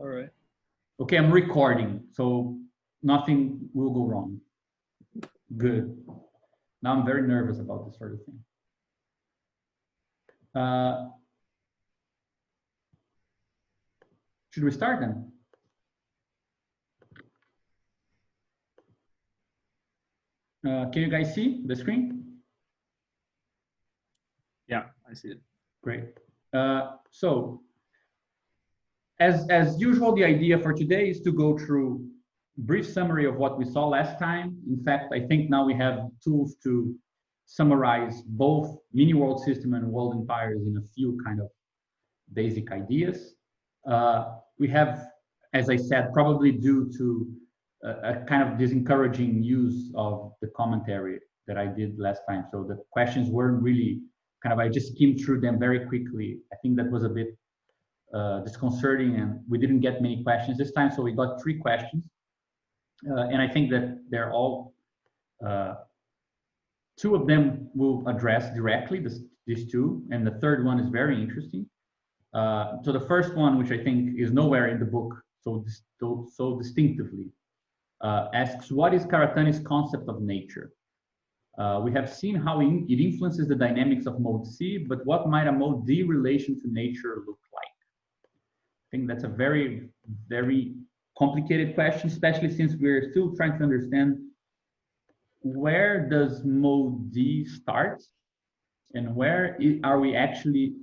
All right. Okay, I'm recording, so nothing will go wrong. Good. Now I'm very nervous about this sort of thing. Should we start then? Can you guys see the screen? Yeah, I see it. Great. So, as usual, the idea for today is to go through a brief summary of what we saw last time. In fact, I think now we have tools to summarize both mini world system and world empires in a few kind of basic ideas. We have, as I said, probably due to a kind of discouraging use of the commentary that I did last time. So the questions weren't really kind of, I just skimmed through them very quickly. I think that was a bit disconcerting, and we didn't get many questions this time. So we got 3 questions. And I think that they're all, 2 of them will address directly these 2, and the third one is very interesting. So the first one, which I think is nowhere in the book so distinctively, asks, what is Karatani's concept of nature? We have seen how it influences the dynamics of mode C, but what might a mode D relation to nature look like? I think that's a very, very complicated question, especially since we're still trying to understand where does mode D start and where are we actually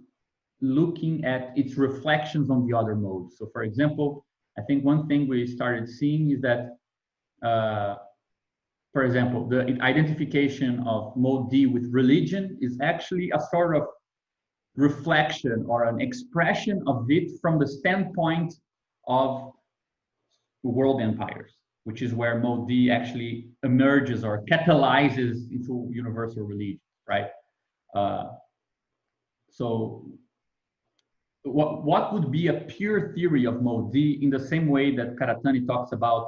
looking at its reflections on the other modes. So for example, I think one thing we started seeing is that, for example, the identification of mode D with religion is actually a sort of reflection or an expression of it from the standpoint of world empires, which is where mode D actually emerges or catalyzes into universal religion, right? So what would be a pure theory of mode D in the same way that Karatani talks about,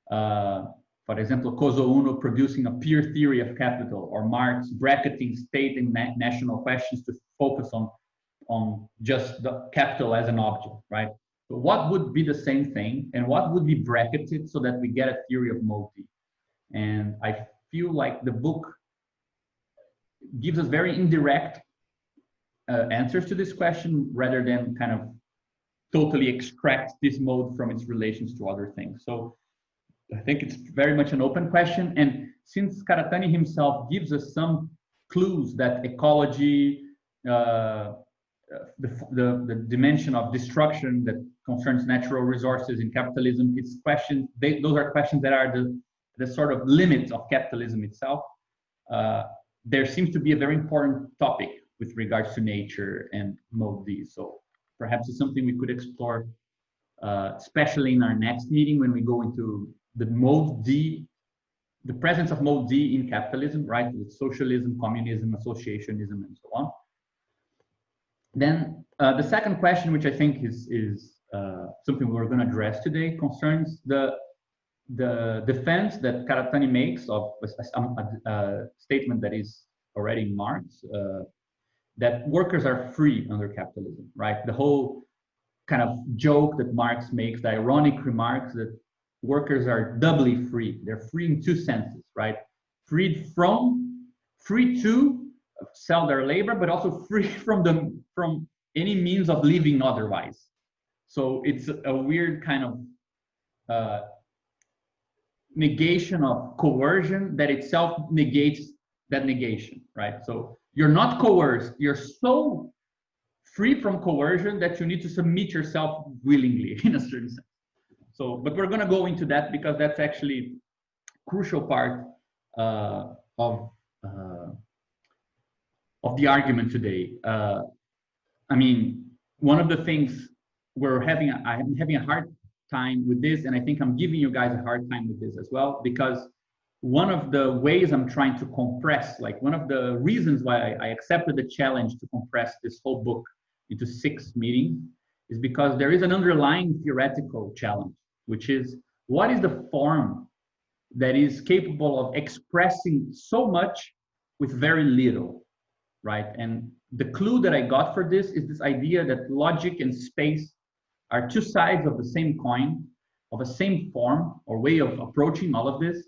for example, Kozo Uno producing a pure theory of capital, or Marx bracketing state and national questions to focus on just the capital as an object, right? So what would be the same thing, and what would be bracketed so that we get a theory of mode D? And I feel like the book gives us very indirect answers to this question rather than kind of totally extract this mode from its relations to other things. So I think it's very much an open question. And since Karatani himself gives us some clues that ecology, the dimension of destruction that concerns natural resources in capitalism, it's questions, those are questions that are the sort of limits of capitalism itself. There seems to be a very important topic with regards to nature and mode D. So perhaps it's something we could explore, especially in our next meeting when we go into the mode D, the presence of mode D in capitalism, right? With socialism, communism, associationism, and so on. Then the second question, which I think is something we're going to address today, concerns the defense that Karatani makes of a statement that is already in Marx, that workers are free under capitalism, right? The whole kind of joke that Marx makes, the ironic remarks that workers are doubly free. They're free in 2 senses, right? Free to sell their labor, but also free from any means of living otherwise. So it's a weird kind of negation of coercion that itself negates that negation, right? So you're not coerced, you're so free from coercion that you need to submit yourself willingly in a certain sense. So, but we're gonna go into that because that's actually a crucial part of the argument today. I mean, one of the things I'm having a hard time with this, and I think I'm giving you guys a hard time with this as well, because one of the ways I'm trying to compress, like one of the reasons why I accepted the challenge to compress this whole book into 6 meetings is because there is an underlying theoretical challenge, which is what is the form that is capable of expressing so much with very little, right? And the clue that I got for this is this idea that logic and space are two sides of the same coin, of a same form or way of approaching all of this,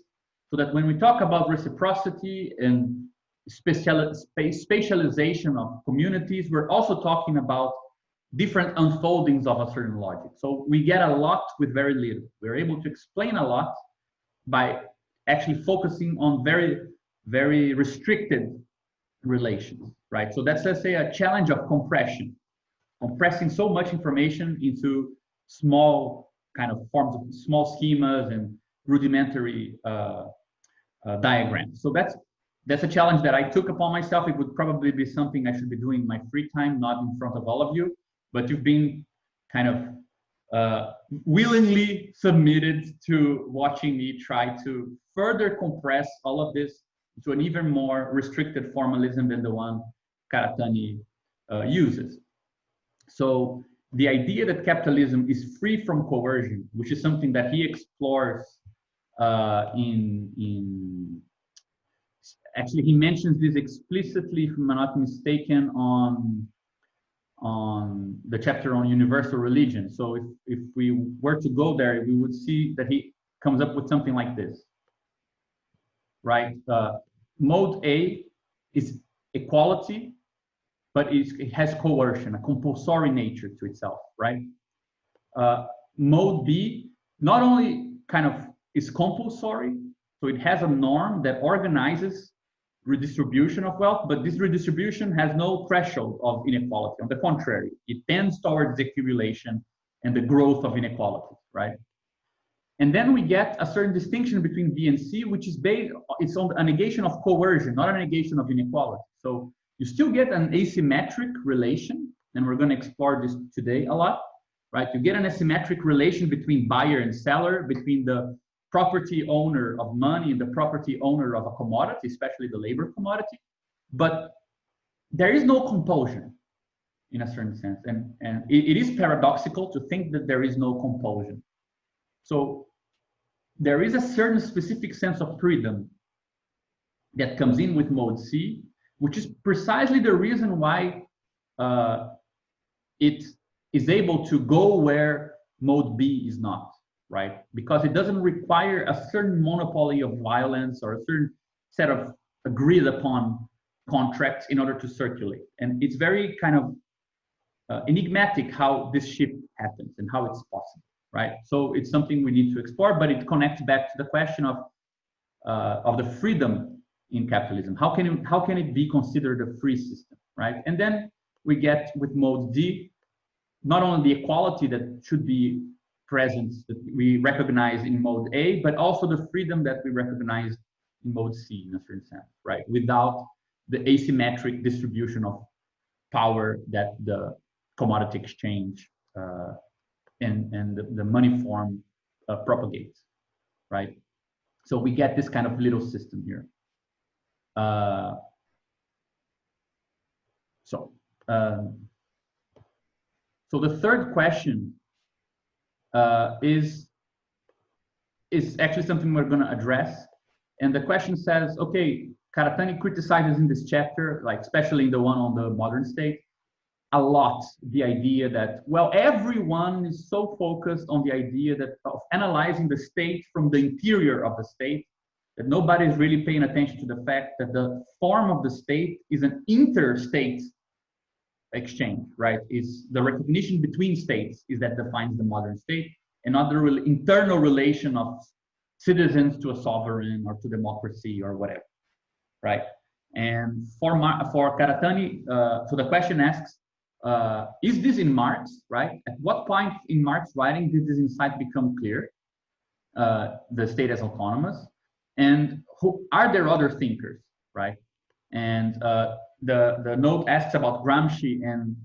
so that when we talk about reciprocity and spatialization of communities, we're also talking about different unfoldings of a certain logic. So we get a lot with very little. We're able to explain a lot by actually focusing on very, very restricted relations, right? So that's, let's say, a challenge of compression, compressing so much information into small kind of forms of small schemas and rudimentary diagrams. So that's a challenge that I took upon myself. It would probably be something I should be doing in my free time, not in front of all of you, but you've been kind of willingly submitted to watching me try to further compress all of this to an even more restricted formalism than the one Karatani uses. So the idea that capitalism is free from coercion, which is something that he explores actually he mentions this explicitly, if I'm not mistaken, on the chapter on universal religion. So if we were to go there, we would see that he comes up with something like this, right? Mode A is equality, but it has coercion, a compulsory nature to itself, right? Mode B not only kind of is compulsory, so it has a norm that organizes redistribution of wealth, but this redistribution has no threshold of inequality. On the contrary, it tends towards the accumulation and the growth of inequality, right? And then we get a certain distinction between B and C, which is based, it's on a negation of coercion, not a negation of inequality. So you still get an asymmetric relation, and we're going to explore this today a lot, right? You get an asymmetric relation between buyer and seller, between the property owner of money and the property owner of a commodity, especially the labor commodity. But there is no compulsion in a certain sense. And it is paradoxical to think that there is no compulsion. So there is a certain specific sense of freedom that comes in with mode C, which is precisely the reason why it is able to go where mode B is not, right? Because it doesn't require a certain monopoly of violence or a certain set of agreed upon contracts in order to circulate. And it's very kind of enigmatic how this shift happens and how it's possible, right? So it's something we need to explore, but it connects back to the question of the freedom in capitalism. How can it be considered a free system, right? And then we get with mode D, not only the equality that should be present that we recognize in mode A, but also the freedom that we recognize in mode C in a certain sense, right? Without the asymmetric distribution of power that the commodity exchange and the money form propagates, right? So we get this kind of little system here. So the third question is actually something we're going to address. And the question says, okay, Karatani criticizes in this chapter, like especially in the one on the modern state, a lot the idea that, well, everyone is so focused on the idea that of analyzing the state from the interior of the state, that nobody is really paying attention to the fact that the form of the state is an interstate exchange, right? Is the recognition between states is that defines the modern state, and not the internal relation of citizens to a sovereign or to democracy or whatever, right? And for Karatani, so the question asks, is this in Marx, right? At what point in Marx's writing did this insight become clear, the state as autonomous? And who are there other thinkers, right? And the note asks about Gramsci, and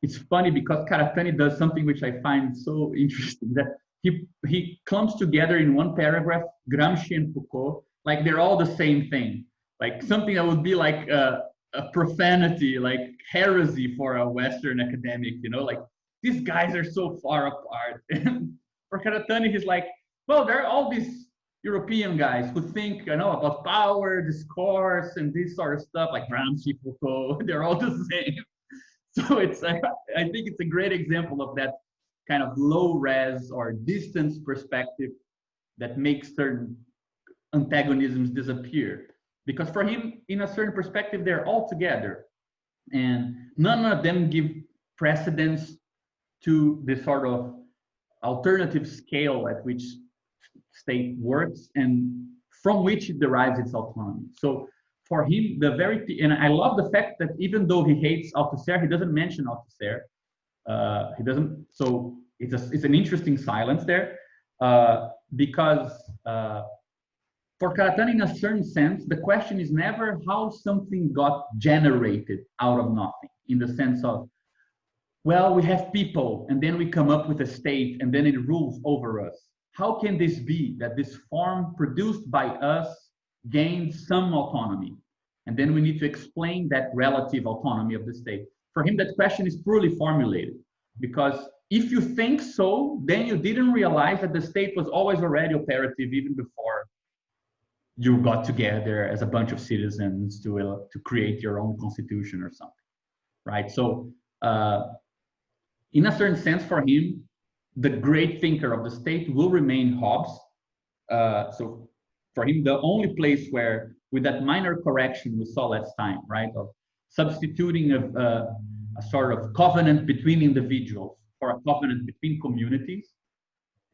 it's funny because Karatani does something which I find so interesting, that he clumps together in one paragraph Gramsci and Foucault like they're all the same thing, like something that would be like a profanity, like heresy for a Western academic, you know, like these guys are so far apart. And for Karatani, he's like, well, there are all these European guys who think, you know, about power, discourse, and this sort of stuff, like Gramsci, Foucault, they're all the same. So I think it's a great example of that kind of low res or distance perspective that makes certain antagonisms disappear. Because for him, in a certain perspective, they're all together, and none of them give precedence to the sort of alternative scale at which state works and from which it derives its autonomy. So for him, and I love the fact that even though he hates Althusser, he doesn't mention Althusser. He doesn't. So it's an interesting silence there, because for Karatani, in a certain sense, the question is never how something got generated out of nothing, in the sense of, well, we have people, and then we come up with a state, and then it rules over us. How can this be that this form produced by us gains some autonomy? And then we need to explain that relative autonomy of the state. For him, that question is poorly formulated, because if you think so, then you didn't realize that the state was always already operative even before you got together as a bunch of citizens to create your own constitution or something, right? So in a certain sense, for him, the great thinker of the state will remain Hobbes. So for him, the only place where, with that minor correction we saw last time, right, of substituting a sort of covenant between individuals for a covenant between communities,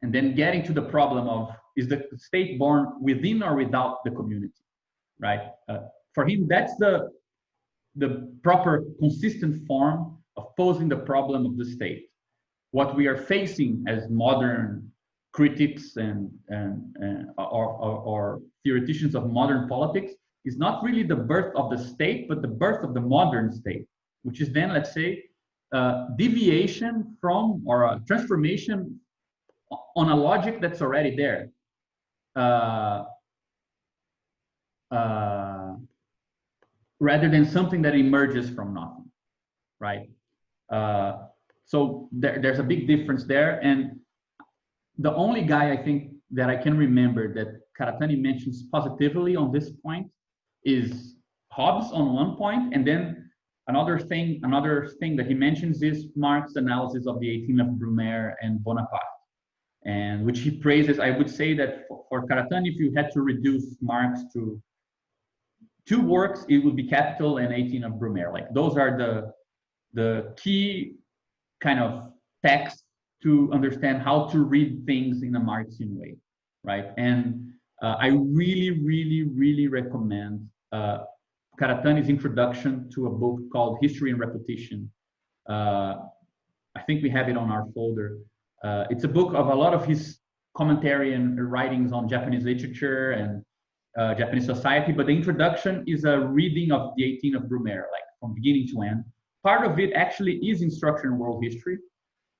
and then getting to the problem of, is the state born within or without the community, right? For him, that's the proper consistent form of posing the problem of the state. What we are facing as modern critics or theoreticians of modern politics is not really the birth of the state, but the birth of the modern state, which is then, let's say, deviation from, or a transformation on a logic that's already there. Rather than something that emerges from nothing, right? So there's a big difference there. And the only guy I think that I can remember that Karatani mentions positively on this point is Hobbes on one point, and then another thing that he mentions is Marx's analysis of the 18 of Brumaire and Bonaparte, and which he praises. I would say that for Karatani, if you had to reduce Marx to two works, it would be Capital and 18 of Brumaire. Like, those are the key kind of texts to understand how to read things in a Marxian way, right? And I really, really, really recommend Karatani's introduction to a book called History and Repetition. I think we have it on our folder. It's a book of a lot of his commentary and writings on Japanese literature and Japanese society, but the introduction is a reading of the 18 of Brumaire, like from beginning to end. Part of it actually is instruction in world history,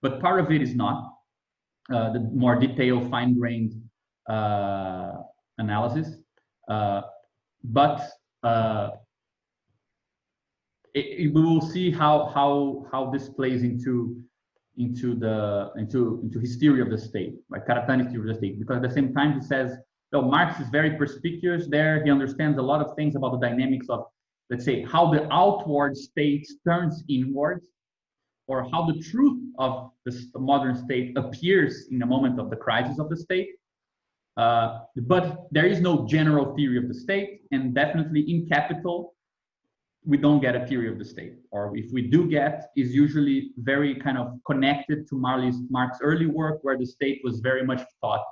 but part of it is not. The more detailed, fine-grained analysis. We will see how this plays into his theory of the state, right? Karatani's theory of the state, because at the same time he says, well, Marx is very perspicuous there. He understands a lot of things about the dynamics of, let's say, how the outward state turns inwards, or how the truth of the modern state appears in the moment of the crisis of the state. But there is no general theory of the state, and definitely in Capital, we don't get a theory of the state, or if we do get, is usually very kind of connected to Marx's early work, where the state was very much thought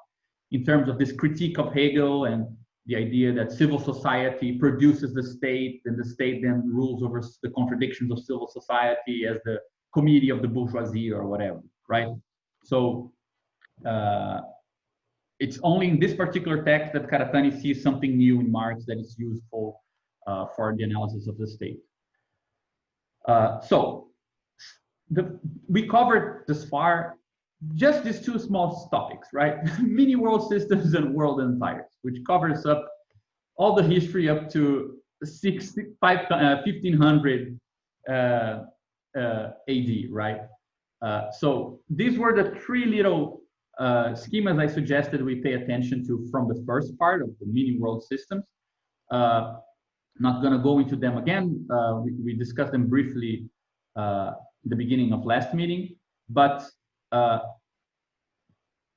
in terms of this critique of Hegel and the idea that civil society produces the state, and the state then rules over the contradictions of civil society as the committee of the bourgeoisie or whatever, right? So it's only in this particular text that Karatani sees something new in Marx that is useful for the analysis of the state. We covered this far just these two small topics, right? Mini world systems and world empires, which covers up all the history up to 1500 AD, right? So these were the three little schemas I suggested we pay attention to from the first part of the mini world systems. Not going to go into them again. We discussed them briefly the beginning of last meeting, but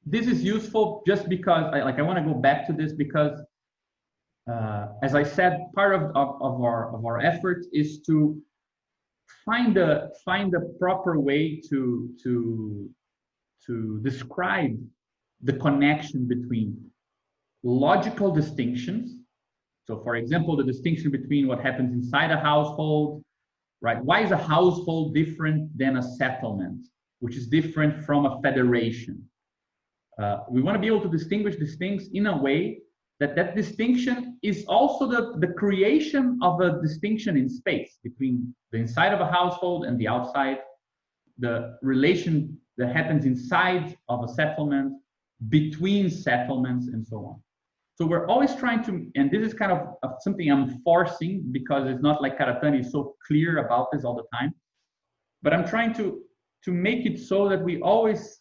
this is useful just because I want to go back to this because, as I said, part of our effort is to find a proper way to describe the connection between logical distinctions. So, for example, the distinction between what happens inside a household, right? Why is a household different than a settlement, which is different from a federation? We want to be able to distinguish these things in a way that distinction is also the creation of a distinction in space between the inside of a household and the outside, the relation that happens inside of a settlement, between settlements, and so on. So we're always trying to, and this is kind of something I'm forcing because it's not like Karatani is so clear about this all the time, but I'm trying to make it so that we always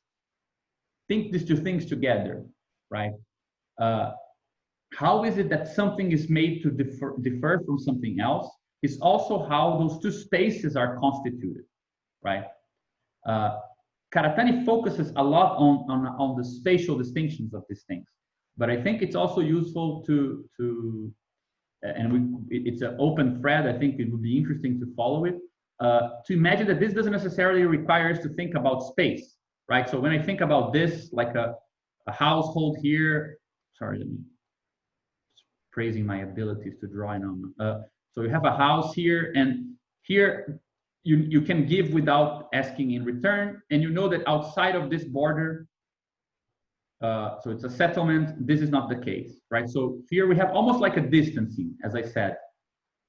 think these two things together, right? How is it that something is made to differ from something else is also how those two spaces are constituted, right? Karatani focuses a lot on the spatial distinctions of these things, but I think it's also useful it's an open thread. I think it would be interesting to follow it, to imagine that this doesn't necessarily require us to think about space, right? So when I think about this, like a household here, sorry, let me praising my abilities to draw in on. So you have a house here, and here you can give without asking in return, and you know that outside of this border, so it's a settlement, this is not the case, right? So here we have almost like a distancing, as I said,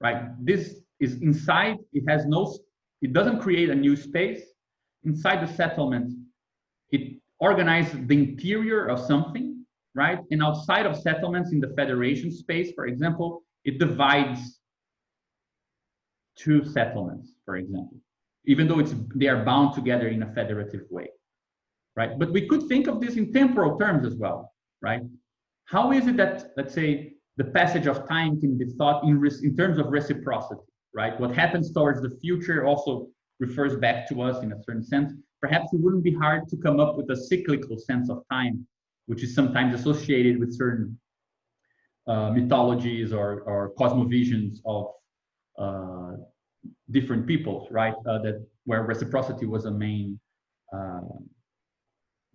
right? This is inside, it doesn't create a new space. Inside the settlement, it organizes the interior of something, right? And outside of settlements in the federation space, for example, it divides two settlements, for example, even though they are bound together in a federative way, right? But we could think of this in temporal terms as well, right? How is it that, let's say, the passage of time can be thought in terms of reciprocity, right? What happens towards the future also refers back to us in a certain sense. Perhaps it wouldn't be hard to come up with a cyclical sense of time, which is sometimes associated with certain mythologies or cosmovisions of different peoples, right? Where reciprocity was a main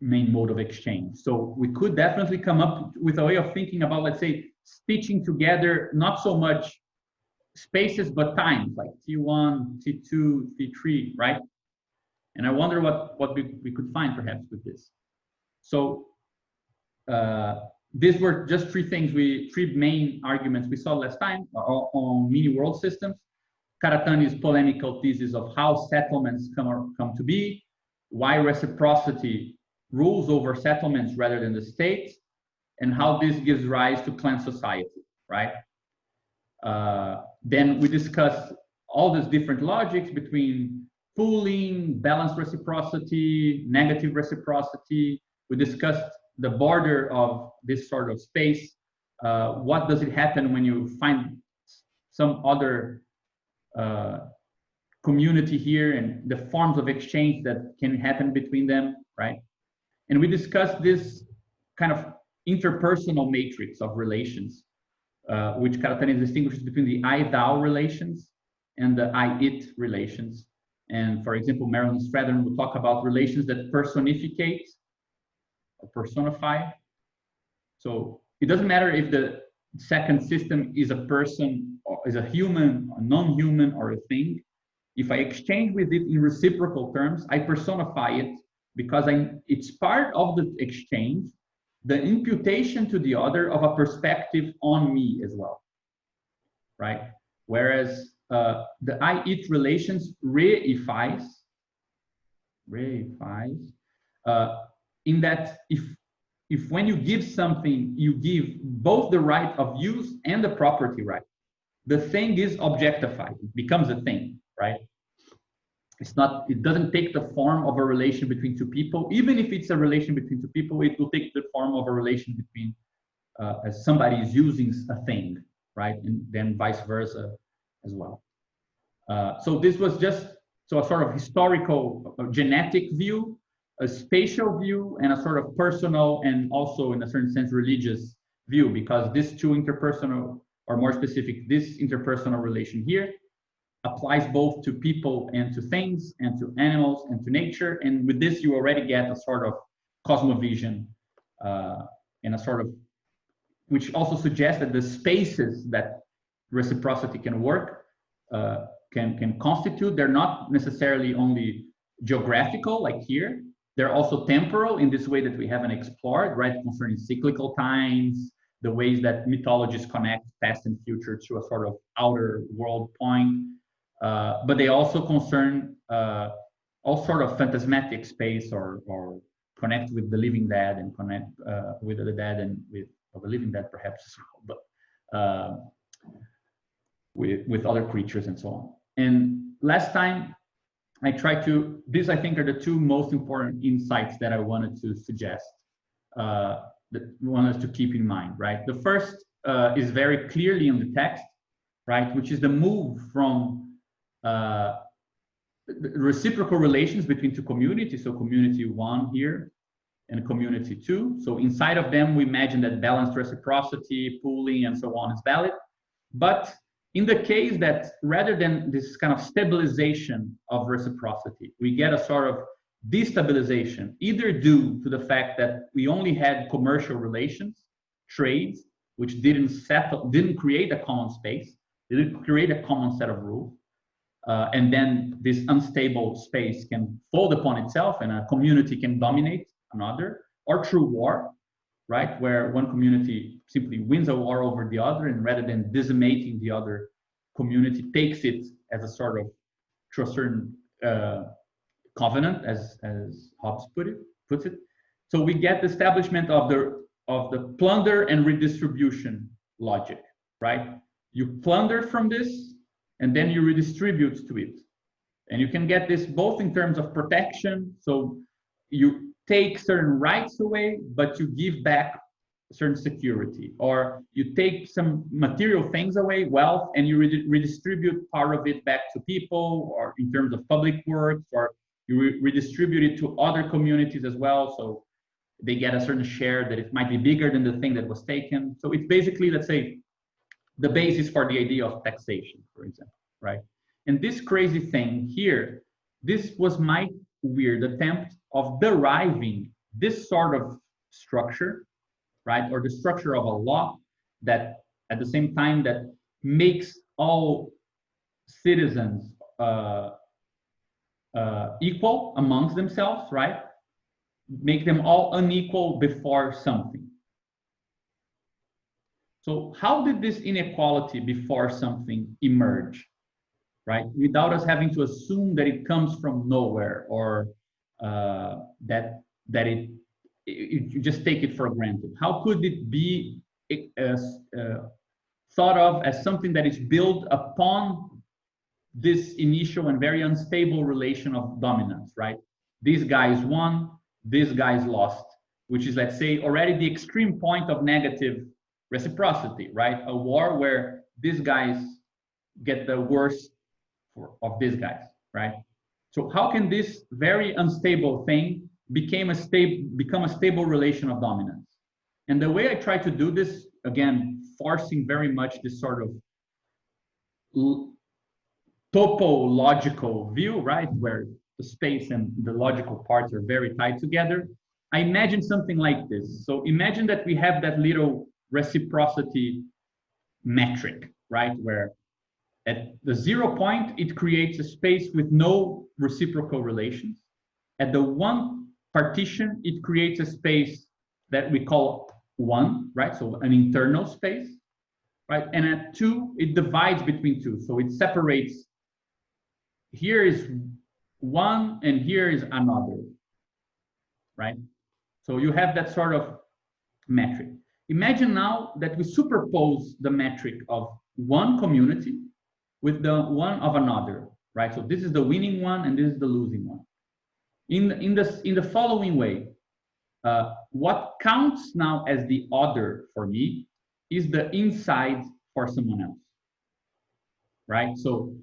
mode of exchange. So we could definitely come up with a way of thinking about, let's say, stitching together not so much spaces but times, like T1, T2, T3, right? And I wonder what we could find perhaps with this. So these were just three main arguments we saw last time on mini world systems. Karatani's polemical thesis of how settlements come to be, why reciprocity rules over settlements rather than the state, and how this gives rise to clan society, right? Then we discussed all these different logics between pooling, balanced reciprocity, negative reciprocity. We discussed the border of this sort of space. What does it happen when you find some other community here and the forms of exchange that can happen between them, right? And we discussed this kind of interpersonal matrix of relations, which Karatani distinguishes between the I-thou relations and the I-it relations. And for example, Marilyn Strathern will talk about relations that personificate or personify. So it doesn't matter if the second system is a person or is a human, a non-human, or a thing. If I exchange with it in reciprocal terms, I personify it because it's part of the exchange, the imputation to the other of a perspective on me as well, right? Whereas the I-it relations reifies in that if when you give something, you give both the right of use and the property right, the thing is objectified, it becomes a thing, right? It doesn't take the form of a relation between two people. Even if it's a relation between two people, it will take the form of a relation between as somebody is using a thing, right? And then vice versa as well. So this was just So a sort of historical, genetic view, a spatial view, and a sort of personal and also, in a certain sense, religious view, because this two interpersonal, or more specific, this interpersonal relation here applies both to people and to things and to animals and to nature. And with this, you already get a sort of cosmovision and a sort of, which also suggests that the spaces that reciprocity can work, can constitute, they're not necessarily only geographical, like here, they're also temporal in this way that we haven't explored, right, concerning cyclical times, the ways that mythologies connect past and future to a sort of outer world point. But they also concern all sort of phantasmatic space, or connect with the living dead, and connect with the dead and with the living dead perhaps as well, but with other creatures and so on. And last time I tried to, these I think are the two most important insights that I wanted to suggest, that I want us to keep in mind, right? The first is very clearly in the text, right, which is the move from reciprocal relations between two communities, so community one here and community two. So inside of them, we imagine that balanced reciprocity, pooling, and so on is valid. But in the case that rather than this kind of stabilization of reciprocity, we get a sort of destabilization, either due to the fact that we only had commercial relations, trades, which didn't create a common space, didn't create a common set of rules. And then this unstable space can fold upon itself and a community can dominate another, or through war, right? Where one community simply wins a war over the other, and rather than decimating the other community, takes it as a sort of, through a certain covenant, as Hobbes puts it. So we get the establishment of the plunder and redistribution logic, right? You plunder from this, and then you redistribute to it. And you can get this both in terms of protection, so you take certain rights away, but you give back certain security, or you take some material things away, wealth, and you redistribute part of it back to people, or in terms of public works, or you redistribute it to other communities as well, so they get a certain share that it might be bigger than the thing that was taken. So it's basically, let's say, the basis for the idea of taxation, for example, right? And this crazy thing here, this was my weird attempt of deriving this sort of structure, right? Or the structure of a law that at the same time that makes all citizens equal amongst themselves, right? Make them all unequal before something. So how did this inequality before something emerge, right? Without us having to assume that it comes from nowhere, or that you just take it for granted. How could it be thought of as something that is built upon this initial and very unstable relation of dominance, right? These guys won, these guys lost, which is, let's say, already the extreme point of negative reciprocity, right? A war where these guys get the worst of these guys, right? So how can this very unstable thing become a stable relation of dominance? And the way I try to do this, again, forcing very much this sort of topological view, right, where the space and the logical parts are very tied together, I imagine something like this. So imagine that we have that little reciprocity metric, right, where at the 0 point, it creates a space with no reciprocal relations. At the 1 partition, it creates a space that we call 1, right? So an internal space, right? And at 2, it divides between 2. So it separates, here is 1 and here is another, right? So you have that sort of metric. Imagine now that we superpose the metric of one community with the one of another, right? So this is the winning one and this is the losing one. In the following way, what counts now as the other for me is the inside for someone else, right? So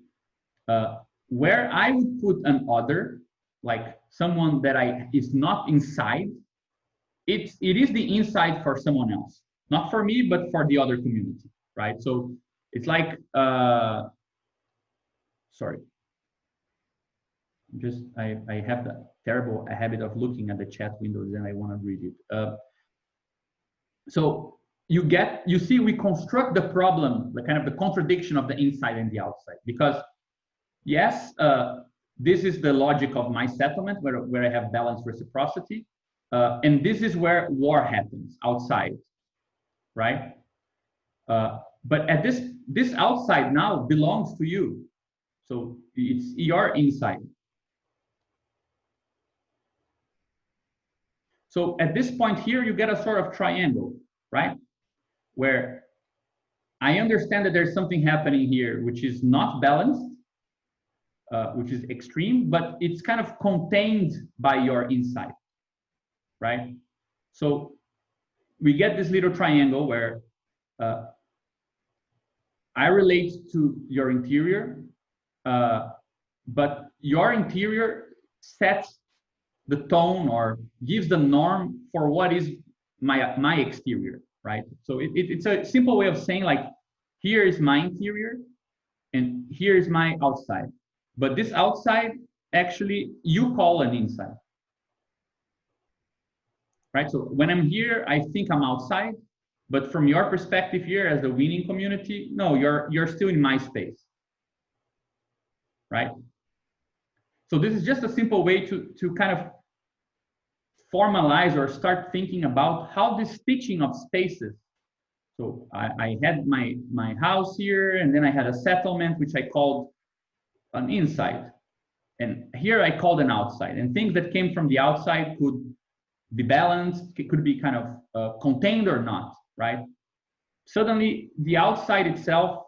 where I would put an other, like someone that is not inside, it is the inside for someone else, not for me, but for the other community, right? So it's like, sorry, I have the terrible habit of looking at the chat windows and I want to read it. So you see, we construct the problem, the kind of the contradiction of the inside and the outside, because yes, this is the logic of my settlement where I have balanced reciprocity. And this is where war happens outside, right? But at this outside now belongs to you. So it's your inside. So at this point here, you get a sort of triangle, right? Where I understand that there's something happening here which is not balanced, which is extreme, but it's kind of contained by your inside, right? So we get this little triangle where I relate to your interior, but your interior sets the tone or gives the norm for what is my exterior, right? So it's a simple way of saying, like, here is my interior and here is my outside. But this outside, actually, you call an inside, right? So when I'm here, I think I'm outside, but from your perspective here as the winning community, no, you're still in my space, right? So this is just a simple way to kind of formalize or start thinking about how this stitching of spaces. So I had my house here, and then I had a settlement, which I called an inside. And here I called an outside. And things that came from the outside could be balanced, it could be kind of contained or not, right? Suddenly, the outside itself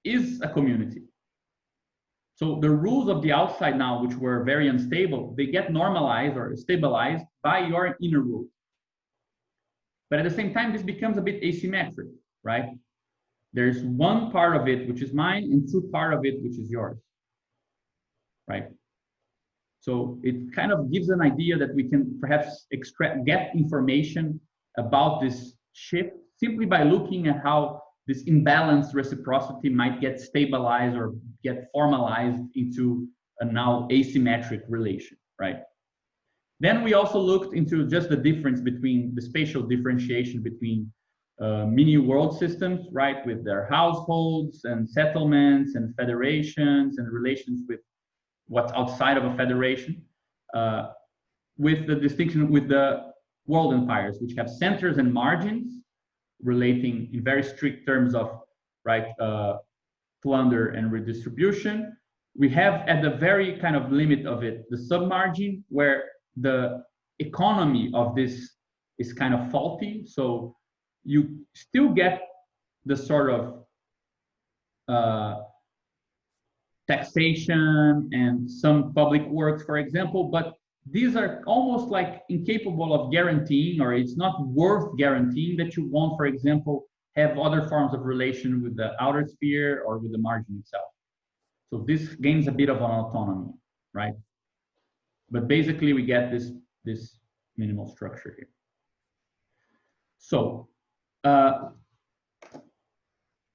is a community. So the rules of the outside now, which were very unstable, they get normalized or stabilized by your inner rule. But at the same time, this becomes a bit asymmetric, right? There's one part of it which is mine and two part of it which is yours, right? So it kind of gives an idea that we can perhaps get information about this shift simply by looking at how this imbalanced reciprocity might get stabilized or get formalized into a now asymmetric relation, right? Then we also looked into just the difference between the spatial differentiation between mini world systems, right, with their households and settlements and federations and relations with what's outside of a federation, with the distinction with the world empires, which have centers and margins relating in very strict terms of, right, plunder and redistribution. We have at the very kind of limit of it, the submargin, where the economy of this is kind of faulty. So you still get the sort of taxation and some public works, for example, but these are almost like incapable of guaranteeing, or it's not worth guaranteeing that you won't, for example, have other forms of relation with the outer sphere or with the margin itself. So this gains a bit of an autonomy, right? But basically we get this minimal structure here. So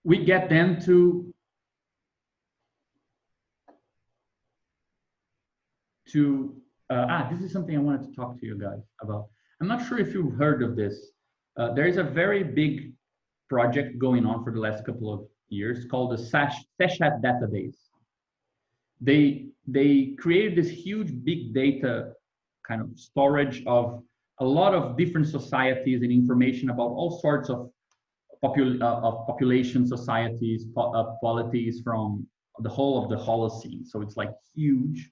we get then to this is something I wanted to talk to you guys about. I'm not sure if you've heard of this. There is a very big project going on for the last couple of years called the Seshat database. They created this huge big data kind of storage of a lot of different societies and information about all sorts of population societies, polities from the whole of the Holocene. So it's like huge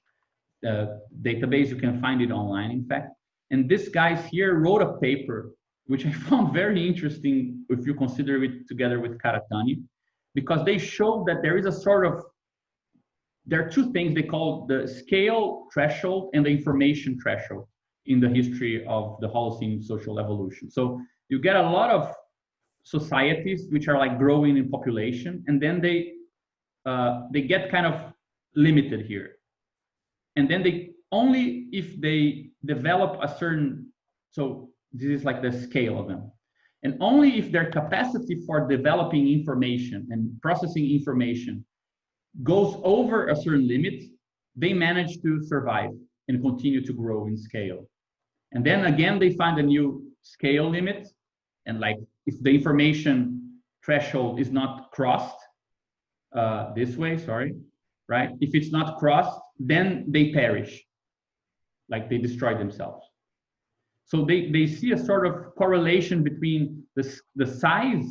database. You can find it online, in fact. And this guys here wrote a paper, which I found very interesting if you consider it together with Karatani, because they showed that there is a sort of, there are two things they call the scale threshold and the information threshold in the history of the Holocene social evolution. So you get a lot of societies which are like growing in population, and then they they get kind of limited here. And then they only if they develop a certain, so this is like the scale of them. And only if their capacity for developing information and processing information goes over a certain limit, they manage to survive and continue to grow in scale. And then again, they find a new scale limit. And like if the information threshold is not crossed this way, sorry, right? If it's not crossed, then they perish, like they destroy themselves. So they see a sort of correlation between the size,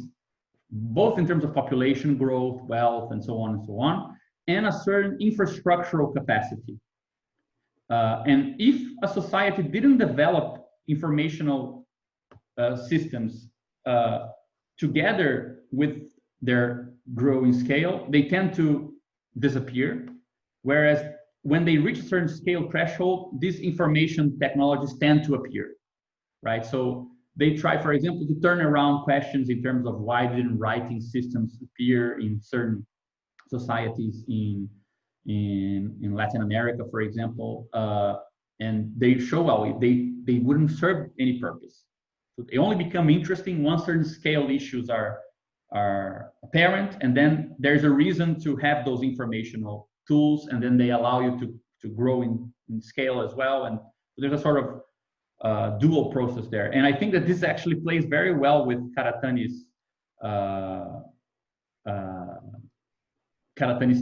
both in terms of population growth, wealth, and so on, and a certain infrastructural capacity. And if a society didn't develop informational systems together with their growing scale, they tend to disappear. Whereas when they reach a certain scale threshold, these information technologies tend to appear, right? So they try, for example, to turn around questions in terms of why didn't writing systems appear in certain societies in Latin America, for example, and they show well they wouldn't serve any purpose. So they only become interesting once certain scale issues are apparent, and then there's a reason to have those informational tools, and then they allow you to grow in scale as well. And there's a sort of dual process there. And I think that this actually plays very well with Karatani's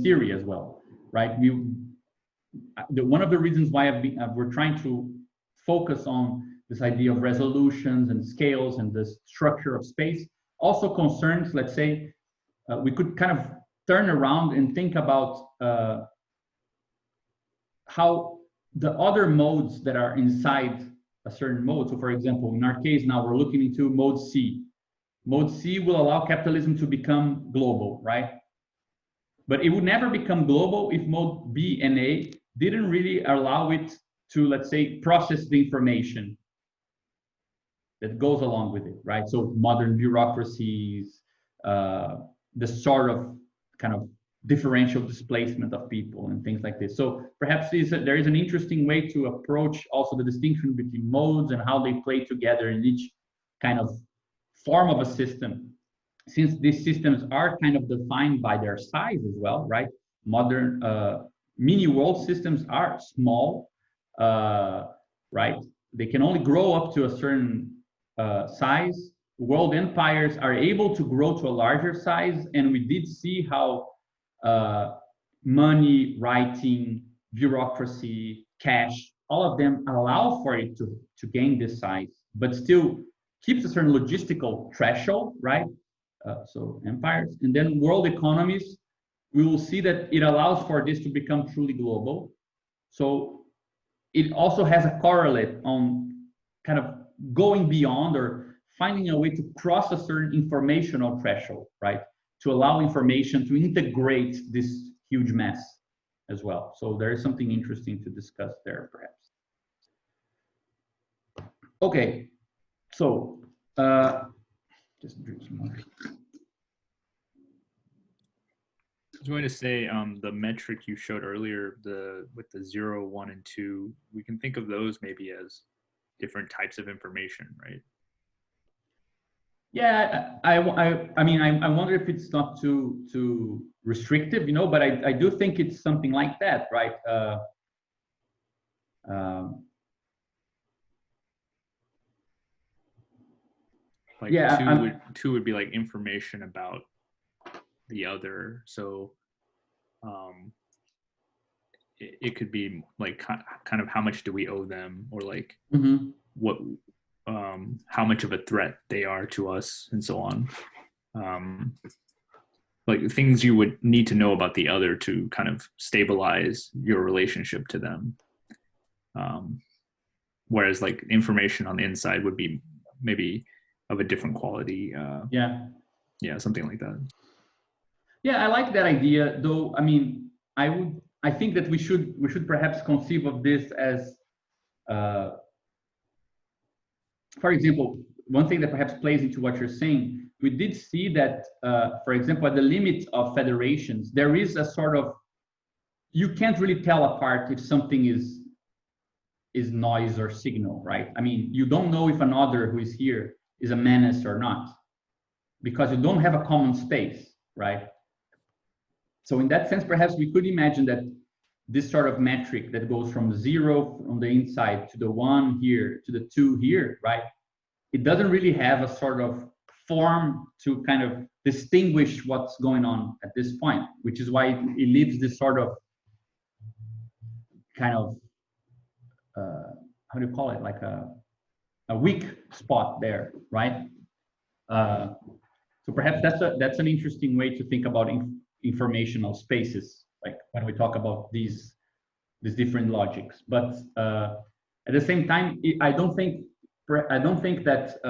theory as well, right? One of the reasons why we're trying to focus on this idea of resolutions and scales and the structure of space also concerns, let's say, we could kind of turn around and think about how the other modes that are inside a certain mode. So for example, in our case now, we're looking into mode C. Mode C will allow capitalism to become global, right? But it would never become global if mode B and A didn't really allow it to, let's say, process the information that goes along with it, right? So modern bureaucracies, the sort of kind of differential displacement of people and things like this. So perhaps there is an interesting way to approach also the distinction between modes and how they play together in each kind of form of a system, since these systems are kind of defined by their size as well, right? Modern mini world systems are small, right? They can only grow up to a certain size. World empires are able to grow to a larger size, and we did see how money, writing, bureaucracy, cash, all of them allow for it to gain this size, but still keeps a certain logistical threshold, right? So empires, and then world economies, we will see that it allows for this to become truly global. So it also has a correlate on kind of going beyond or finding a way to cross a certain informational threshold, right? To allow information to integrate this huge mess as well. So there is something interesting to discuss there, perhaps. Okay, so just drink some water. I was going to say the metric you showed earlier, with the 0, 1, and 2, we can think of those maybe as different types of information, right? Yeah, I mean, I wonder if it's not too restrictive, you know, but I do think it's something like that, right? Like yeah, two would be like information about the other. So it could be like kind of how much do we owe them, or like what how much of a threat they are to us, and so on. Like things you would need to know about the other to kind of stabilize your relationship to them. Whereas like information on the inside would be maybe of a different quality. Yeah, something like that. Yeah, I like that idea, though. I mean, I think that we should perhaps conceive of this as, for example, one thing that perhaps plays into what you're saying, we did see that, for example, at the limit of federations, there is a sort of, you can't really tell apart if something is noise or signal, right? I mean, you don't know if another who is here is a menace or not, because you don't have a common space, right? So in that sense, perhaps we could imagine that this sort of metric that goes from 0 on the inside to the 1 here to the 2 here, right? It doesn't really have a sort of form to kind of distinguish what's going on at this point, which is why it leaves this sort of kind of, how do you call it? Like a weak spot there, right? So perhaps that's an interesting way to think about informational spaces, like when we talk about these different logics. But at the same time, I don't think that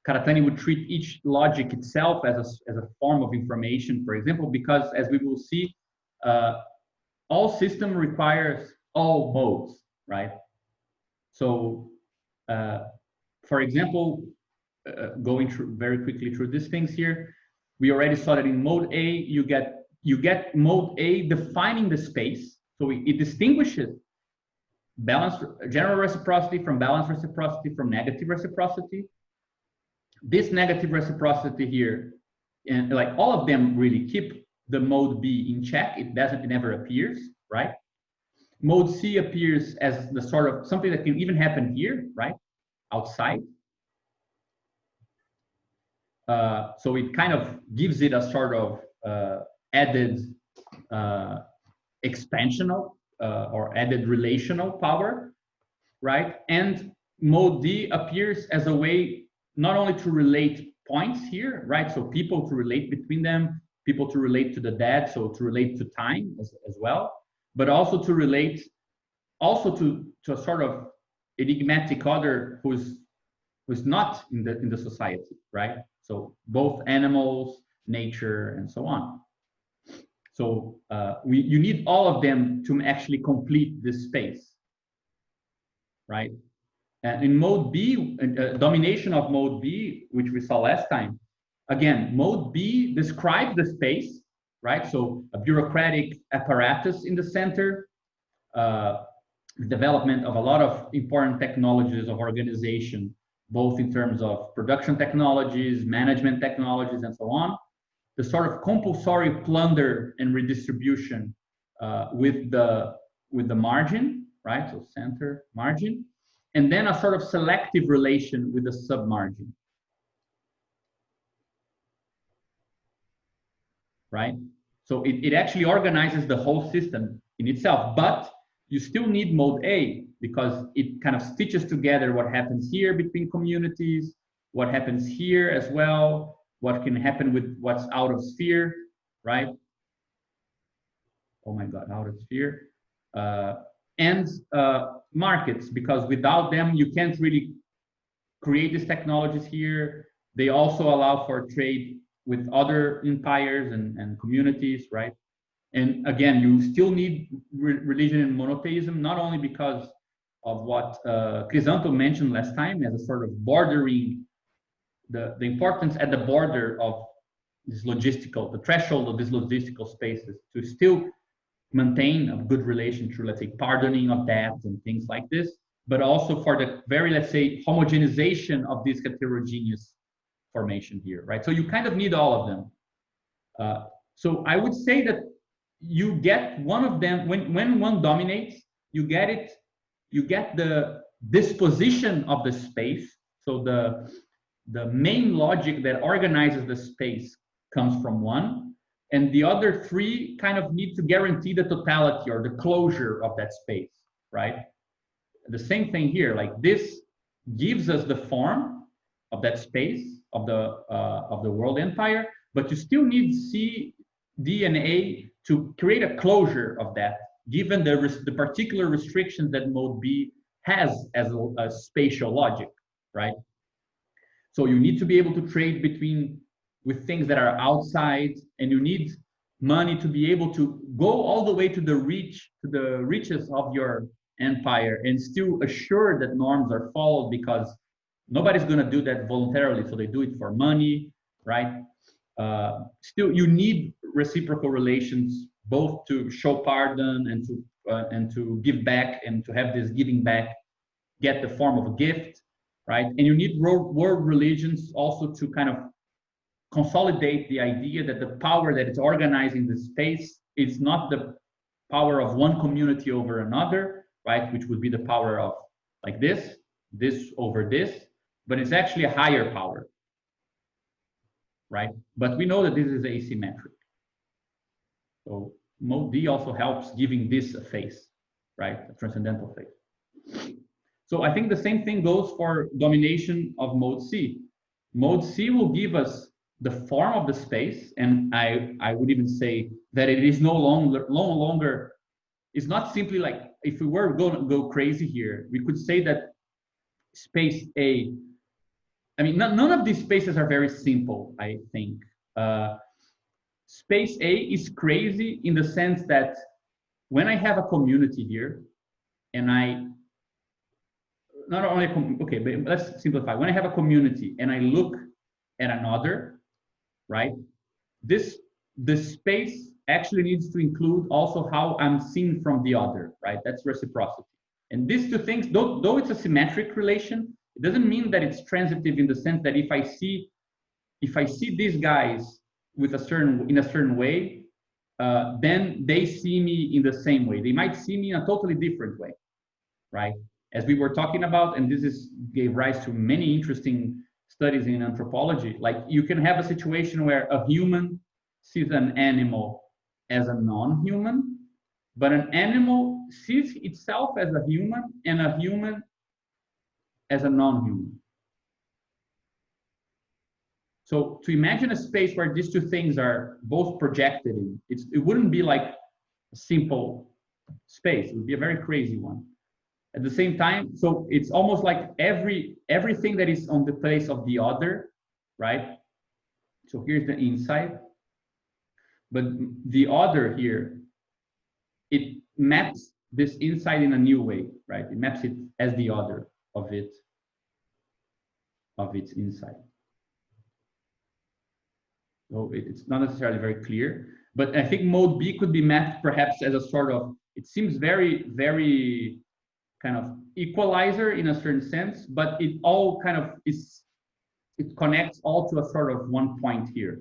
Karatani would treat each logic itself as a form of information, for example, because as we will see, all system requires all modes, right? So, for example, going through very quickly through these things here, we already saw that in mode A, you get mode A defining the space. So it distinguishes general reciprocity from balanced reciprocity from negative reciprocity. This negative reciprocity here, and like all of them really keep the mode B in check. It never appears, right? Mode C appears as the sort of something that can even happen here, right? Outside. So it kind of gives it a sort of added expansional or added relational power, right? And mode D appears as a way not only to relate points here, right? So people to relate between them, people to relate to the dead, so to relate to time as well, but also to relate also to a sort of enigmatic other who's not in the society, right? So both animals, nature, and so on. So you need all of them to actually complete this space, right? And in mode B, domination of mode B, which we saw last time, again, mode B describes the space, right? So a bureaucratic apparatus in the center, development of a lot of important technologies of organization, both in terms of production technologies, management technologies, and so on. The sort of compulsory plunder and redistribution with the margin, right? So center margin, and then a sort of selective relation with the submargin, right? So it actually organizes the whole system in itself, but you still need mode A because it kind of stitches together what happens here between communities, what happens here as well, what can happen with what's out of sphere, right? Oh my God, out of sphere. And markets, because without them, you can't really create these technologies here. They also allow for trade with other empires and communities, right? And again, you still need religion and monotheism, not only because of what Crisanto mentioned last time as a sort of bordering, the importance at the border of this logistical, the threshold of these logistical spaces to still maintain a good relation through, let's say, pardoning of debts and things like this, but also for the very, let's say, homogenization of this heterogeneous formation here, right? So you kind of need all of them. So I would say that you get one of them, when one dominates, you get the disposition of the space. So the main logic that organizes the space comes from one, and the other three kind of need to guarantee the totality or the closure of that space, right? The same thing here, like this gives us the form of that space of the world empire, but you still need C, D, and A to create a closure of that, given the particular restrictions that mode B has as a spatial logic, right? So you need to be able to trade with things that are outside, and you need money to be able to go all the way to the reaches of your empire and still assure that norms are followed, because Nobody's going to do that voluntarily, so they do it for money, right? Still, you need reciprocal relations, both to show pardon and to give back, and to have this giving back get the form of a gift, right? And you need world religions also to kind of consolidate the idea that the power that is organizing the space is not the power of one community over another, right? Which would be the power of like this over this, but it's actually a higher power, right? But we know that this is asymmetric. So mode D also helps giving this a face, right? A transcendental face. So I think the same thing goes for domination of mode C. Mode C will give us the form of the space, and I would even say that it is no longer, it's not simply like, if we were going to go crazy here, we could say that space A, I mean, none of these spaces are very simple, I think. Space A is crazy in the sense that when I have a community here, and I, not only, okay, but let's simplify. When I have a community and I look at another, right? The space actually needs to include also how I'm seen from the other, right? That's reciprocity. And these two things, though it's a symmetric relation, it doesn't mean that it's transitive in the sense that if I see these guys in a certain way, then they see me in the same way. They might see me in a totally different way, right? As we were talking about, and this gave rise to many interesting studies in anthropology. Like, you can have a situation where a human sees an animal as a non-human, but an animal sees itself as a human and a human as a non-human. So to imagine a space where these two things are both projected in, it wouldn't be like a simple space. It would be a very crazy one. At the same time, so it's almost like everything that is on the place of the other, right? So here's the inside, but the other here, it maps this inside in a new way, right? It maps it as the other of its inside. So it's not necessarily very clear, but I think mode B could be mapped perhaps as a sort of, it seems very, very kind of equalizer in a certain sense, but it all kind of it connects all to a sort of one point here,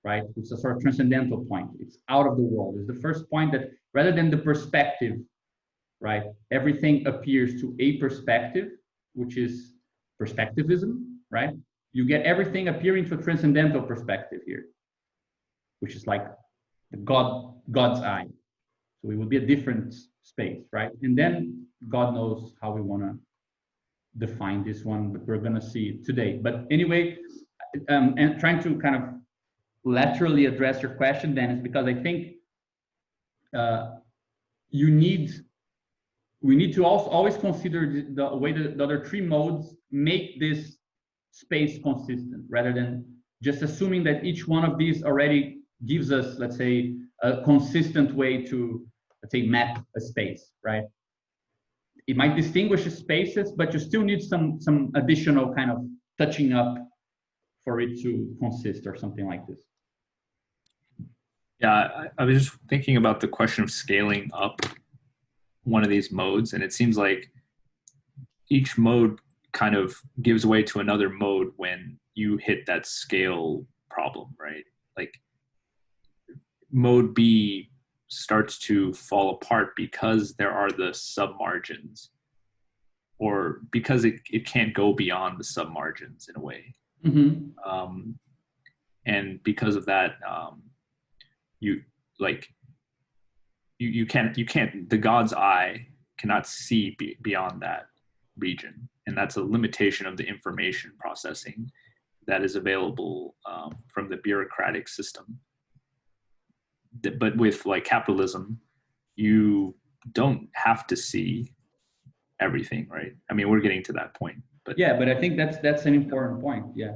right? It's a sort of transcendental point. It's out of the world. It's the first point that, rather than the perspective, right? Everything appears to a perspective, which is perspectivism, right? You get everything appearing to a transcendental perspective here, which is like the God's eye. So it will be a different space, right? And then God knows how we want to define this one, but we're going to see it today. But anyway, and trying to kind of laterally address your question, then, is because I think we need to also always consider the way that the other three modes make this space consistent, rather than just assuming that each one of these already gives us, let's say, a consistent way to, let's say, map a space, right? It might distinguish spaces, but you still need some additional kind of touching up for it to consist, or something like this. Yeah, I was just thinking about the question of scaling up one of these modes, and it seems like each mode kind of gives way to another mode when you hit that scale problem, right? Like, mode B starts to fall apart because there are the submargins, or because it can't go beyond the submargins in a way. Mm-hmm. And because of that, you can't, the God's eye cannot see beyond that region. And that's a limitation of the information processing that is available from the bureaucratic system. But with like capitalism, you don't have to see everything, right? I mean, we're getting to that point. But yeah, but I think that's an important point. Yeah,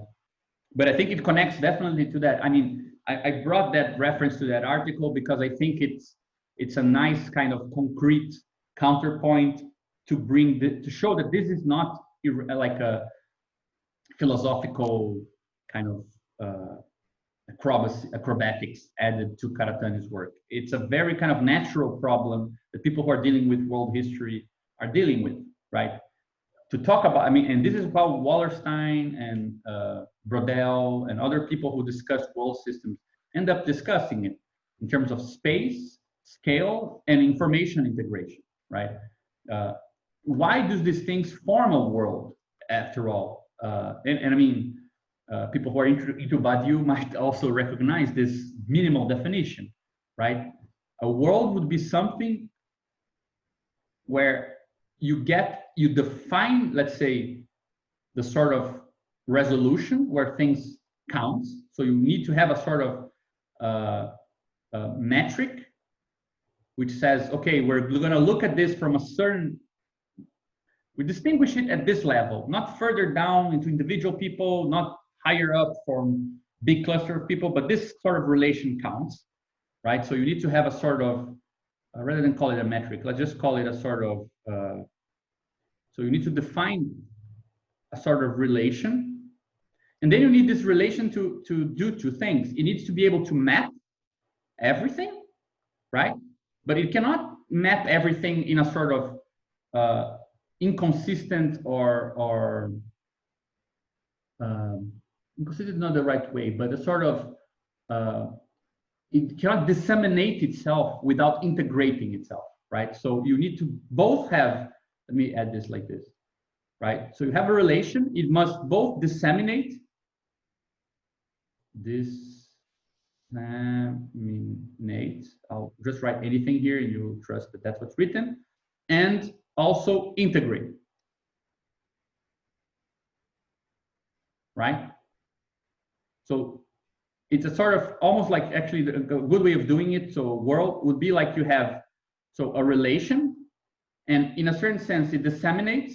but I think it connects definitely to that. I mean, I brought that reference to that article because I think it's a nice kind of concrete counterpoint to show that this is not like a philosophical kind of acrobatics added to Karatani's work. It's a very kind of natural problem that people who are dealing with world history are dealing with, right? To talk about, I mean, and this is how Wallerstein and Brodel and other people who discuss world systems end up discussing it in terms of space, scale, and information integration, right? Why do these things form a world after all? And I mean, people who are into Badiou might also recognize this minimal definition, right? A world would be something where you define, let's say, the sort of resolution where things count. So you need to have a sort of metric which says, okay, we're going to look at this from a certain, we distinguish it at this level, not further down into individual people, not higher up from big cluster of people, but this sort of relation counts, right? So you need to have a sort of, rather than call it a metric, let's just call it a sort of, so you need to define a sort of relation. And then you need this relation to do two things. It needs to be able to map everything, right? But it cannot map everything in a sort of inconsistent or inconsistent is not the right way, but a sort of, it cannot disseminate itself without integrating itself, right? So you need to both have, let me add this like this, right? So you have a relation, it must both disseminate, I'll just write anything here and you'll trust that that's what's written, and also integrate, right? So it's a sort of almost like actually a good way of doing it. So world would be like you have, so a relation, and in a certain sense it disseminates,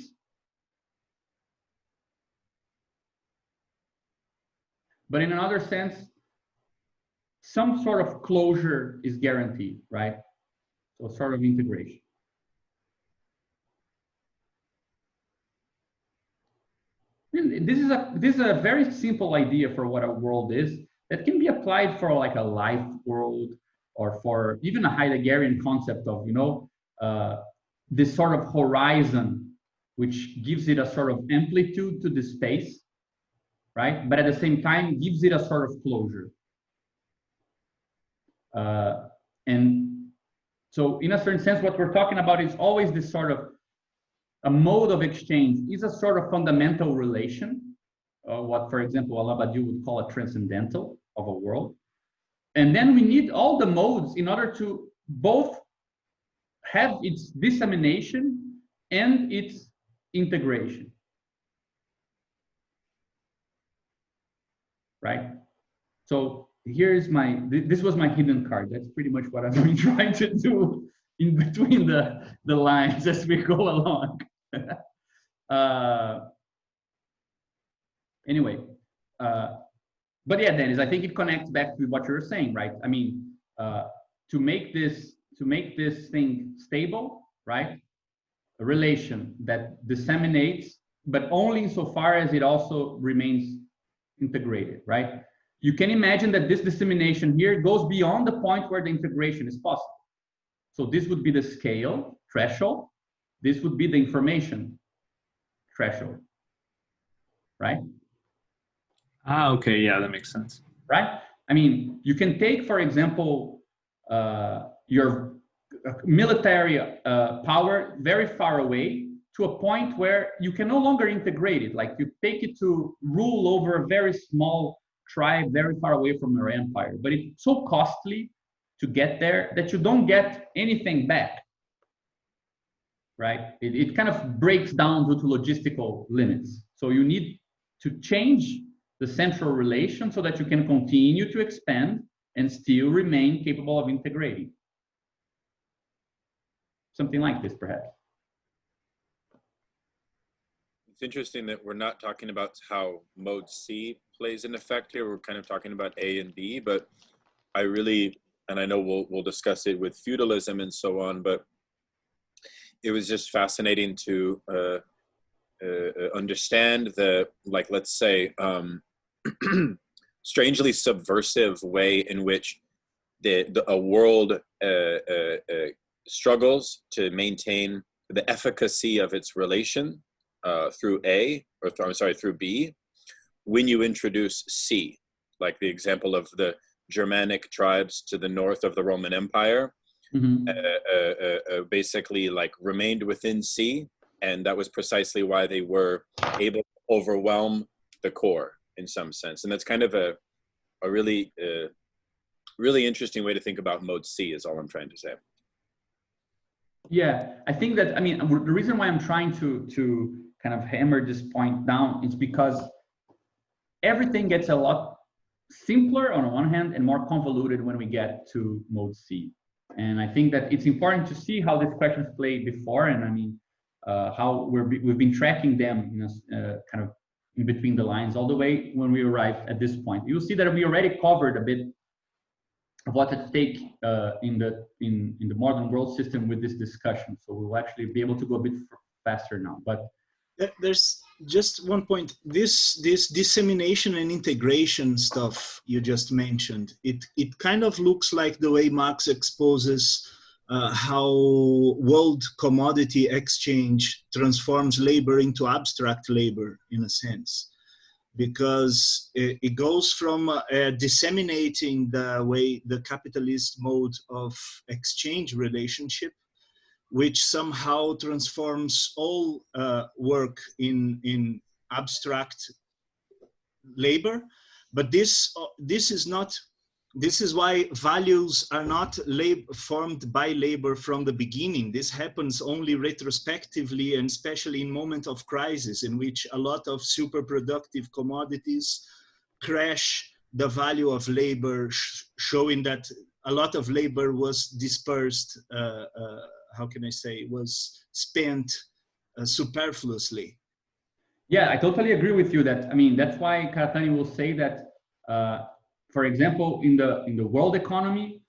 but in another sense some sort of closure is guaranteed, right? So sort of integration. This is a very simple idea for what a world is that can be applied for like a life world, or for even a Heideggerian concept of, you know, this sort of horizon, which gives it a sort of amplitude to the space, right? But at the same time gives it a sort of closure. And so in a certain sense, what we're talking about is always this sort of a mode of exchange is a sort of fundamental relation, what, for example, Alain Badiou would call a transcendental of a world. And then we need all the modes in order to both have its dissemination and its integration, right? So here's this was my hidden card. That's pretty much what I've been trying to do in between the lines as we go along. Anyway, but yeah, Dennis, I think it connects back to what you were saying, right? I mean, to make this thing stable, right? A relation that disseminates, but only insofar as it also remains integrated, right? You can imagine that this dissemination here goes beyond the point where the integration is possible. So this would be the scale threshold. This would be the information threshold, right? Ah, okay, yeah, that makes sense. Right? I mean, you can take, for example, your military power very far away to a point where you can no longer integrate it. Like you take it to rule over a very small tribe very far away from your empire, but it's so costly to get there that you don't get anything back, right? It kind of breaks down due to logistical limits. So you need to change the central relation so that you can continue to expand and still remain capable of integrating. Something like this, perhaps. It's interesting that we're not talking about how mode C plays an effect here. We're kind of talking about A and B, but I really, and I know we'll discuss it with feudalism and so on, but it was just fascinating to understand the, like, let's say, strangely subversive way in which a world struggles to maintain the efficacy of its relation through through B, when you introduce C, like the example of the Germanic tribes to the north of the Roman Empire, basically like remained within C, and that was precisely why they were able to overwhelm the core in some sense. And that's kind of a really really interesting way to think about mode C, is all I'm trying to say. Yeah, I think that, I mean, the reason why I'm trying to kind of hammer this point down is because everything gets a lot simpler on one hand and more convoluted when we get to mode C. And I think that it's important to see how these questions played before, and I mean, how we've been tracking them, you know, kind of in between the lines all the way when we arrive at this point. You'll see that we already covered a bit of what's at stake in the modern world system with this discussion. So we'll actually be able to go a bit faster now. But there's just one point. This dissemination and integration stuff you just mentioned, it kind of looks like the way Marx exposes how world commodity exchange transforms labor into abstract labor, in a sense, because it goes from disseminating the capitalist mode of exchange relationship, which somehow transforms all work in abstract labor. But this is why values are not formed by labor from the beginning. This happens only retrospectively, and especially in moment of crisis, in which a lot of super productive commodities crash the value of labor, showing that a lot of labor was dispersed, how can I say, was spent superfluously. yeah, I totally agree with you that, I mean, that's why Karatani will say that, for example, in the world economy,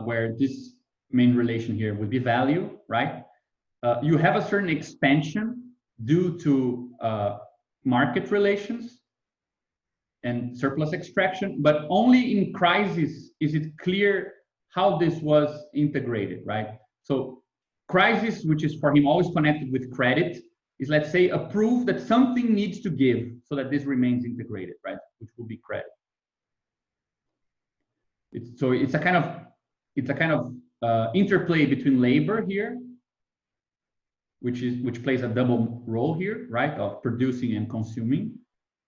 where this main relation here would be value, right? You have a certain expansion due to market relations and surplus extraction, but only in crisis is it clear how this was integrated, right? So crisis, which is for him always connected with credit, is, let's say, a proof that something needs to give so that this remains integrated, right? Which will be credit. It's a kind of interplay between labor here, which plays a double role here, right, of producing and consuming,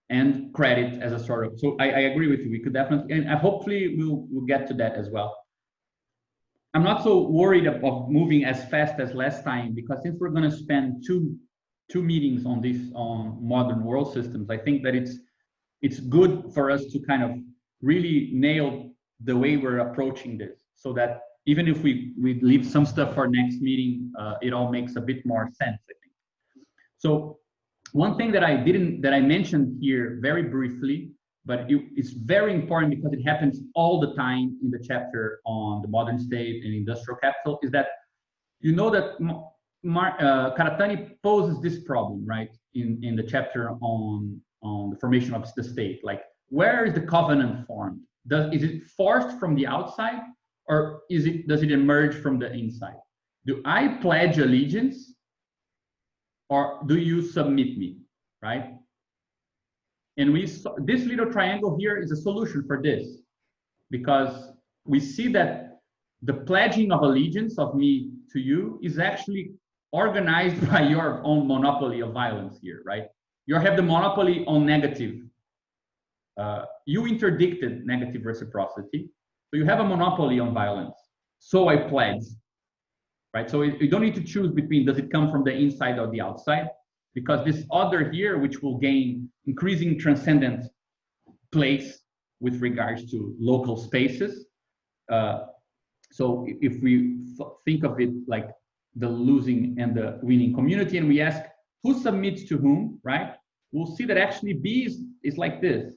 and credit as a sort of. So I agree with you. We could definitely, and hopefully we'll get to that as well. I'm not so worried of moving as fast as last time, because since we're going to spend two meetings on modern world systems, I think that it's good for us to kind of really nail the way we're approaching this, so that even if we leave some stuff for next meeting, it all makes a bit more sense, I think. So one thing that I mentioned here very briefly, but it's very important because it happens all the time in the chapter on the modern state and industrial capital, is that you know that Karatani poses this problem, right, in the chapter on the formation of the state. Like, where is the covenant formed? Is it forced from the outside, or does it emerge from the inside? Do I pledge allegiance, or do you submit me, right? And this little triangle here is a solution for this, because we see that the pledging of allegiance of me to you is actually organized by your own monopoly of violence here, right? You have the monopoly on negative. You interdicted negative reciprocity, so you have a monopoly on violence. So I pledge, right? So you don't need to choose between, does it come from the inside or the outside? Because this other here, which will gain increasing transcendent place with regards to local spaces. So if we think of it like the losing and the winning community, and we ask who submits to whom, right? We'll see that actually B is like this,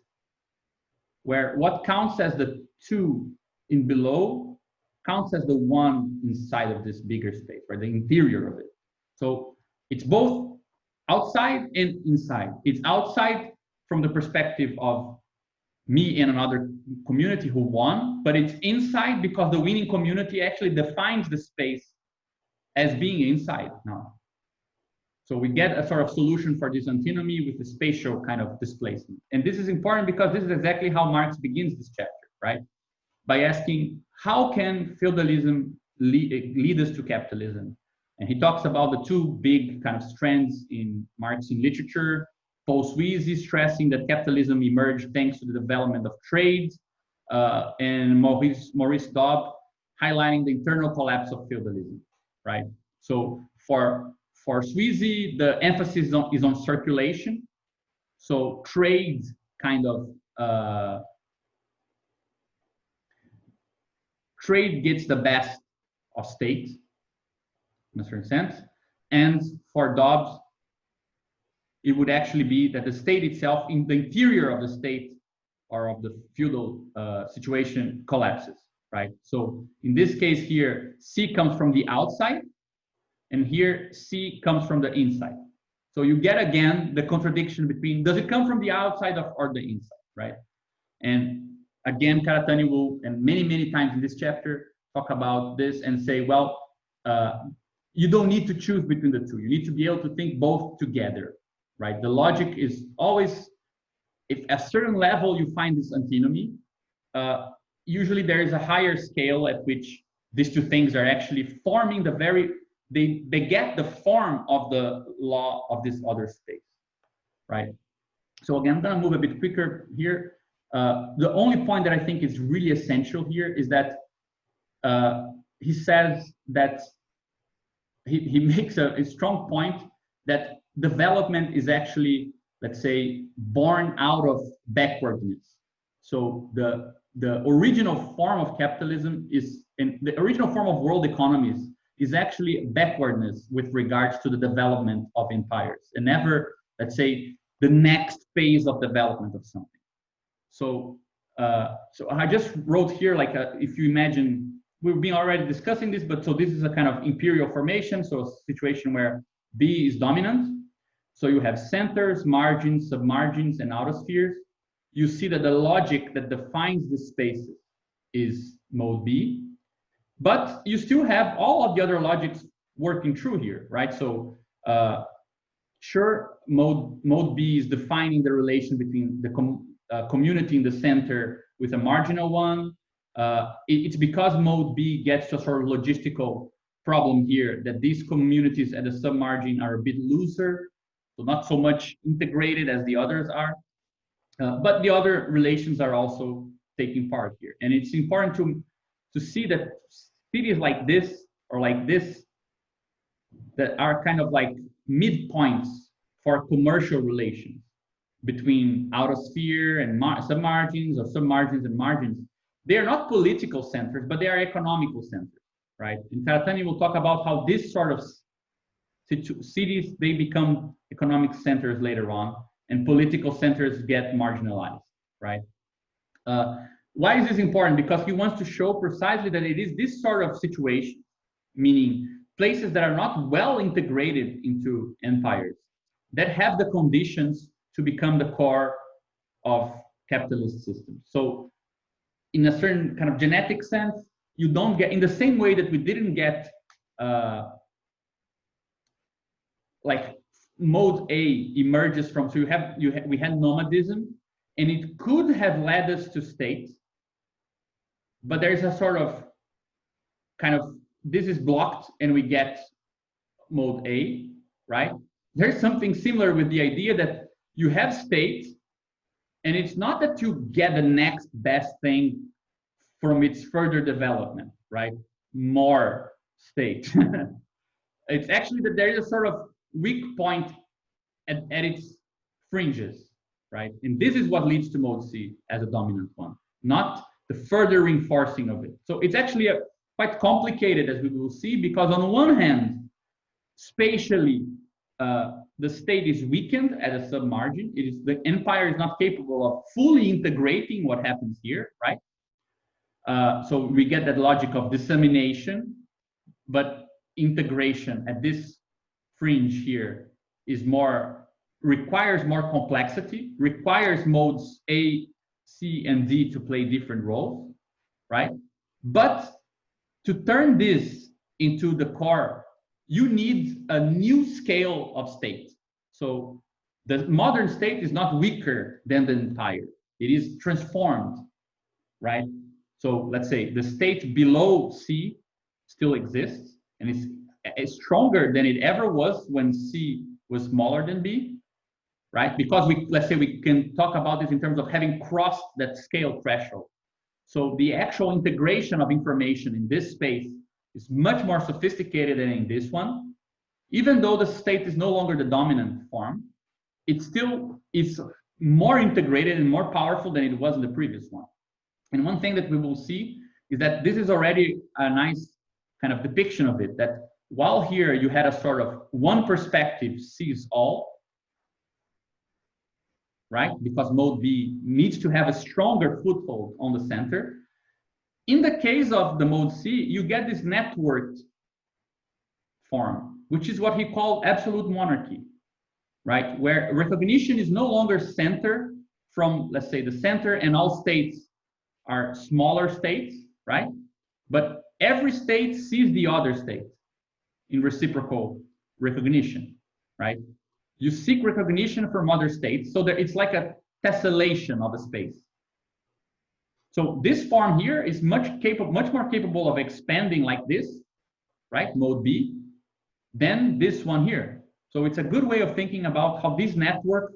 where what counts as the 2 in below counts as the 1 inside of this bigger space, right? The interior of it. So it's both outside and inside. It's outside from the perspective of me and another community who won, but it's inside because the winning community actually defines the space as being inside now. So we get a sort of solution for this antinomy with the spatial kind of displacement. And this is important because this is exactly how Marx begins this chapter, right? By asking, how can feudalism lead us to capitalism? And he talks about the two big kind of strands in Marxian literature. Paul Sweezy stressing that capitalism emerged thanks to the development of trade, and Maurice Dobb highlighting the internal collapse of feudalism, right? So for Sweezy, the emphasis is on circulation. So trade kind of trade gets the best of state in a certain sense, and for Dobbs, it would actually be that the state itself, in the interior of the state or of the feudal situation, collapses, right? So in this case here, C comes from the outside, and here C comes from the inside. So you get again the contradiction between, does it come from the outside or the inside, right? And again, Karatani will, and many times in this chapter, talk about this and say, well, you don't need to choose between the two. You need to be able to think both together, right? The logic is always, if at a certain level you find this antinomy, usually there is a higher scale at which these two things are actually forming the very, they get the form of the law of this other space, right? So again, I'm gonna move a bit quicker here. The only point that I think is really essential here is that he says that he makes a strong point that development is actually, let's say, born out of backwardness. So the original form of capitalism is, and the original form of world economies is actually backwardness with regards to the development of empires, and never, let's say, the next phase of development of something. So, so I just wrote here, like, if you imagine, we've been already discussing this, but so this is a kind of imperial formation, so a situation where B is dominant. So you have centers, margins, submargins, and autospheres. You see that the logic that defines the spaces is mode B, but you still have all of the other logics working through here, right? So sure, mode B is defining the relation between the community in the center with a marginal one. It's because mode B gets to a sort of logistical problem here, that these communities at the submargin are a bit looser, so not so much integrated as the others are. But the other relations are also taking part here. And it's important to see that cities like this, or like this, that are kind of like midpoints for commercial relations between autosphere and submargins, or submargins and margins. They are not political centers, but they are economical centers, right? And Karatani will talk about how this sort of cities, they become economic centers later on, and political centers get marginalized, right? Why is this important? Because he wants to show precisely that it is this sort of situation, meaning places that are not well integrated into empires, that have the conditions to become the core of capitalist systems. So in a certain kind of genetic sense, you don't get, in the same way that we didn't get like mode A emerges from, so we had nomadism, and it could have led us to state, but there's a sort of kind of, this is blocked and we get mode A, right? There's something similar with the idea that you have state, and it's not that you get the next best thing from its further development, right? More state. It's actually that there is a sort of weak point at its fringes, right? And this is what leads to mode C as a dominant one, not the further reinforcing of it. So it's actually quite complicated, as we will see, because on one hand, spatially, the state is weakened at a submargin. It is, the empire is not capable of fully integrating what happens here, right? So we get that logic of dissemination, but integration at this fringe here is requires more complexity, requires modes A, C, and D to play different roles, right? But to turn this into the core, you need a new scale of state. So the modern state is not weaker than the empire. It is transformed, right? So let's say the state below C still exists, and it's stronger than it ever was when C was smaller than B, right? Because let's say we can talk about this in terms of having crossed that scale threshold. So the actual integration of information in this space is much more sophisticated than in this one. Even though the state is no longer the dominant form, it still is more integrated and more powerful than it was in the previous one. And one thing that we will see is that this is already a nice kind of depiction of it, that while here you had a sort of one perspective sees all, right? Because mode B needs to have a stronger foothold on the center. In the case of the mode C, you get this networked form, which is what he called absolute monarchy, right? Where recognition is no longer center from, let's say, the center, and all states are smaller states, right? But every state sees the other state in reciprocal recognition, right? You seek recognition from other states, so that it's like a tessellation of a space. So this form here is much more capable of expanding like this, right? Mode B, than this one here. So it's a good way of thinking about how this network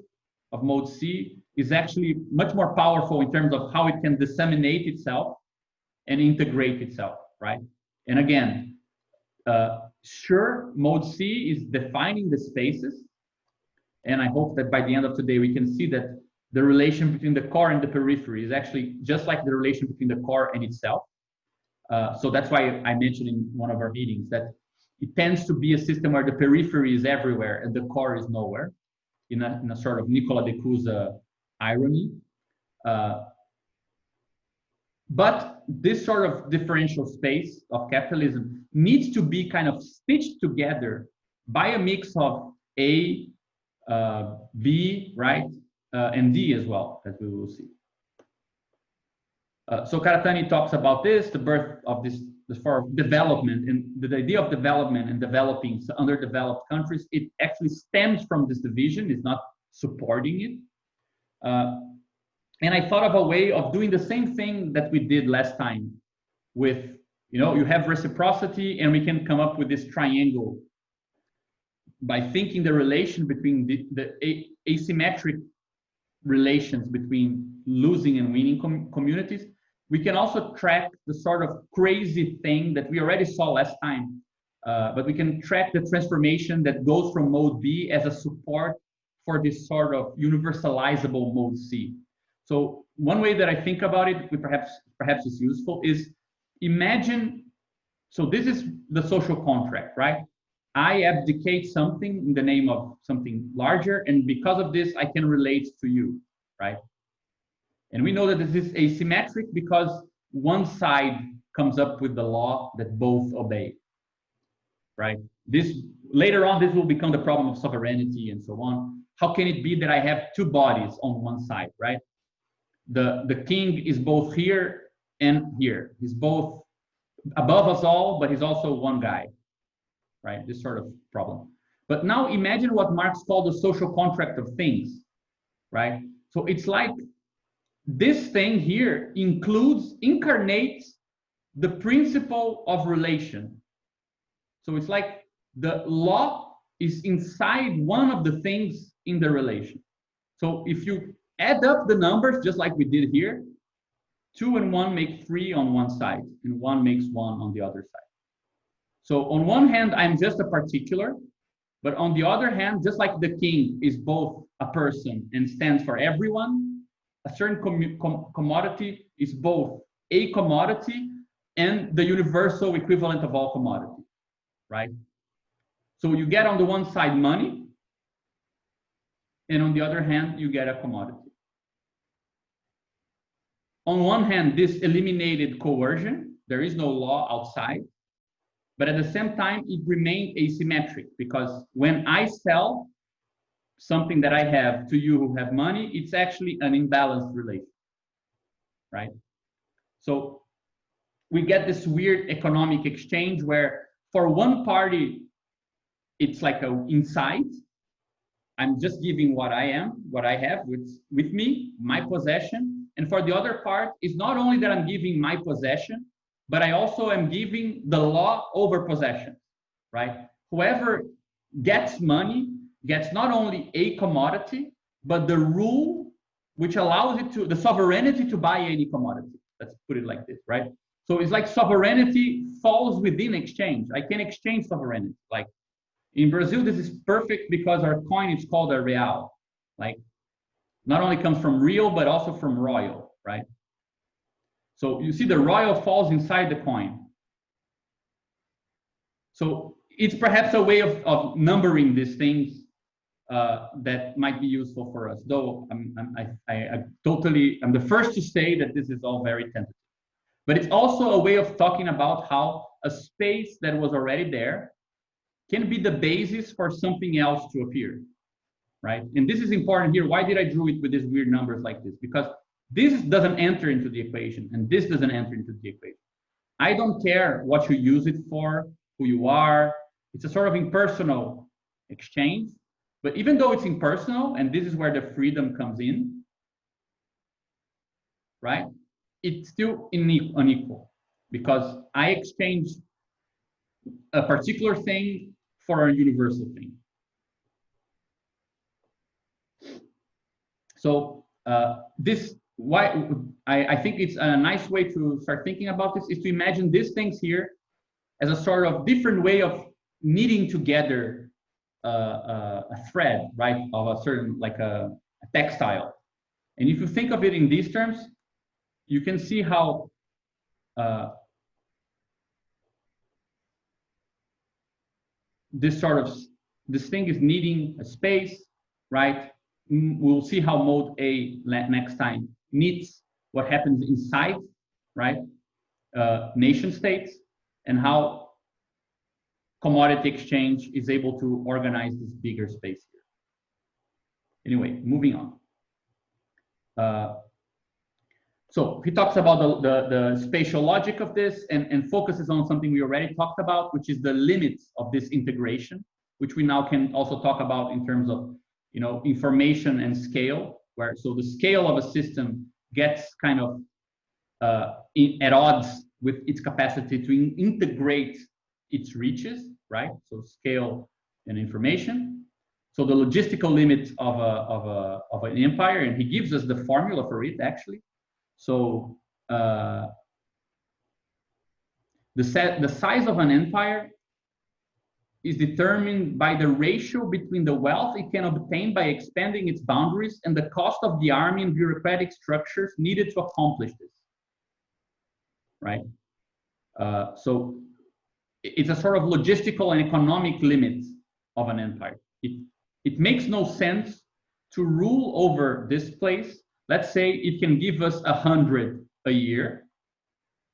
of mode C is actually much more powerful in terms of how it can disseminate itself and integrate itself, right? And again, sure, mode C is defining the spaces. And I hope that by the end of today, we can see that the relation between the core and the periphery is actually just like the relation between the core and itself. So that's why I mentioned in one of our meetings that it tends to be a system where the periphery is everywhere and the core is nowhere, in a sort of Nicola de Cusa irony. But this sort of differential space of capitalism needs to be kind of stitched together by a mix of A, B, right, and D as well, as we will see. So Karatani talks about this, the birth of this sort of development, and the idea of development and developing underdeveloped countries, it actually stems from this division, it's not supporting it. And I thought of a way of doing the same thing that we did last time with, you have reciprocity, and we can come up with this triangle by thinking the relation between the asymmetric relations between losing and winning communities. We can also track the sort of crazy thing that we already saw last time, but we can track the transformation that goes from mode B as a support for this sort of universalizable mode C. So one way that I think about it, perhaps is useful, is imagine, so this is the social contract, right? I abdicate something in the name of something larger, and because of this, I can relate to you, right? And we know that this is asymmetric because one side comes up with the law that both obey, right? Later on, this will become the problem of sovereignty and so on. How can it be that I have two bodies on one side, right? The king is both here and here. He's both above us all, but he's also one guy, right? This sort of problem. But now imagine what Marx called the social contract of things, right? So it's like this thing here incarnates the principle of relation. So it's like the law is inside one of the things in the relation. So if you add up the numbers, just like we did here, 2 and 1 make 3 on one side, and 1 makes 1 on the other side. So on one hand, I'm just a particular, but on the other hand, just like the king is both a person and stands for everyone, a certain commodity is both a commodity and the universal equivalent of all commodity, right? So you get on the one side money, and on the other hand, you get a commodity. On one hand, this eliminated coercion. There is no law outside. But at the same time, it remained asymmetric, because when I sell something that I have to you who have money, it's actually an imbalanced relation, right? So we get this weird economic exchange where for one party, it's like an insight. I'm just giving what I am, what I have with me, my possession. And for the other part, it's not only that I'm giving my possession, but I also am giving the law over possession, right? Whoever gets money gets not only a commodity, but the rule which allows it to, the sovereignty to buy any commodity. Let's put it like this, right? So it's like sovereignty falls within exchange. I can exchange sovereignty. Like in Brazil, this is perfect because our coin is called a real. Like not only comes from real, but also from royal, right? So you see the royal falls inside the coin. So it's perhaps a way of numbering these things that might be useful for us. Though I'm the first to say that this is all very tentative. But it's also a way of talking about how a space that was already there can be the basis for something else to appear, right? And this is important here. Why did I draw it with these weird numbers like this? Because this doesn't enter into the equation, and this doesn't enter into the equation. I don't care what you use it for, who you are. It's a sort of impersonal exchange. But even though it's impersonal, and this is where the freedom comes in, right? It's still unequal, because I exchange a particular thing for a universal thing. So I think it's a nice way to start thinking about this is to imagine these things here as a sort of different way of knitting together a thread, right, of a certain, like a textile. And if you think of it in these terms, you can see how this thing is needing a space, right? We'll see how mode A next time needs what happens inside, right? Nation states, and how commodity exchange is able to organize this bigger space here. Anyway, moving on. So he talks about the spatial logic of this and focuses on something we already talked about, which is the limits of this integration, which we now can also talk about in terms of, you know, information and scale, where so the scale of a system gets kind of at odds with its capacity to integrate its reaches, right? So scale and information. So the logistical limit of an empire, and he gives us the formula for it actually. So the size of an empire is determined by the ratio between the wealth it can obtain by expanding its boundaries and the cost of the army and bureaucratic structures needed to accomplish this, right? So it's a sort of logistical and economic limit of an empire. It makes no sense to rule over this place. Let's say it can give us 100 a year,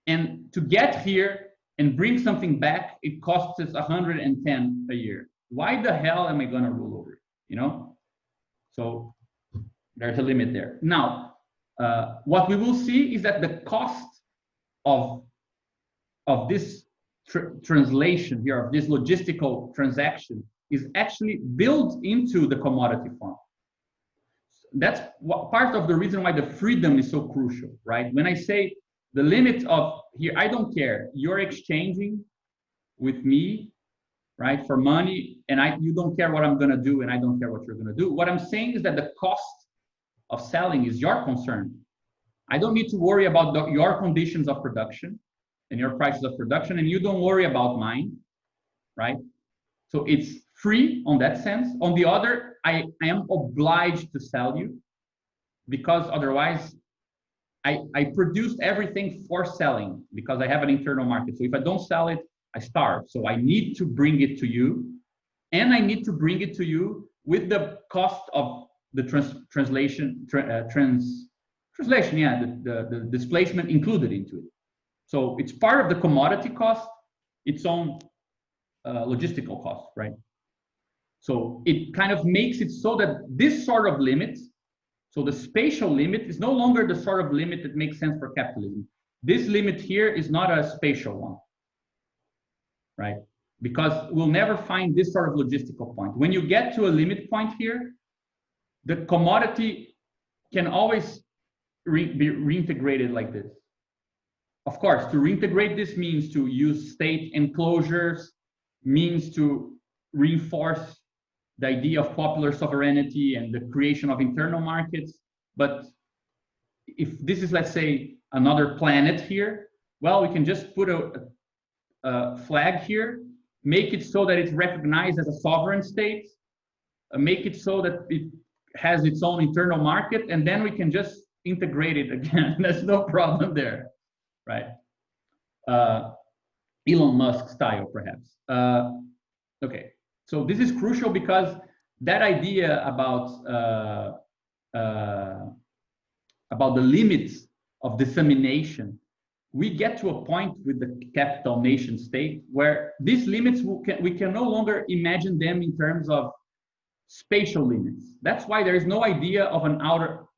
and to get here and bring something back, it costs us 110 a year. Why the hell am I gonna rule over it? You know? So there's a limit there. Now, what we will see is that the cost of this translation here, of this logistical transaction, is actually built into the commodity form. That's part of the reason why the freedom is so crucial, right? When I say the limit of here, I don't care. You're exchanging with me, right, for money, and you don't care what I'm gonna do, and I don't care what you're gonna do. What I'm saying is that the cost of selling is your concern. I don't need to worry about your conditions of production and your prices of production, and you don't worry about mine, right? So it's free on that sense. On the other, I am obliged to sell you, because otherwise I produced everything for selling, because I have an internal market. So if I don't sell it, I starve. So I need to bring it to you, and I need to bring it to you with the cost of the translation, yeah, the displacement included into it. So it's part of the commodity cost, its own logistical costs, right? So it kind of makes it so that this sort of limit, so the spatial limit is no longer the sort of limit that makes sense for capitalism. This limit here is not a spatial one, right? Because we'll never find this sort of logistical point. When you get to a limit point here, the commodity can always be reintegrated like this. Of course, to reintegrate this means to use state enclosures, means to reinforce the idea of popular sovereignty and the creation of internal markets. But if this is, let's say, another planet here, well, we can just put a flag here, make it so that it's recognized as a sovereign state, make it so that it has its own internal market, and then we can just integrate it again. There's no problem there, right? Elon Musk style, perhaps. Okay, so this is crucial because that idea about the limits of dissemination, we get to a point with the capital nation state where these limits, we can no longer imagine them in terms of spatial limits. That's why there is no idea of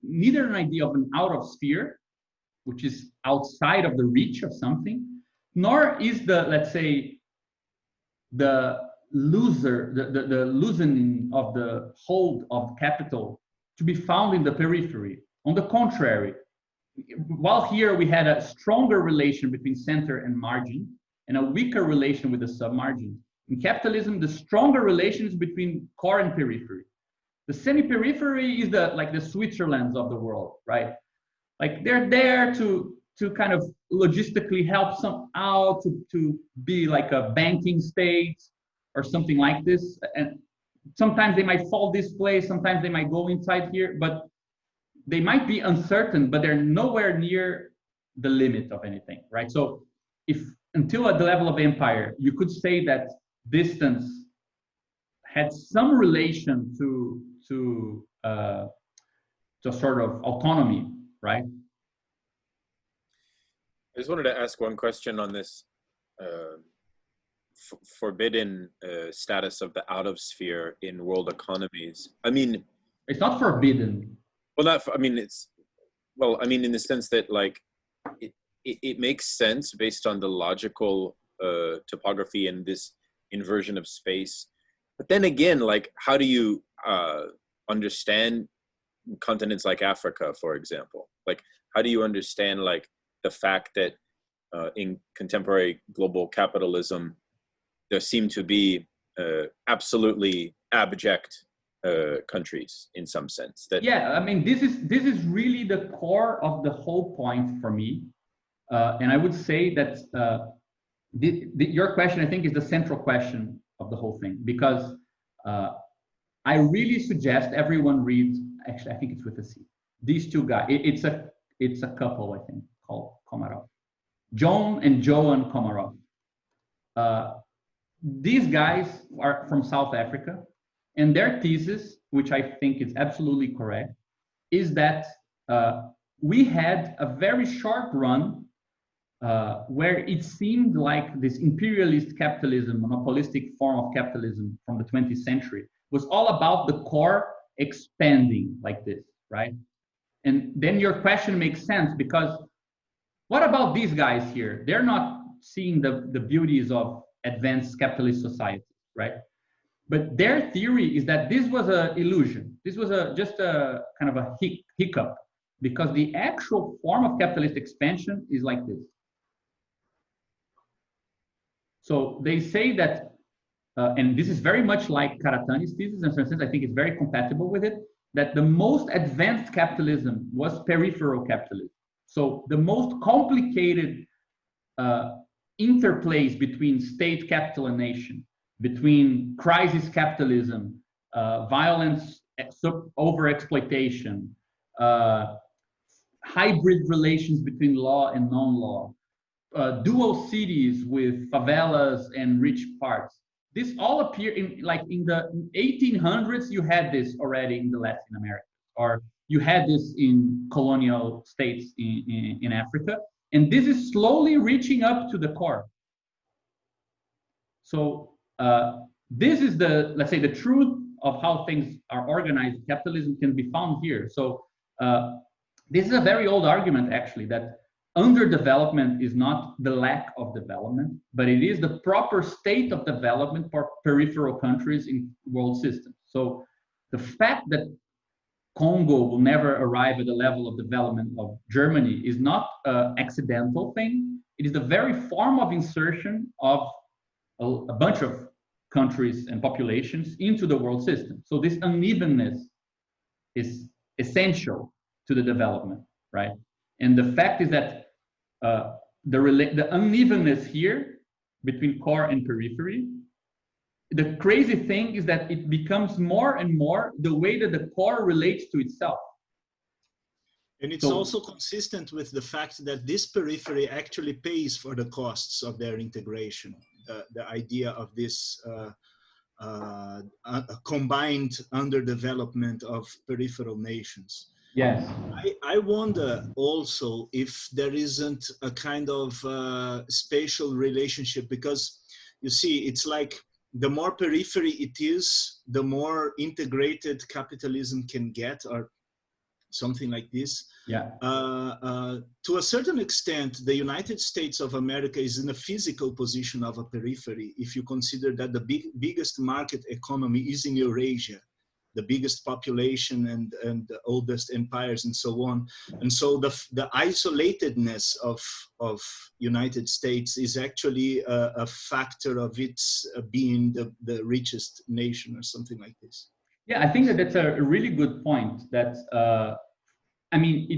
neither an idea of an out of sphere, which is outside of the reach of something, nor is the, let's say, the loosening of the hold of capital to be found in the periphery. On the contrary, while here we had a stronger relation between center and margin and a weaker relation with the submargin, in capitalism, the stronger relation is between core and periphery. The semi-periphery is like the Switzerlands of the world, right? Like they're there to kind of logistically help some out, to be like a banking state or something like this. And sometimes they might fall this place, sometimes they might go inside here, but they might be uncertain, but they're nowhere near the limit of anything, right? So if until at the level of empire, you could say that distance had some relation to sort of autonomy, right? I just wanted to ask one question on this forbidden status of the out of sphere in world economies. I mean, it's not forbidden. Well, I mean, in the sense that like it makes sense based on the logical topography and this inversion of space. But then again, like, how do you understand continents like Africa, for example? Like, how do you understand like the fact that in contemporary global capitalism, there seem to be absolutely abject countries in some sense? That yeah, I mean, this is really the core of the whole point for me, and I would say that your question, I think, is the central question of the whole thing, because I really suggest everyone reads. Actually, I think it's with a C. These two guys. It's a couple, I think, called Komarov, Joan and Joan Komarov. These guys are from South Africa, and their thesis, which I think is absolutely correct, is that we had a very short run where it seemed like this imperialist capitalism, monopolistic form of capitalism from the 20th century, was all about the core expanding like this, right? And then your question makes sense, because what about these guys here? They're not seeing the beauties of advanced capitalist society, right? But their theory is that this was an illusion. This was just a kind of a hiccup, because the actual form of capitalist expansion is like this. So they say that, and this is very much like Karatani's thesis, and for instance, I think it's very compatible with it, that the most advanced capitalism was peripheral capitalism. So the most complicated interplays between state, capital, and nation, between crisis capitalism, violence, overexploitation, hybrid relations between law and non-law, dual cities with favelas and rich parts. This all appeared in the 1800s. You had this already in the Latin America, or you had this in colonial states in Africa, and this is slowly reaching up to the core. So this is the, let's say, the truth of how things are organized. Capitalism can be found here. So this is a very old argument, actually, that underdevelopment is not the lack of development, but it is the proper state of development for peripheral countries in world systems. So the fact that Congo will never arrive at the level of development of Germany is not an accidental thing. It is the very form of insertion of a bunch of countries and populations into the world system. So this unevenness is essential to the development, right? And the fact is that the unevenness here between core and periphery, the crazy thing is that it becomes more and more the way that the core relates to itself. And it's also consistent with the fact that this periphery actually pays for the costs of their integration. The idea of this combined underdevelopment of peripheral nations. Yes. I wonder also if there isn't a kind of spatial relationship, because you see, it's like the more periphery it is, the more integrated capitalism can get, or something like this. Yeah. To a certain extent, the United States of America is in a physical position of a periphery, if you consider that the biggest market economy is in Eurasia, the biggest population and the oldest empires and so on. And so the isolatedness of United States is actually a factor of its being the richest nation or something like this. Yeah, I think that that's a really good point. That I mean,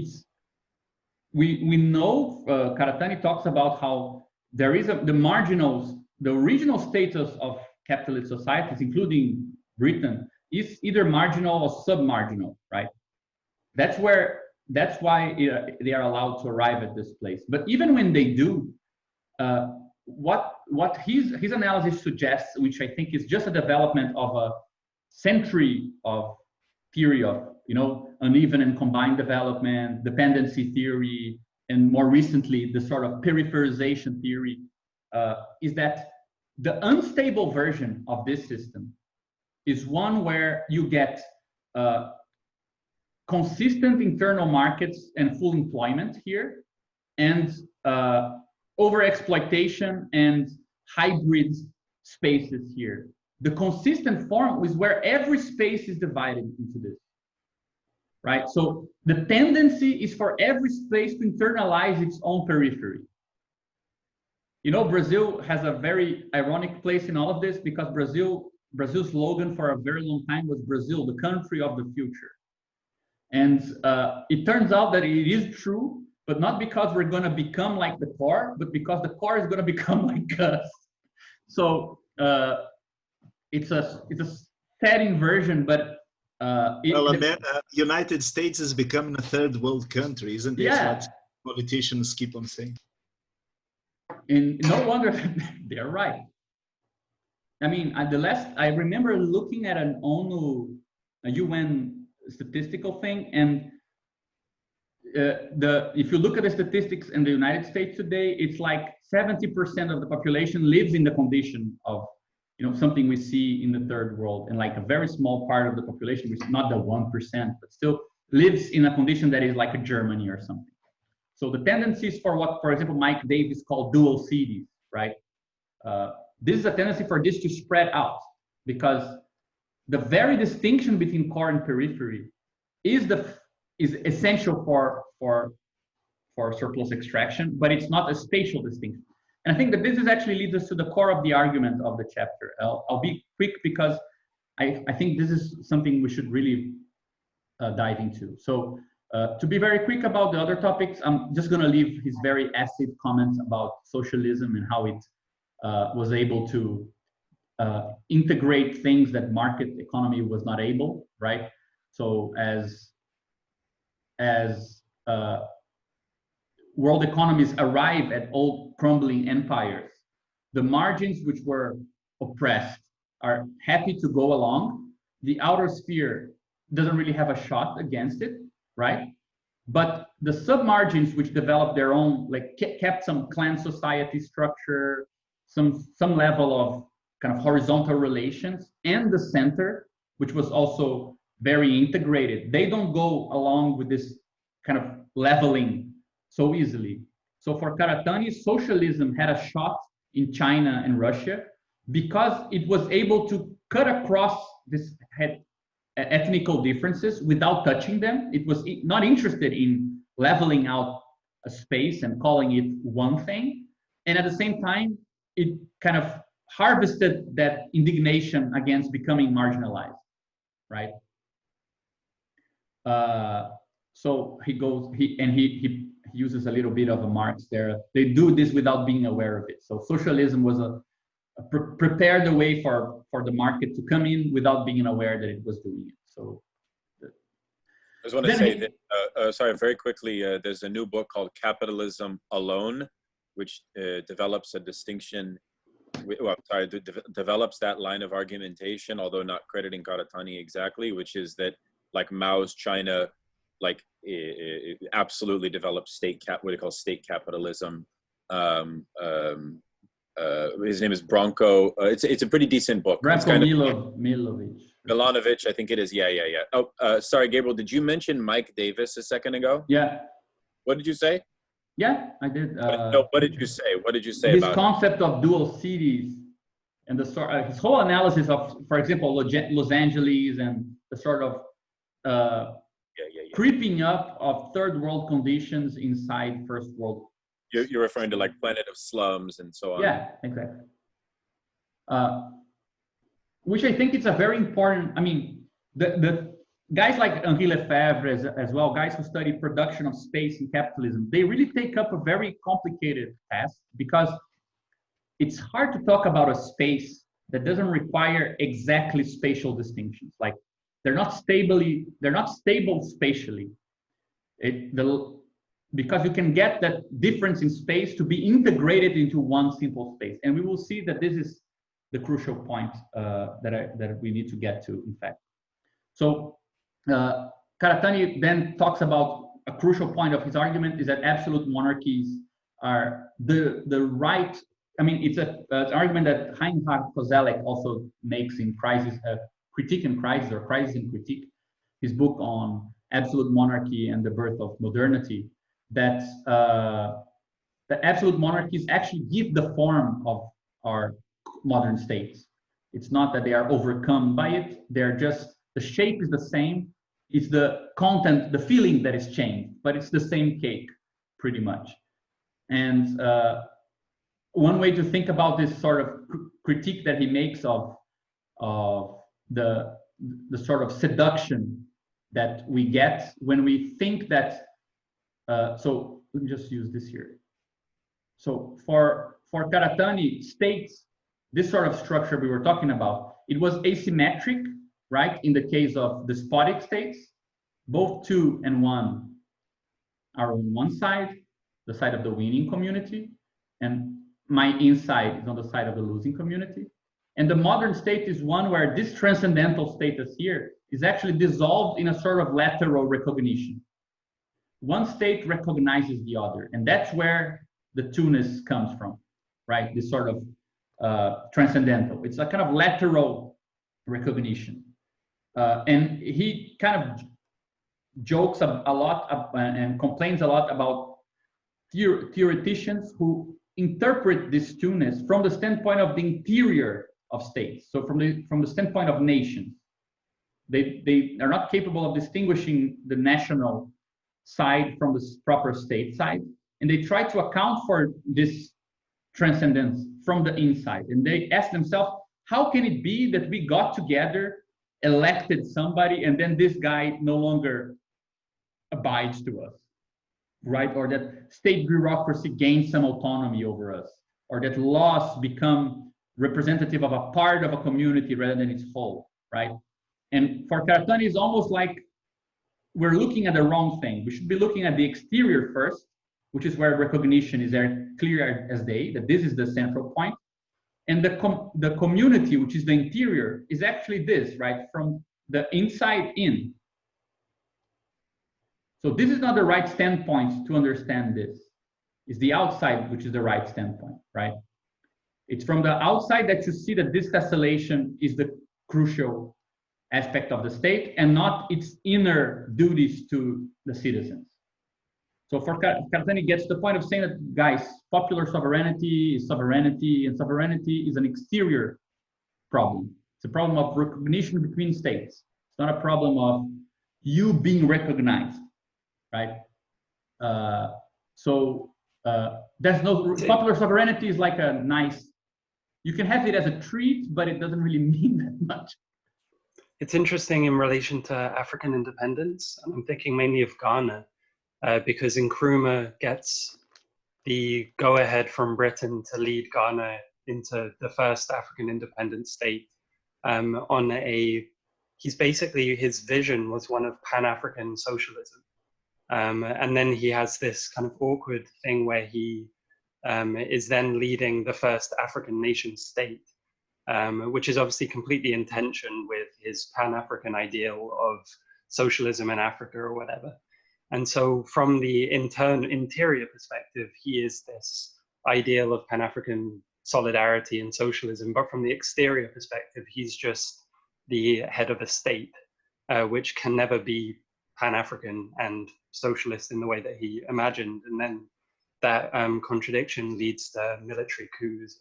we know Karatani talks about how there is the original status of capitalist societies, including Britain, is either marginal or sub-marginal, right? That's why they are allowed to arrive at this place. But even when they do, what his analysis suggests, which I think is just a development of a century of theory of, you know, uneven and combined development, dependency theory, and more recently the sort of peripherization theory, is that the unstable version of this system is one where you get consistent internal markets and full employment here, and overexploitation and hybrid spaces here. The consistent form is where every space is divided into this, right? So the tendency is for every space to internalize its own periphery. You know, Brazil has a very ironic place in all of this, because Brazil's slogan for a very long time was Brazil, the country of the future. And it turns out that it is true, but not because we're going to become like the core, but because the core is going to become like us. So it's a sad inversion, but United States is becoming a third world country, isn't it? Yeah. What politicians keep on saying. And no wonder they're right. I mean, I remember looking at a UN statistical thing, and if you look at the statistics in the United States today, it's like 70% of the population lives in the condition of, you know, something we see in the third world, and like a very small part of the population, which is not the 1%, but still lives in a condition that is like a Germany or something. So the tendencies for what, for example, Mike Davis called dual cities, right? This is a tendency for this to spread out, because the very distinction between core and periphery is essential for surplus extraction, but it's not a spatial distinction. And I think that this is actually leads us to the core of the argument of the chapter. I'll be quick, because I think this is something we should really dive into. So to be very quick about the other topics, I'm just going to leave his very acid comments about socialism and how it was able to integrate things that market economy was not able, right? So as world economies arrive at old crumbling empires, the margins which were oppressed are happy to go along. The outer sphere doesn't really have a shot against it, right? But the sub-margins which developed their own, like kept some clan society structure, some level of kind of horizontal relations, and the center, which was also very integrated. They don't go along with this kind of leveling so easily. So for Karatani, socialism had a shot in China and Russia because it was able to cut across this ethnical differences without touching them. It was not interested in leveling out a space and calling it one thing. And at the same time, it kind of harvested that indignation against becoming marginalized, right? So he uses a little bit of a Marx there. They do this without being aware of it. So socialism was prepared the way for the market to come in without being aware that it was doing it. So I just want to say that, sorry, very quickly, there's a new book called Capitalism Alone, which develops a distinction, develops that line of argumentation, although not crediting Karatani exactly, which is that like Mao's China, like absolutely developed what they call state capitalism. His name is Branko. It's a pretty decent book. Branko Milanovic, I think it is. Yeah. Oh, sorry, Gabriel. Did you mention Mike Davis a second ago? Yeah. What did you say? Yeah, I did. No, what did you say? What did you say his about concept of dual cities and the his whole analysis of, for example, Los Angeles and the sort of creeping up of third world conditions inside first world. You're referring to like Planet of Slums and so on. Yeah, exactly. Which I think it's a very important. I mean, the guys like Henri Lefebvre as well, guys who study production of space in capitalism, they really take up a very complicated task because it's hard to talk about a space that doesn't require exactly spatial distinctions. Like they're not stable spatially. Because you can get that difference in space to be integrated into one simple space. And we will see that this is the crucial point that we need to get to, in fact. So Karatani then talks about a crucial point of his argument is that absolute monarchies are the right. I mean, it's an argument that Reinhard Koselleck also makes in Critique and Crisis, or Crisis and Critique, his book on absolute monarchy and the birth of modernity, that the absolute monarchies actually give the form of our modern states. It's not that they are overcome by it. They're just, the shape is the same. It's the content, the feeling that is changed, but it's the same cake, pretty much. And one way to think about this sort of critique that he makes of the sort of seduction that we get when we think that, so let me just use this here. So for Karatani, states, this sort of structure we were talking about, it was asymmetric, right? In the case of despotic states, both 2 and 1 are on one side, the side of the winning community, and my inside is on the side of the losing community. And the modern state is one where this transcendental status here is actually dissolved in a sort of lateral recognition. One state recognizes the other, and that's where the two-ness comes from, right? This sort of transcendental. It's a kind of lateral recognition. And he kind of jokes a lot and complains a lot about theoreticians who interpret this two-ness from the standpoint of the interior of states. So from the standpoint of nations, they are not capable of distinguishing the national side from the proper state side, and they try to account for this transcendence from the inside. And they ask themselves, how can it be that we got together, elected somebody, and then this guy no longer abides to us, right? Or that state bureaucracy gains some autonomy over us, or that laws become representative of a part of a community rather than its whole, right? And for Karatani, it's almost like we're looking at the wrong thing. We should be looking at the exterior first, which is where recognition is there clear as day, that this is the central point. And the community, which is the interior, is actually this, right? From the inside in. So this is not the right standpoint to understand this. It's the outside, which is the right standpoint, right? It's from the outside that you see that this tessellation is the crucial aspect of the state and not its inner duties to the citizens. So for Karatani gets to the point of saying that, guys, popular sovereignty is sovereignty, and sovereignty is an exterior problem. It's a problem of recognition between states. It's not a problem of you being recognized, right? There's no popular sovereignty is like a nice. You can have it as a treat, but it doesn't really mean that much. It's interesting in relation to African independence. I'm thinking mainly of Ghana. Because Nkrumah gets the go-ahead from Britain to lead Ghana into the first African independent state he's basically, his vision was one of Pan-African socialism. And then he has this kind of awkward thing where he is then leading the first African nation state, which is obviously completely in tension with his Pan-African ideal of socialism in Africa or whatever. And so from the interior perspective, he is this ideal of Pan-African solidarity and socialism. But from the exterior perspective, he's just the head of a state, which can never be Pan-African and socialist in the way that he imagined. And then that contradiction leads to military coups.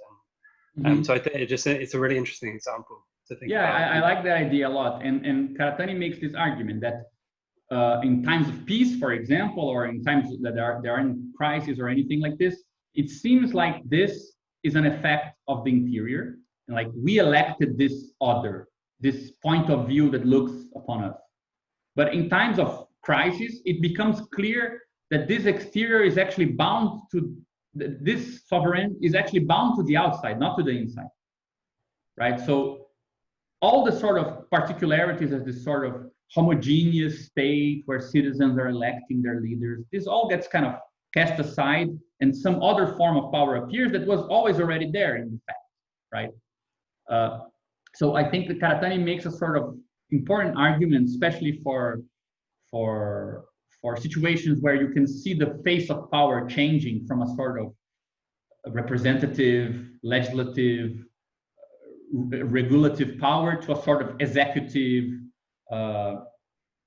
And so I think it's a really interesting example to think about. I like that idea a lot. And Karatani makes this argument that in times of peace, for example, or in times that there are in crisis or anything like this, it seems like this is an effect of the interior. And like we elected this other, this point of view that looks upon us. But in times of crisis, it becomes clear that this exterior is actually bound to, this sovereign is actually bound to the outside, not to the inside, right? So all the sort of particularities of this sort of homogeneous state where citizens are electing their leaders, this all gets kind of cast aside and some other form of power appears that was always already there in fact, right? So I think that Karatani makes a sort of important argument, especially for situations where you can see the face of power changing from a sort of representative, legislative, regulative power to a sort of executive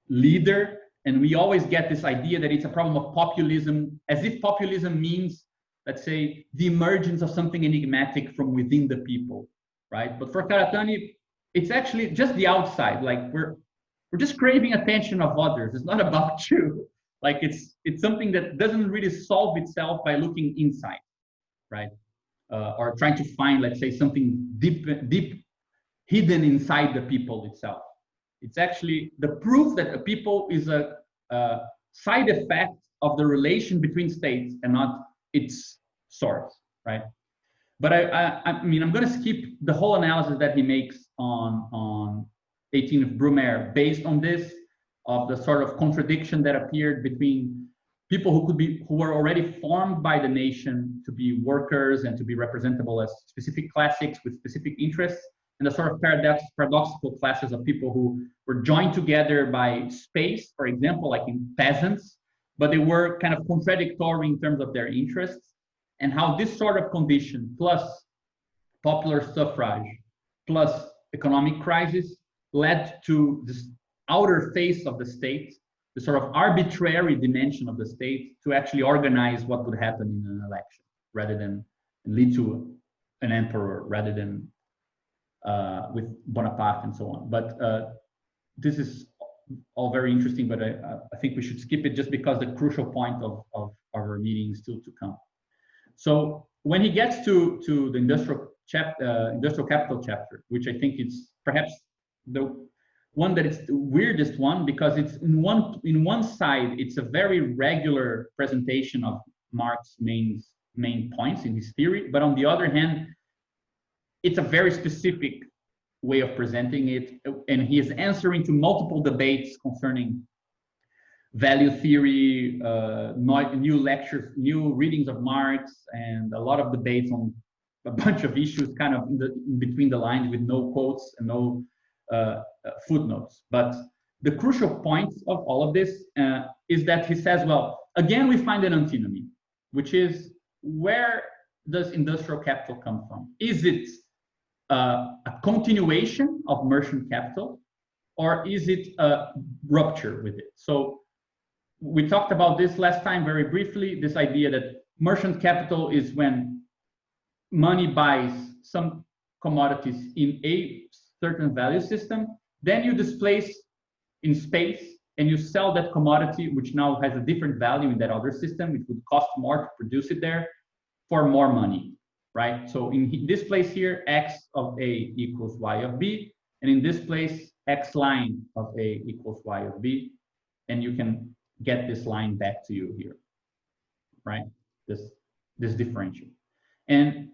leader. And we always get this idea that it's a problem of populism, as if populism means, let's say, the emergence of something enigmatic from within the people, right? But for Karatani, it's actually just the outside. Like we're just craving attention of others. It's not about you. Like it's something that doesn't really solve itself by looking inside, right? Or trying to find, let's say, something deep hidden inside the people itself. It's actually the proof that a people is a side effect of the relation between states and not its source, right? But I mean, I'm going to skip the whole analysis that he makes on 18 of Brumaire based on this, of the sort of contradiction that appeared between people who were already formed by the nation to be workers and to be representable as specific classics with specific interests, and the sort of paradoxical classes of people who were joined together by space, for example, like in peasants, but they were kind of contradictory in terms of their interests, and how this sort of condition plus popular suffrage plus economic crisis led to this outer face of the state, the sort of arbitrary dimension of the state, to actually organize what would happen in an election rather than lead to an emperor rather than with Bonaparte and so on. But this is all very interesting, but I think we should skip it just because the crucial point of our meeting is still to come. So when he gets to the industrial capital chapter, which I think is perhaps the one that is the weirdest one, because it's in one side, it's a very regular presentation of Marx's main points in his theory, but on the other hand, it's a very specific way of presenting it, and he is answering to multiple debates concerning value theory, new lectures, new readings of Marx, and a lot of debates on a bunch of issues kind of in between the lines with no quotes and no footnotes. But the crucial point of all of this is that he says, well, again, we find an antinomy, which is where does industrial capital come from? Is it a continuation of merchant capital, or is it a rupture with it? So we talked about this last time very briefly, this idea that merchant capital is when money buys some commodities in a certain value system, then you displace in space and you sell that commodity, which now has a different value in that other system. It would cost more to produce it there for more money, right? So in this place here, X of A equals Y of B, and in this place, X line of A equals Y of B, and you can get this line back to you here, right? This differential. And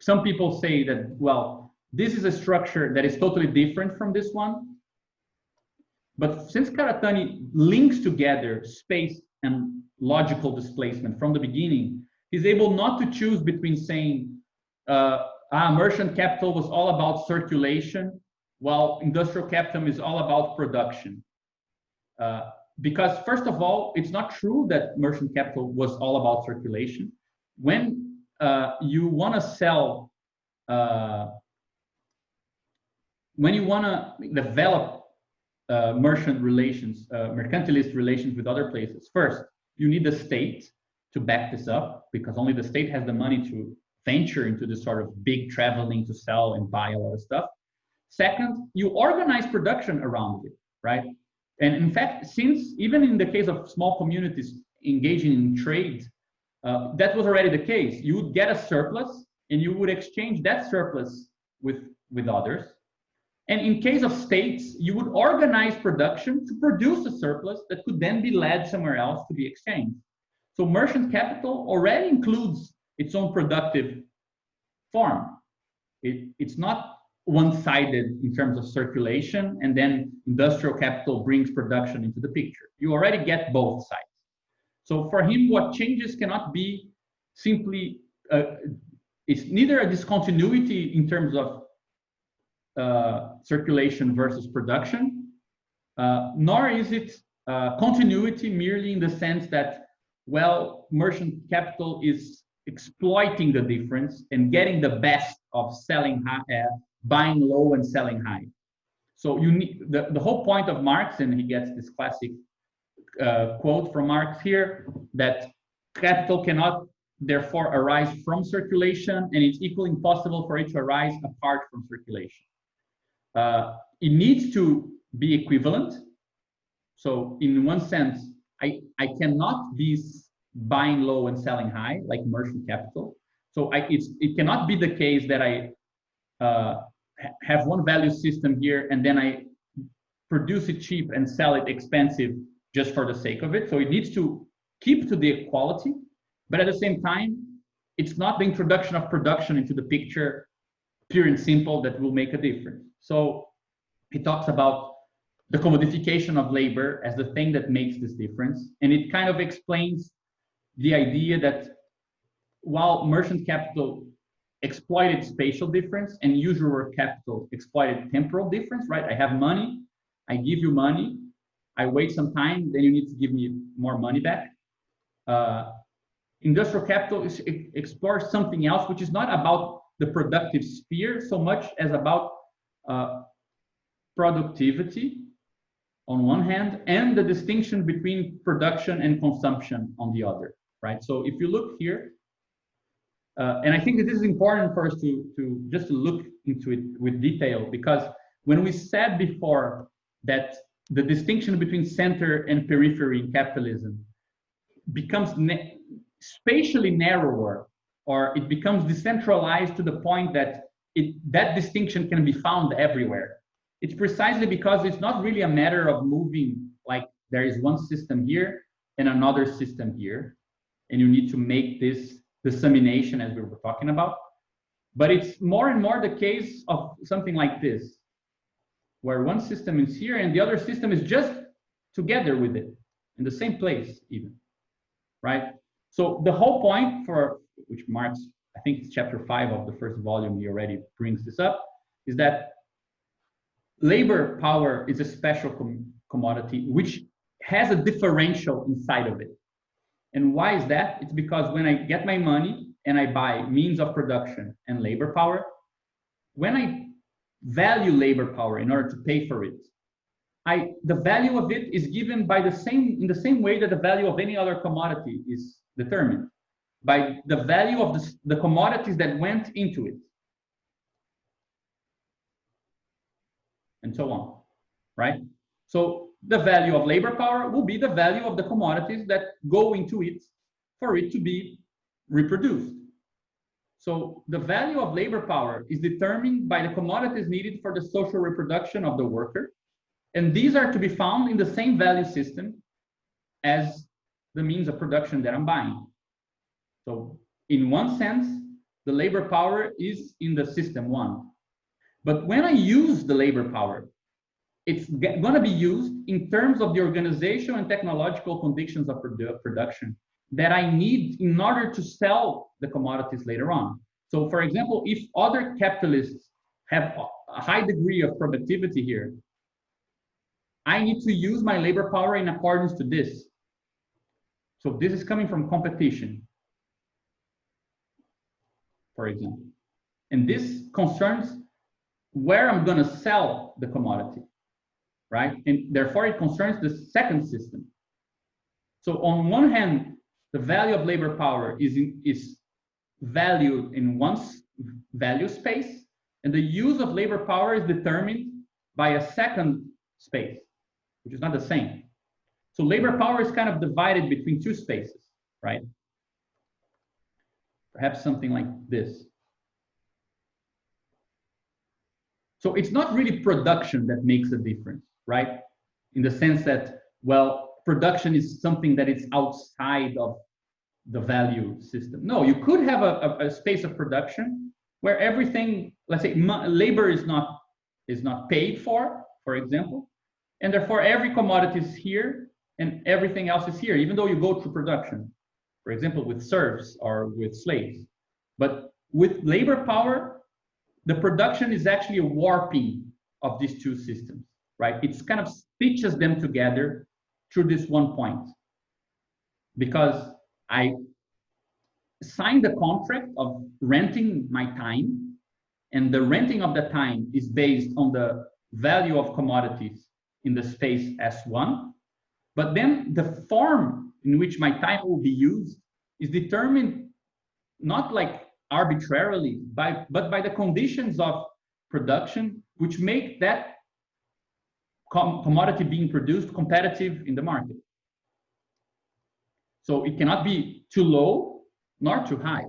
some people say that, well, this is a structure that is totally different from this one. But since Karatani links together space and logical displacement from the beginning, he's able not to choose between saying, merchant capital was all about circulation, while industrial capital is all about production. Because first of all, it's not true that merchant capital was all about circulation. When you want to sell, when you want to develop merchant relations, mercantilist relations with other places, first, you need the state to back this up, because only the state has the money to venture into this sort of big traveling to sell and buy a lot of stuff. Second, you organize production around it, right? And in fact, since even in the case of small communities engaging in trade, that was already the case. You would get a surplus and you would exchange that surplus with others. And in case of states, you would organize production to produce a surplus that could then be led somewhere else to be exchanged. So merchant capital already includes its own productive form. It's not one-sided in terms of circulation, and then industrial capital brings production into the picture. You already get both sides. So for him, what changes cannot be simply, it's neither a discontinuity in terms of circulation versus production, nor is it continuity merely in the sense that, well, merchant capital is exploiting the difference and getting the best of selling high, buying low and selling high. So you need the whole point of Marx, and he gets this classic quote from Marx here, that capital cannot therefore arise from circulation, and it's equally impossible for it to arise apart from circulation. It needs to be equivalent. So in one sense, I cannot be buying low and selling high like merchant capital. So it cannot be the case that I have one value system here and then I produce it cheap and sell it expensive just for the sake of it. So it needs to keep to the equality, but at the same time, it's not the introduction of production into the picture, pure and simple, that will make a difference. So he talks about the commodification of labor as the thing that makes this difference. And it kind of explains the idea that while merchant capital exploited spatial difference and usurer capital exploited temporal difference, right? I have money, I give you money, I wait some time, then you need to give me more money back. Industrial capital explores something else, which is not about the productive sphere so much as about productivity on one hand, and the distinction between production and consumption on the other, right? So if you look here, and I think that this is important for us to just look into it with detail, because when we said before that the distinction between center and periphery in capitalism becomes spatially narrower, or it becomes decentralized to the point that that distinction can be found everywhere. It's precisely because it's not really a matter of moving, like there is one system here and another system here, and you need to make this dissemination as we were talking about. But it's more and more the case of something like this, where one system is here and the other system is just together with it, in the same place even, right? So the whole point for which Marx, I think it's chapter 5 of the first volume, he already brings this up, is that labor power is a special commodity which has a differential inside of it. And why is that? It's because when I get my money and I buy means of production and labor power, when I value labor power in order to pay for it, the value of it is given in the same way that the value of any other commodity is determined, by the value of the commodities that went into it, and so on, right? So the value of labor power will be the value of the commodities that go into it for it to be reproduced. So the value of labor power is determined by the commodities needed for the social reproduction of the worker. And these are to be found in the same value system as the means of production that I'm buying. So in one sense, the labor power is in the system one. But when I use the labor power, it's going to be used in terms of the organizational and technological conditions of production that I need in order to sell the commodities later on. So for example, if other capitalists have a high degree of productivity here, I need to use my labor power in accordance to this. So this is coming from competition, for example. And this concerns where I'm going to sell the commodity, right? And therefore it concerns the second system. So on one hand, the value of labor power is valued in one's value space, and the use of labor power is determined by a second space, which is not the same. So labor power is kind of divided between two spaces, right? Perhaps something like this. So it's not really production that makes a difference, right? In the sense that, well, production is something that is outside of the value system. No, you could have a space of production where everything, let's say labor is not paid for example, and therefore every commodity is here and everything else is here, even though you go through production, for example, with serfs or with slaves. But with labor power, the production is actually a warping of these two systems, right? It's kind of stitches them together through this one point. Because I signed the contract of renting my time, and the renting of the time is based on the value of commodities in the space S1. But then the form in which my time will be used is determined not like arbitrarily, but by the conditions of production, which make that commodity being produced competitive in the market. So it cannot be too low nor too high.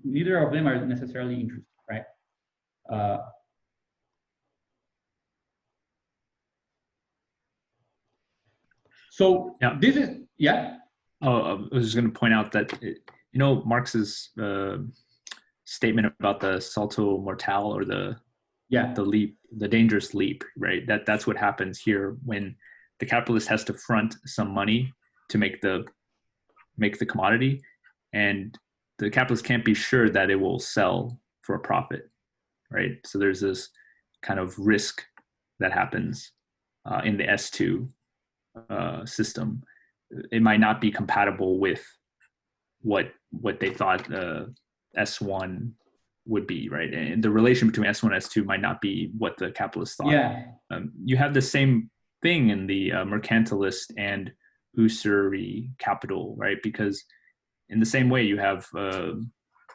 Neither of them are necessarily interesting, right? So yeah. This is, yeah. Oh, I was just going to point out that, you know, Marx's statement about the salto mortale, or the leap, the dangerous leap, right? That's what happens here when the capitalist has to front some money to make the commodity, and the capitalist can't be sure that it will sell for a profit, right? So there's this kind of risk that happens in the S2 system. It might not be compatible with what they thought S1 would be, right? And the relation between S1 and S2 might not be what the capitalists thought. Yeah. You have the same thing in the mercantilist and usury capital, right? Because in the same way, you have a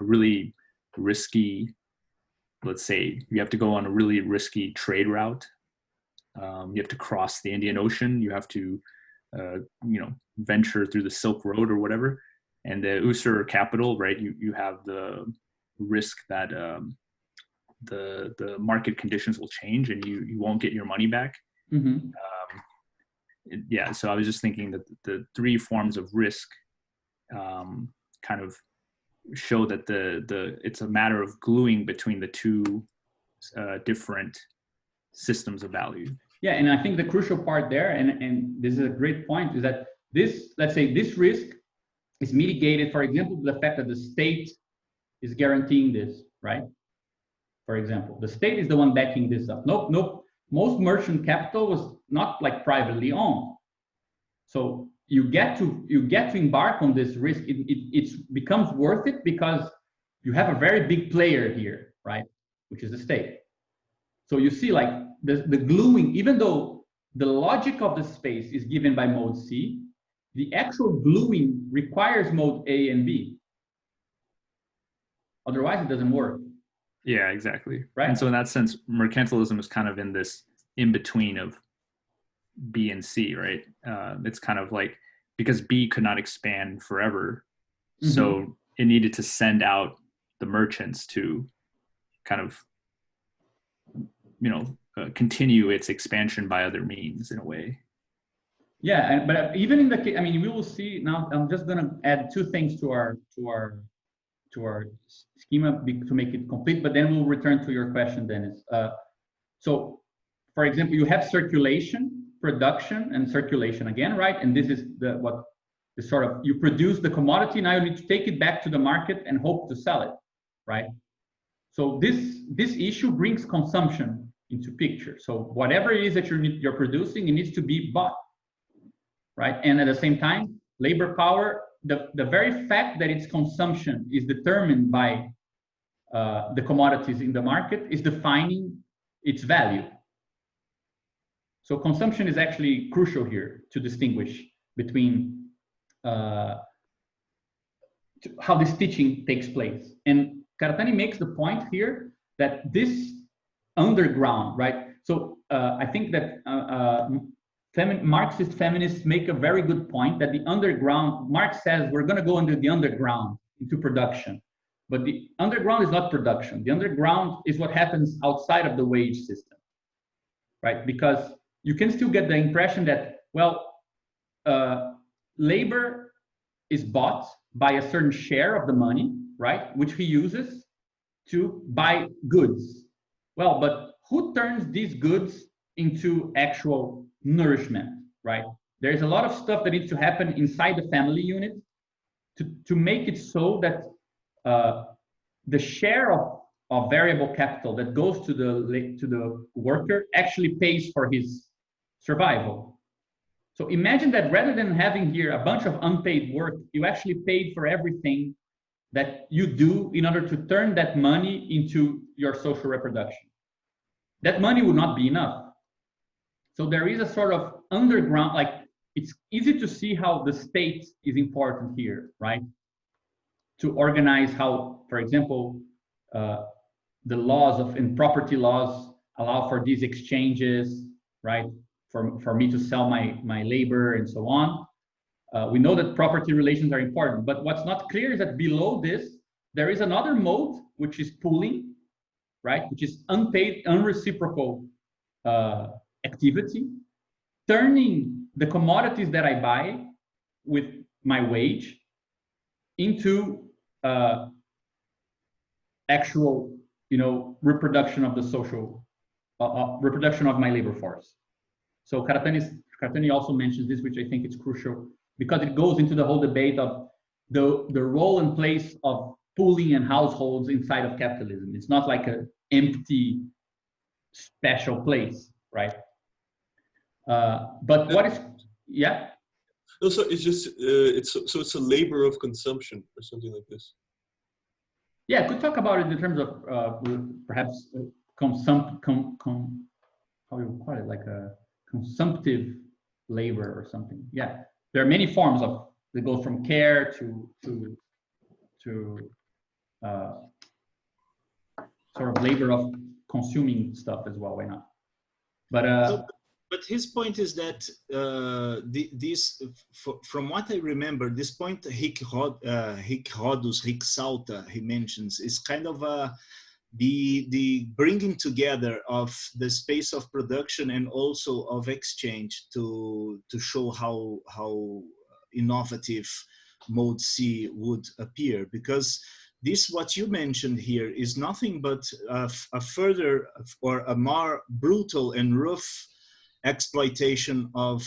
really risky, let's say, you have to go on a really risky trade route. You have to cross the Indian Ocean. You have to, venture through the Silk Road or whatever. And the usurer capital, right? You have the risk that the market conditions will change and you won't get your money back. Mm-hmm. Yeah. So I was just thinking that the three forms of risk kind of show that it's a matter of gluing between the two different systems of value. Yeah, and I think the crucial part there, and this is a great point, is that this, let's say, this risk is mitigated, for example, the fact that the state is guaranteeing this, right? For example, the state is the one backing this up. Nope. Most merchant capital was not like privately owned. So you get to embark on this risk. It becomes worth it because you have a very big player here, right? Which is the state. So you see, like the gluing, even though the logic of the space is given by mode C, the actual gluing requires mode A and B. Otherwise, it doesn't work. Yeah, exactly. Right. And so in that sense, mercantilism is kind of in this in between of B and C, right? It's kind of like, because B could not expand forever, so it needed to send out the merchants to kind of, continue its expansion by other means in a way. Yeah, but even in the case, I mean, we will see now. I'm just going to add two things to our schema to make it complete, but then we'll return to your question, Dennis. So, for example, you have circulation, production, and circulation again, right? And this is you produce the commodity, now you need to take it back to the market and hope to sell it, right? So this issue brings consumption into picture. So whatever it is that you're producing, it needs to be bought, right? And at the same time, labor power, the very fact that its consumption is determined by the commodities in the market is defining its value. So consumption is actually crucial here to distinguish between how this teaching takes place. And Karatani makes the point here that this underground, right? So I think that Marxist feminists make a very good point that the underground, Marx says we're going to go into the underground, into production. But the underground is not production. The underground is what happens outside of the wage system, right? Because you can still get the impression that, well, labor is bought by a certain share of the money, right? Which he uses to buy goods. Well, but who turns these goods into actual nourishment, right? There's a lot of stuff that needs to happen inside the family unit to make it so that the share of variable capital that goes to the worker actually pays for his survival. So imagine that rather than having here a bunch of unpaid work, you actually paid for everything that you do in order to turn that money into your social reproduction. That money would not be enough. So there is a sort of underground, like it's easy to see how the state is important here, right? To organize how, for example, the laws and property laws allow for these exchanges, right? For me to sell my labor and so on. We know that property relations are important, but what's not clear is that below this, there is another mode, which is pooling, right? Which is unpaid, unreciprocal activity, turning the commodities that I buy with my wage into actual, reproduction of the social, reproduction of my labor force. So Karatani also mentions this, which I think is crucial, because it goes into the whole debate of the role and place of pooling and households inside of capitalism. It's not like an empty special place, right? But what is, yeah? No, so it's just it's a labor of consumption or something like this. Yeah, I could talk about it in terms of perhaps how do you call it, like a consumptive labor or something. Yeah, there are many forms of that goes from care to sort of labor of consuming stuff as well. Why not? But his point is that from what I remember, this point Hic Hodus, Hic Salta, he mentions, is kind of the bringing together of the space of production and also of exchange to show how innovative mode C would appear, because this, what you mentioned here, is nothing but a further or a more brutal and rough exploitation of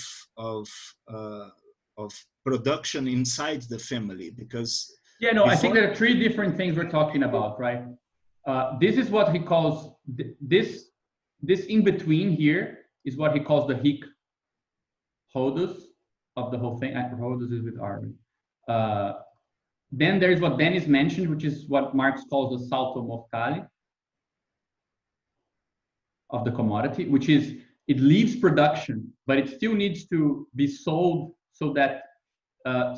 production inside the family. Because I think there are three different things we're talking about, right? This is what he calls this in between here is what he calls the hic hodus of the whole thing. I propose this with Arvin. Then there's what Dennis mentioned, which is what Marx calls the salto mortale of the commodity, which is it leaves production, but it still needs to be sold so that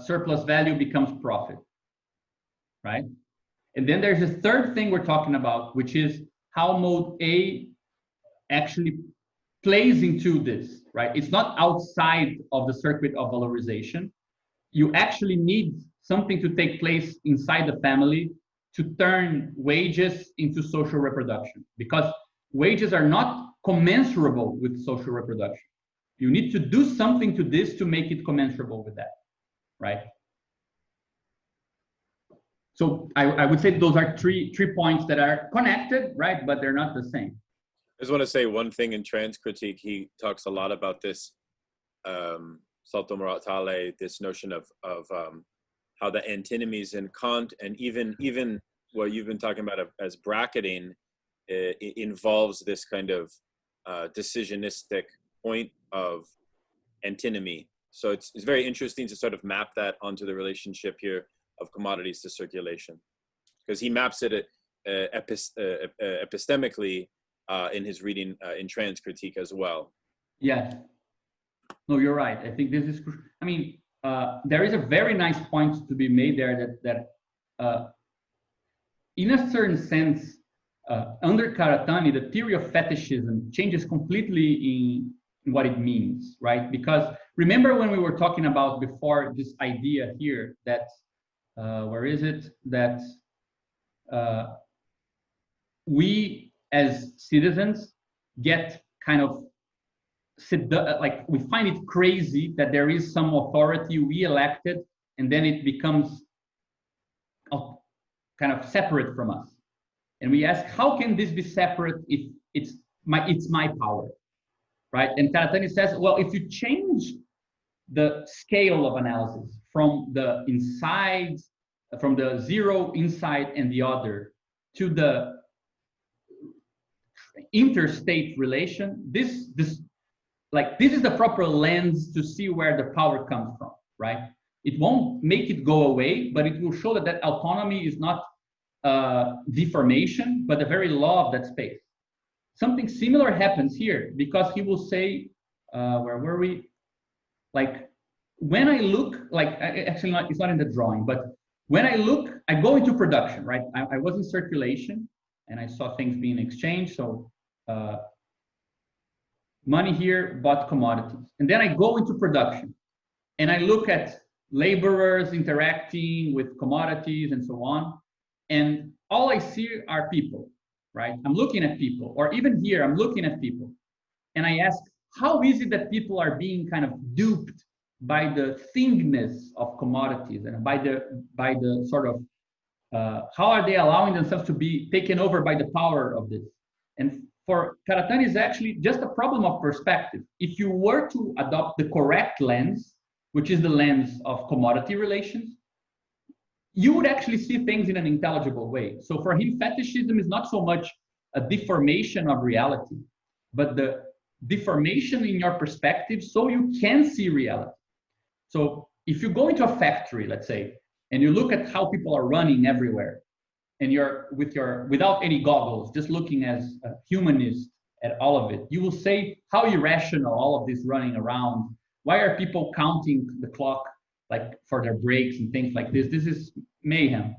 surplus value becomes profit, right? And then there's a third thing we're talking about, which is how mode A actually plays into this, right? It's not outside of the circuit of valorization. You actually need something to take place inside the family to turn wages into social reproduction, because wages are not commensurable with social reproduction. You need to do something to this to make it commensurable with that, right? So I would say those are three points that are connected, right? But they're not the same. I just want to say one thing in Trans Critique. He talks a lot about this salto mortale, this notion of how the antinomies in Kant, and even what you've been talking about as bracketing, it involves this kind of decisionistic point of antinomy. So it's very interesting to sort of map that onto the relationship here of commodities to circulation, because he maps it epistemically in his reading in Trans Critique as well. Yes. No, you're right. I think this is, I mean, there is a very nice point to be made there that in a certain sense, under Karatani, the theory of fetishism changes completely in what it means, right? Because remember when we were talking about before this idea here that, where is it? That we as citizens get kind of, like we find it crazy that there is some authority we elected and then it becomes kind of separate from us. And we ask, how can this be separate if it's my power, right? And Karatani says, well, if you change the scale of analysis from the inside, from the zero inside and the other to the interstate relation, this is the proper lens to see where the power comes from, right? It won't make it go away, but it will show that autonomy is not deformation, but the very law of that space. Something similar happens here, because he will say, where were we? Like, when I look, like, actually it's not in the drawing, but when I look, I go into production, right? I was in circulation and I saw things being exchanged. So money here bought commodities. And then I go into production and I look at laborers interacting with commodities and so on. And all I see are people, right? I'm looking at people, or even here, I'm looking at people. And I ask, how is it that people are being kind of duped by the thingness of commodities and by the sort of, how are they allowing themselves to be taken over by the power of this? And for Karatani, it's actually just a problem of perspective. If you were to adopt the correct lens, which is the lens of commodity relations, you would actually see things in an intelligible way. So for him, fetishism is not so much a deformation of reality, but the deformation in your perspective so you can see reality. So if you go into a factory, let's say, and you look at how people are running everywhere, and you're without any goggles, just looking as a humanist at all of it, you will say how irrational all of this running around. Why are people counting the clock like for their breaks and things like this? This is mayhem.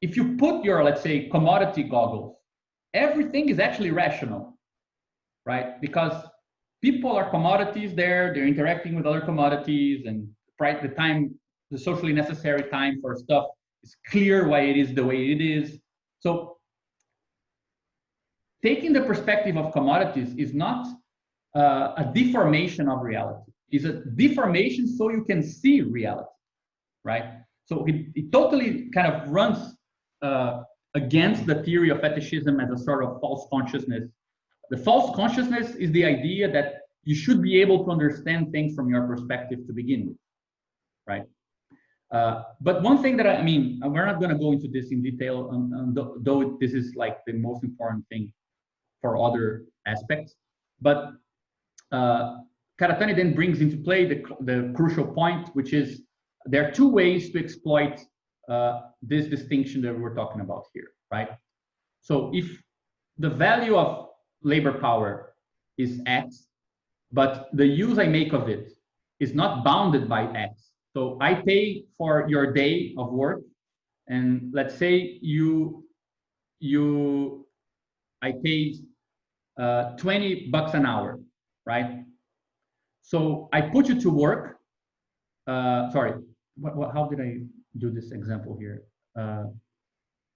If you put your, let's say, commodity goggles, everything is actually rational, right? Because people are commodities there, they're interacting with other commodities, and the socially necessary time for stuff is clear why it is the way it is. So taking the perspective of commodities is not a deformation of reality. It's a deformation so you can see reality, right? So it totally kind of runs against the theory of fetishism as a sort of false consciousness. The false consciousness is the idea that you should be able to understand things from your perspective to begin with, right? But one thing that I mean, we're not going to go into this in detail, though this is like the most important thing for other aspects. But Karatani then brings into play the crucial point, which is there are two ways to exploit this distinction that we're talking about here, right? So if the value of labor power is X, but the use I make of it is not bounded by X. So I pay for your day of work, and let's say I paid $20 an hour, right? So I put you to work. Sorry, how did I do this example here?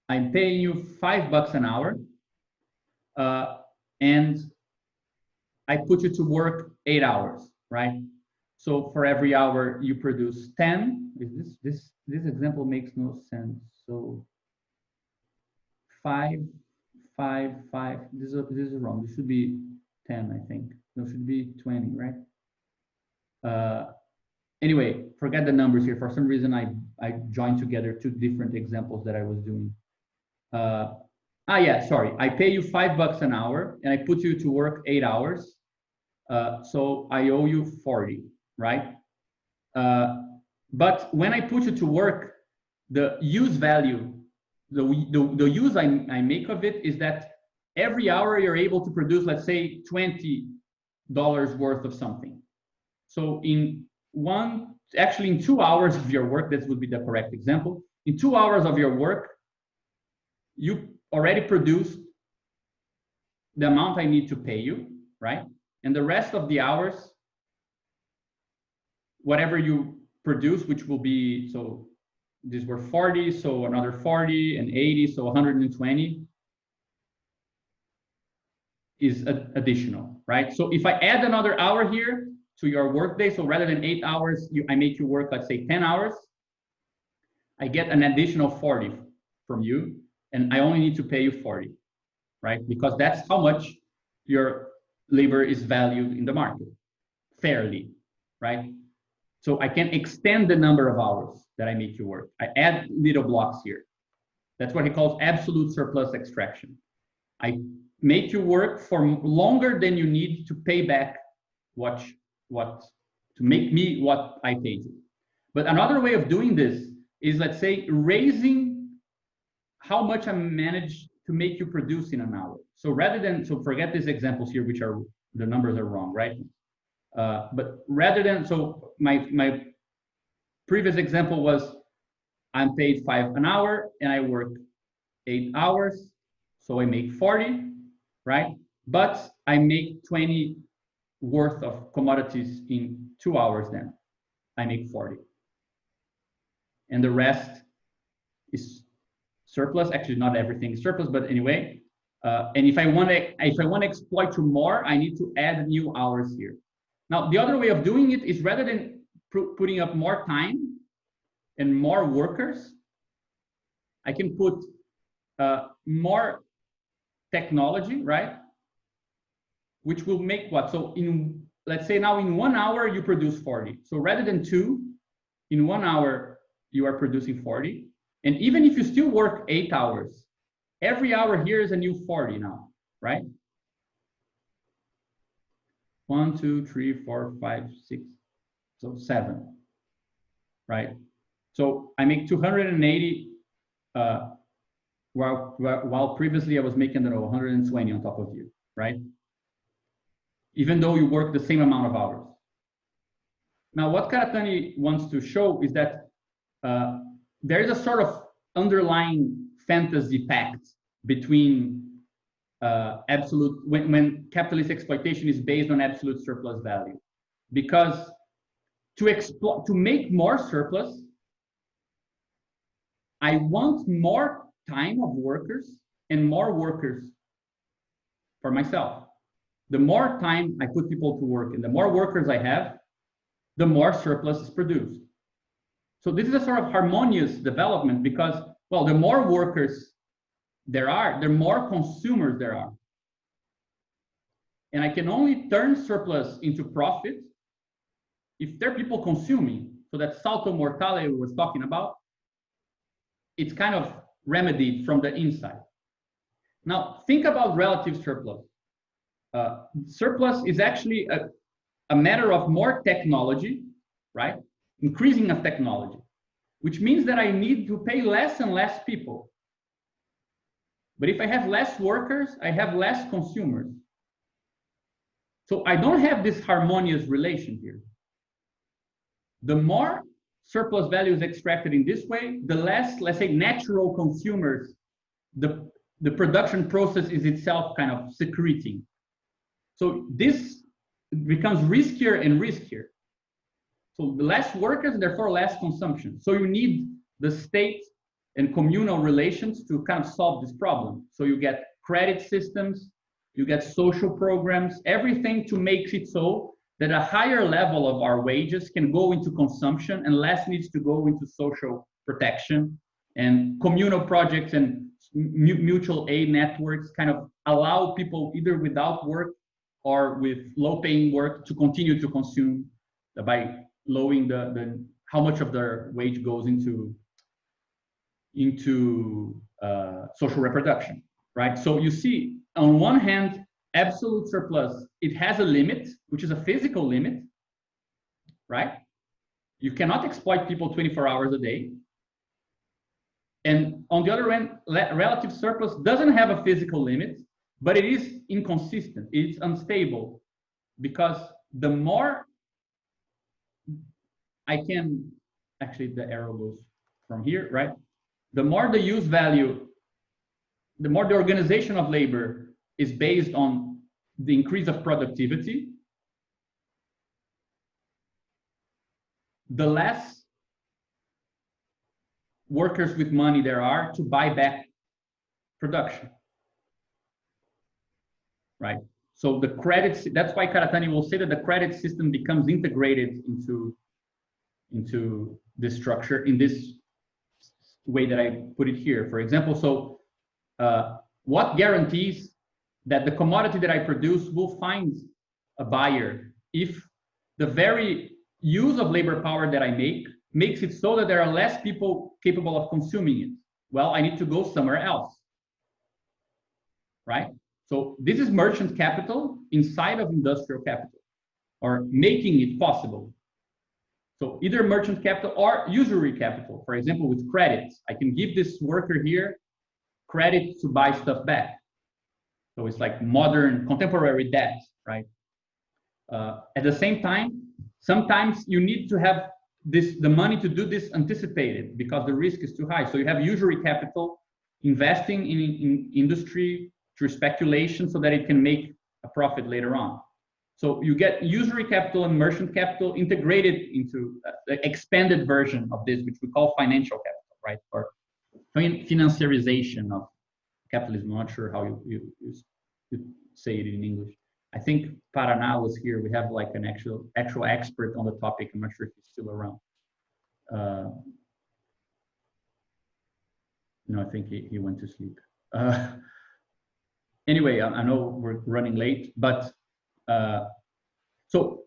I'm paying you $5 an hour, and I put you to work 8 hours, right? So for every hour you produce 10. This example makes no sense. So 5, 5, 5. This is wrong. This should be 10, I think. No, it should be 20, right? Anyway, forget the numbers here. For some reason, I joined together two different examples that I was doing. Yeah, sorry. I pay you $5 an hour, and I put you to work 8 hours. So I owe you 40, right? But when I put you to work, the use value, the use I make of it is that every hour you're able to produce, let's say, $20 worth of something. So in 2 hours of your work, this would be the correct example. In 2 hours of your work, you already produced the amount I need to pay you, right? And the rest of the hours, whatever you produce, which will be, so these were 40, so another 40 and 80, so 120 is additional, right? So if I add another hour here to your workday, so rather than 8 hours, I make you work, let's say 10 hours, I get an additional 40 from you, and I only need to pay you 40, right? Because that's how much your labor is valued in the market, fairly, right? So I can extend the number of hours that I make you work. I add little blocks here. That's what he calls absolute surplus extraction. I make you work for longer than you need to pay back to make me what I paid you. But another way of doing this is, let's say, raising how much I manage to make you produce in an hour. So rather than, so forget these examples here, which are, the numbers are wrong, right? But rather than, so my previous example was I'm paid 5 an hour and I work 8 hours, so I make 40, right? But I make 20 worth of commodities in 2 hours, then I make 40. And the rest is surplus. Actually, not everything is surplus, but anyway. And if I want to exploit you more, I need to add new hours here. Now, the other way of doing it is, rather than putting up more time and more workers, I can put more technology, right? Which will make what? So let's say now in 1 hour, you produce 40. So rather than 2, in 1 hour, you are producing 40. And even if you still work 8 hours, every hour here is a new 40 now, right? 1, 2, 3, 4, 5, 6, so 7, right? So I make 280, while previously I was making 120 on top of you, right? Even though you work the same amount of hours. Now, what Karatani wants to show is that there is a sort of underlying fantasy pact between when capitalist exploitation is based on absolute surplus value, because to make more surplus, I want more time of workers and more workers for myself. The more time I put people to work and the more workers I have, the more surplus is produced. So this is a sort of harmonious development, because, well, the more workers there are, the more consumers there are. And I can only turn surplus into profit if there are people consuming. So that salto mortale was talking about, it's kind of remedied from the inside. Now, think about relative surplus. Surplus is actually a matter of more technology, right? Increasing of technology, which means that I need to pay less and less people. But if I have less workers, I have less consumers. So I don't have this harmonious relation here. The more surplus value is extracted in this way, the less, let's say, natural consumers the production process is itself kind of secreting. So this becomes riskier and riskier. So less workers, therefore less consumption. So you need the state and communal relations to kind of solve this problem. So you get credit systems, you get social programs, everything to make it so that a higher level of our wages can go into consumption and less needs to go into social protection, and communal projects and mutual aid networks kind of allow people either without work or with low paying work to continue to consume by lowering the how much of their wage goes into social reproduction, right? So you see, on one hand, absolute surplus, it has a limit, which is a physical limit, right? You cannot exploit people 24 hours a day. And on the other hand, relative surplus doesn't have a physical limit, but it is inconsistent, it's unstable, because the more I can, actually the arrow goes from here, right? The more the use value, the more the organization of labor is based on the increase of productivity, the less workers with money there are to buy back production, right? So the credits, that's why Karatani will say that the credit system becomes integrated into this structure in this way that I put it here. For example, so what guarantees that the commodity that I produce will find a buyer if the very use of labor power that I makes it so that there are less people capable of consuming it? Well, I need to go somewhere else, right? So this is merchant capital inside of industrial capital, or making it possible. So either merchant capital or usury capital. For example, with credits, I can give this worker here credit to buy stuff back. So it's like modern, contemporary debt, right? At the same time, sometimes you need to have the money to do this anticipated because the risk is too high. So you have usury capital investing in industry through speculation so that it can make a profit later on. So you get usury capital and merchant capital integrated into the expanded version of this, which we call financial capital, right? Or financiarization of capitalism. I'm not sure how you say it in English. I think Paraná was here. We have like an actual expert on the topic. I'm not sure if he's still around. No, I think he went to sleep. Anyway, I know we're running late, but so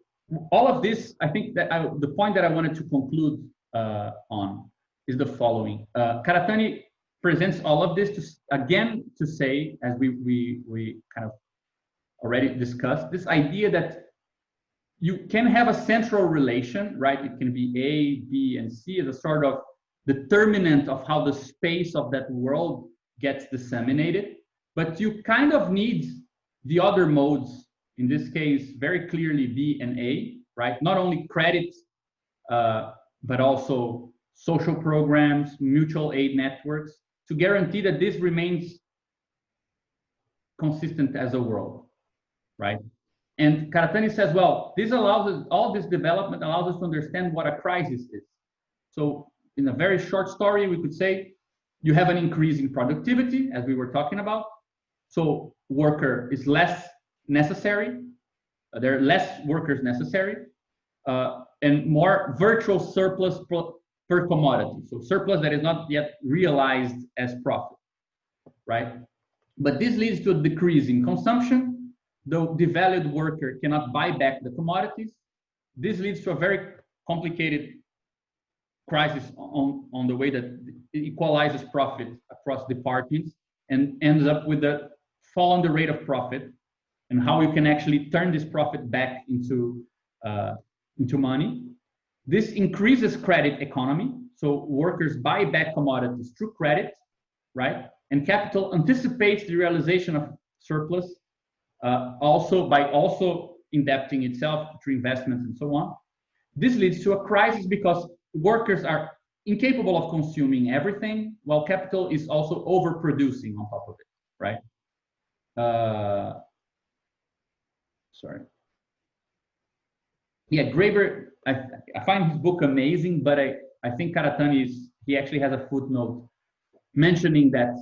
all of this, I think that the point that I wanted to conclude on is the following. Karatani presents all of this to say, as we kind of already discussed, this idea that you can have a central relation, right? It can be A, B, and C as a sort of determinant of how the space of that world gets disseminated, but you kind of need the other modes, in this case, very clearly B and A, right? Not only credit, but also social programs, mutual aid networks, to guarantee that this remains consistent as a world, right? And Karatani says, well, this allows us, all this development allows us to understand what a crisis is. So in a very short story, we could say you have an increase in productivity, as we were talking about. So worker is less necessary. There are less workers necessary, and more virtual surplus per commodity. So surplus that is not yet realized as profit, right? But this leads to a decrease in consumption. The devalued worker cannot buy back the commodities. This leads to a very complicated crisis on the way that it equalizes profit across departments and ends up with a fall on the rate of profit and how you can actually turn this profit back into into money. This increases credit economy. So workers buy back commodities through credit, right? And capital anticipates the realization of surplus also by indebting itself through investments and so on. This leads to a crisis because workers are incapable of consuming everything, while capital is also overproducing on top of it, right? Sorry. Yeah, Graeber, I find his book amazing, but I think Karatani he actually has a footnote mentioning that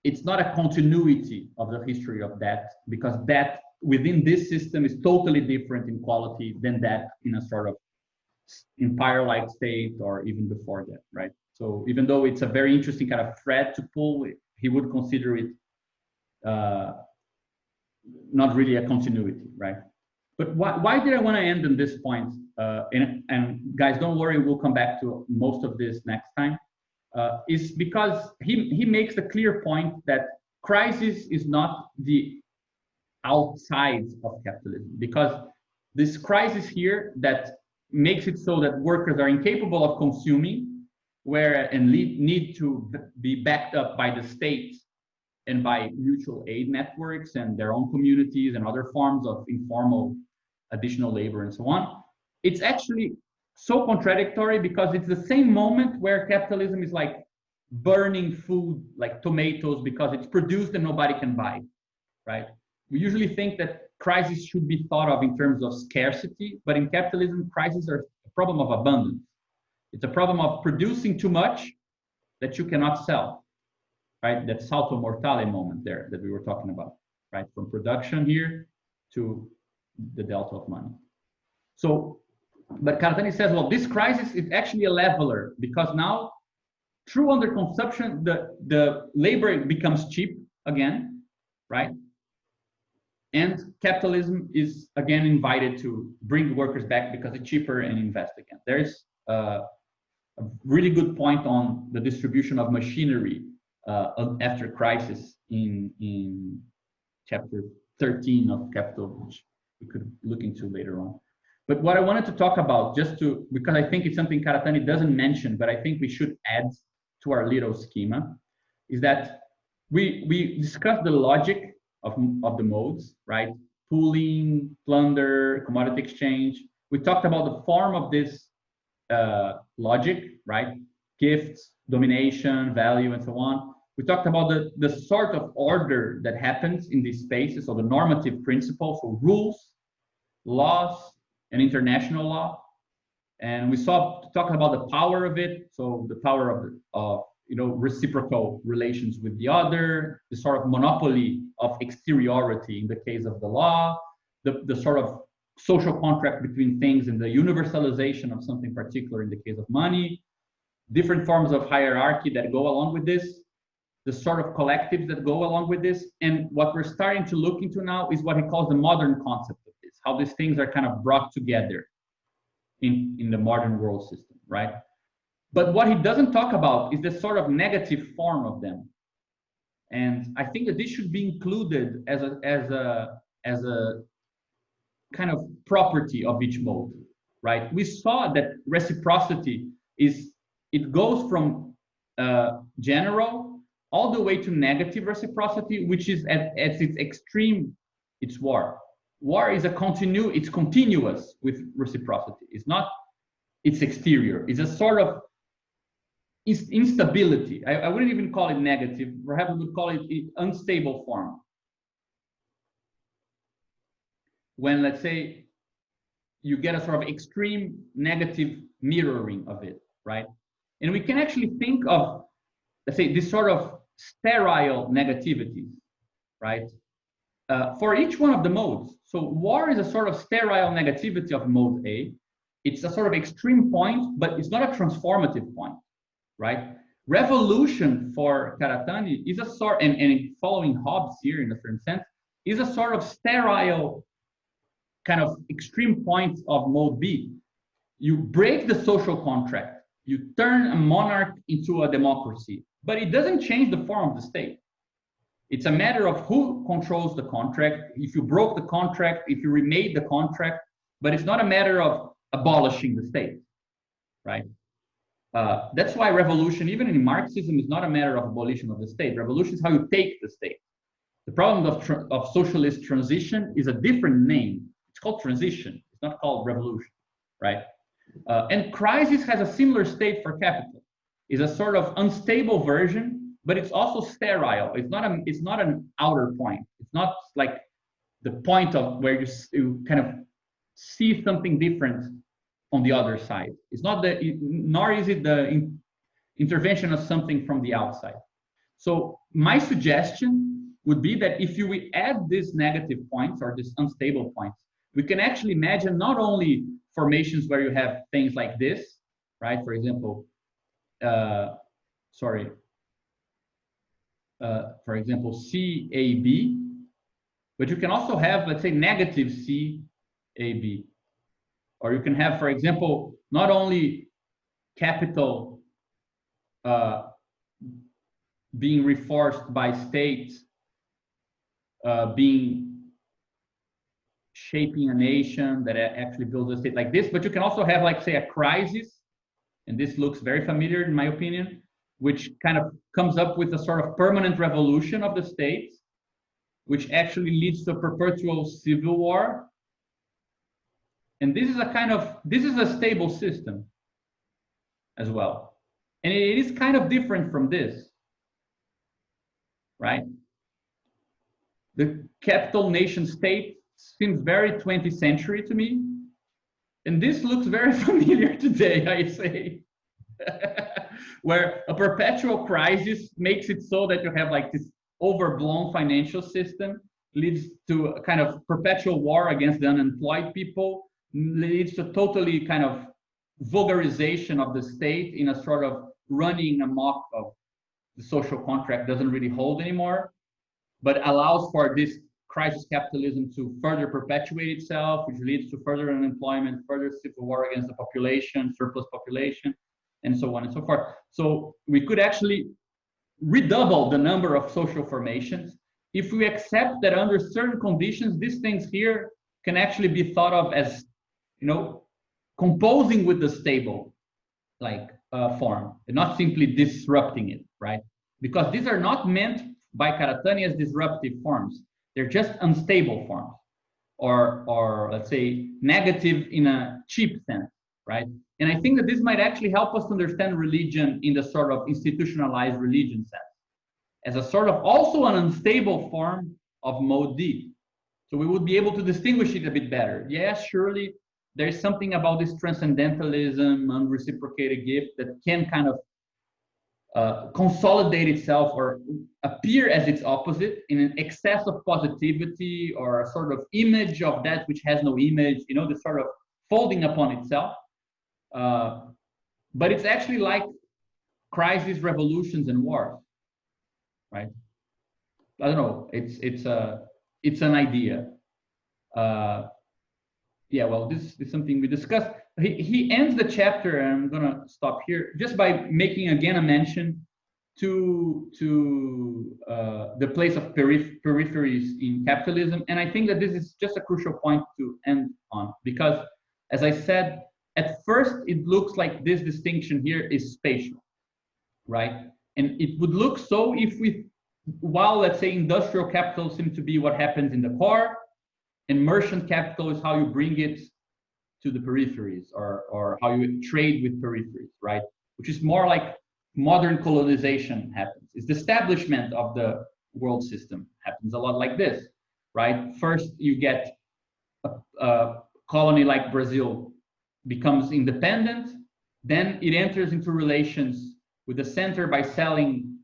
it's not a continuity of the history of debt, because debt within this system is totally different in quality than that in a sort of empire-like state or even before that, right? So even though it's a very interesting kind of thread to pull, he would consider it not really a continuity, right? But why did I want to end on this point? And guys, don't worry, we'll come back to most of this next time. Is because he makes the clear point that crisis is not the outside of capitalism, because this crisis here that makes it so that workers are incapable of consuming, and need to be backed up by the state and by mutual aid networks and their own communities and other forms of informal additional labor and so on. It's actually so contradictory because it's the same moment where capitalism is like burning food like tomatoes because it's produced and nobody can buy, right? We usually think that crises should be thought of in terms of scarcity, but in capitalism, crises are a problem of abundance. It's a problem of producing too much that you cannot sell, right? That salto mortale moment there that we were talking about, right? From production here to the delta of money. So, but Karatani says, well, this crisis is actually a leveler because now through underconsumption, the labor becomes cheap again, right? And capitalism is again invited to bring workers back because it's cheaper and invest again. There's a really good point on the distribution of machinery after crisis in chapter 13 of Capital, which we could look into later on. But what I wanted to talk about, because I think it's something Karatani doesn't mention, but I think we should add to our little schema, is that we discussed the logic of the modes, right? Pooling, plunder, commodity exchange. We talked about the form of this logic, right? Gifts, domination, value, and so on. We talked about the sort of order that happens in these spaces, so the normative principles, so rules, laws, and international law. And we talked about the power of it, so the power of reciprocal relations with the other, the sort of monopoly of exteriority in the case of the law, the sort of social contract between things and the universalization of something particular in the case of money, different forms of hierarchy that go along with this, the sort of collectives that go along with this. And what we're starting to look into now is what he calls the modern concept of this, how these things are kind of brought together in the modern world system, right? But what he doesn't talk about is the sort of negative form of them. And I think that this should be included as a kind of property of each mode, right? We saw that reciprocity it goes from general all the way to negative reciprocity, which is at its extreme, it's war. War is it's continuous with reciprocity. It's exterior. It's a sort of instability. I wouldn't even call it negative. Perhaps we would call it unstable form. When, let's say, you get a sort of extreme negative mirroring of it, right? And we can actually think of, let's say, this sort of sterile negativities, right? For each one of the modes. So war is a sort of sterile negativity of mode A. It's a sort of extreme point, but it's not a transformative point, right? Revolution for Karatani is a sort, and following Hobbes here in a certain sense, is a sort of sterile kind of extreme point of mode B. You break the social contract, you turn a monarch into a democracy, but it doesn't change the form of the state. It's a matter of who controls the contract. If you broke the contract, if you remade the contract, but it's not a matter of abolishing the state, right? That's why revolution, even in Marxism, is not a matter of abolition of the state. Revolution is how you take the state. The problem of socialist transition is a different name. It's called transition. It's not called revolution, right? And crisis has a similar state for capital. It's a sort of unstable version, but it's also sterile. It's not an outer point. It's not like the point of where you kind of see something different on the other side. It's not nor is it the intervention of something from the outside. So my suggestion would be that if we add these negative points or these unstable points, we can actually imagine not only formations where you have things like this, right? For example, for example, CAB, but you can also have, let's say, negative CAB. Or you can have, for example, not only capital being reinforced by states, shaping a nation that actually builds a state like this, but you can also have, like, say, a crisis, and this looks very familiar in my opinion, which kind of comes up with a sort of permanent revolution of the states, which actually leads to a perpetual civil war. And this is a stable system as well. And it is kind of different from this, right? The capital nation state seems very 20th century to me. And this looks very familiar today, I say. Where a perpetual crisis makes it so that you have like this overblown financial system, leads to a kind of perpetual war against the unemployed people, leads to totally kind of vulgarization of the state in a sort of running amok of the social contract doesn't really hold anymore, but allows for this crisis capitalism to further perpetuate itself, which leads to further unemployment, further civil war against the population, surplus population, and so on and so forth. So we could actually redouble the number of social formations if we accept that under certain conditions, these things here can actually be thought of as, composing with the stable form and not simply disrupting it, right? Because these are not meant by Karatani as disruptive forms. They're just unstable forms, or let's say negative in a cheap sense, right? And I think that this might actually help us to understand religion in the sort of institutionalized religion sense, as a sort of also an unstable form of mode D. So we would be able to distinguish it a bit better. Yes, surely there's something about this transcendentalism, unreciprocated gift that can kind of consolidate itself or appear as its opposite in an excess of positivity or a sort of image of that which has no image, this sort of folding upon itself. But it's actually like crises, revolutions, and wars, right? I don't know. It's an idea. Yeah, well, this is something we discussed. He ends the chapter, and I'm gonna stop here, just by making again a mention to the place of peripheries in capitalism. And I think that this is just a crucial point to end on, because as I said, at first it looks like this distinction here is spatial, right? And it would look so if while let's say industrial capital seems to be what happens in the core, and merchant capital is how you bring it to the peripheries, or how you trade with peripheries, right? Which is more like modern colonization happens. It's the establishment of the world system happens a lot like this, right? First, you get a colony like Brazil becomes independent, then it enters into relations with the center by selling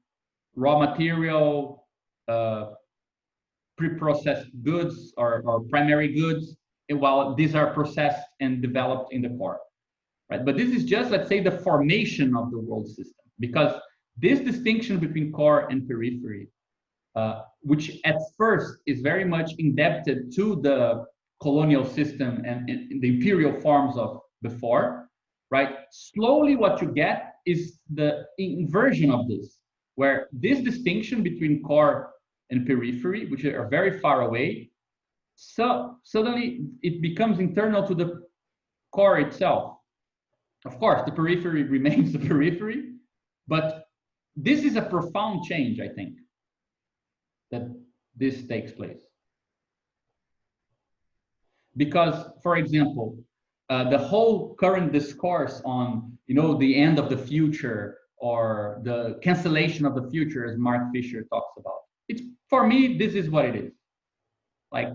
raw material, pre-processed goods or primary goods, while these are processed and developed in the core, right? But this is just, let's say, the formation of the world system, because this distinction between core and periphery, which at first is very much indebted to the colonial system and the imperial forms of before, right? Slowly what you get is the inversion of this, where this distinction between core and periphery, which are very far away, So suddenly it becomes internal to the core itself. Of course, the periphery remains the periphery, but this is a profound change, I think, that this takes place. Because, for example, the whole current discourse on, the end of the future or the cancellation of the future, as Mark Fisher talks about, for me, this is what it is. Like,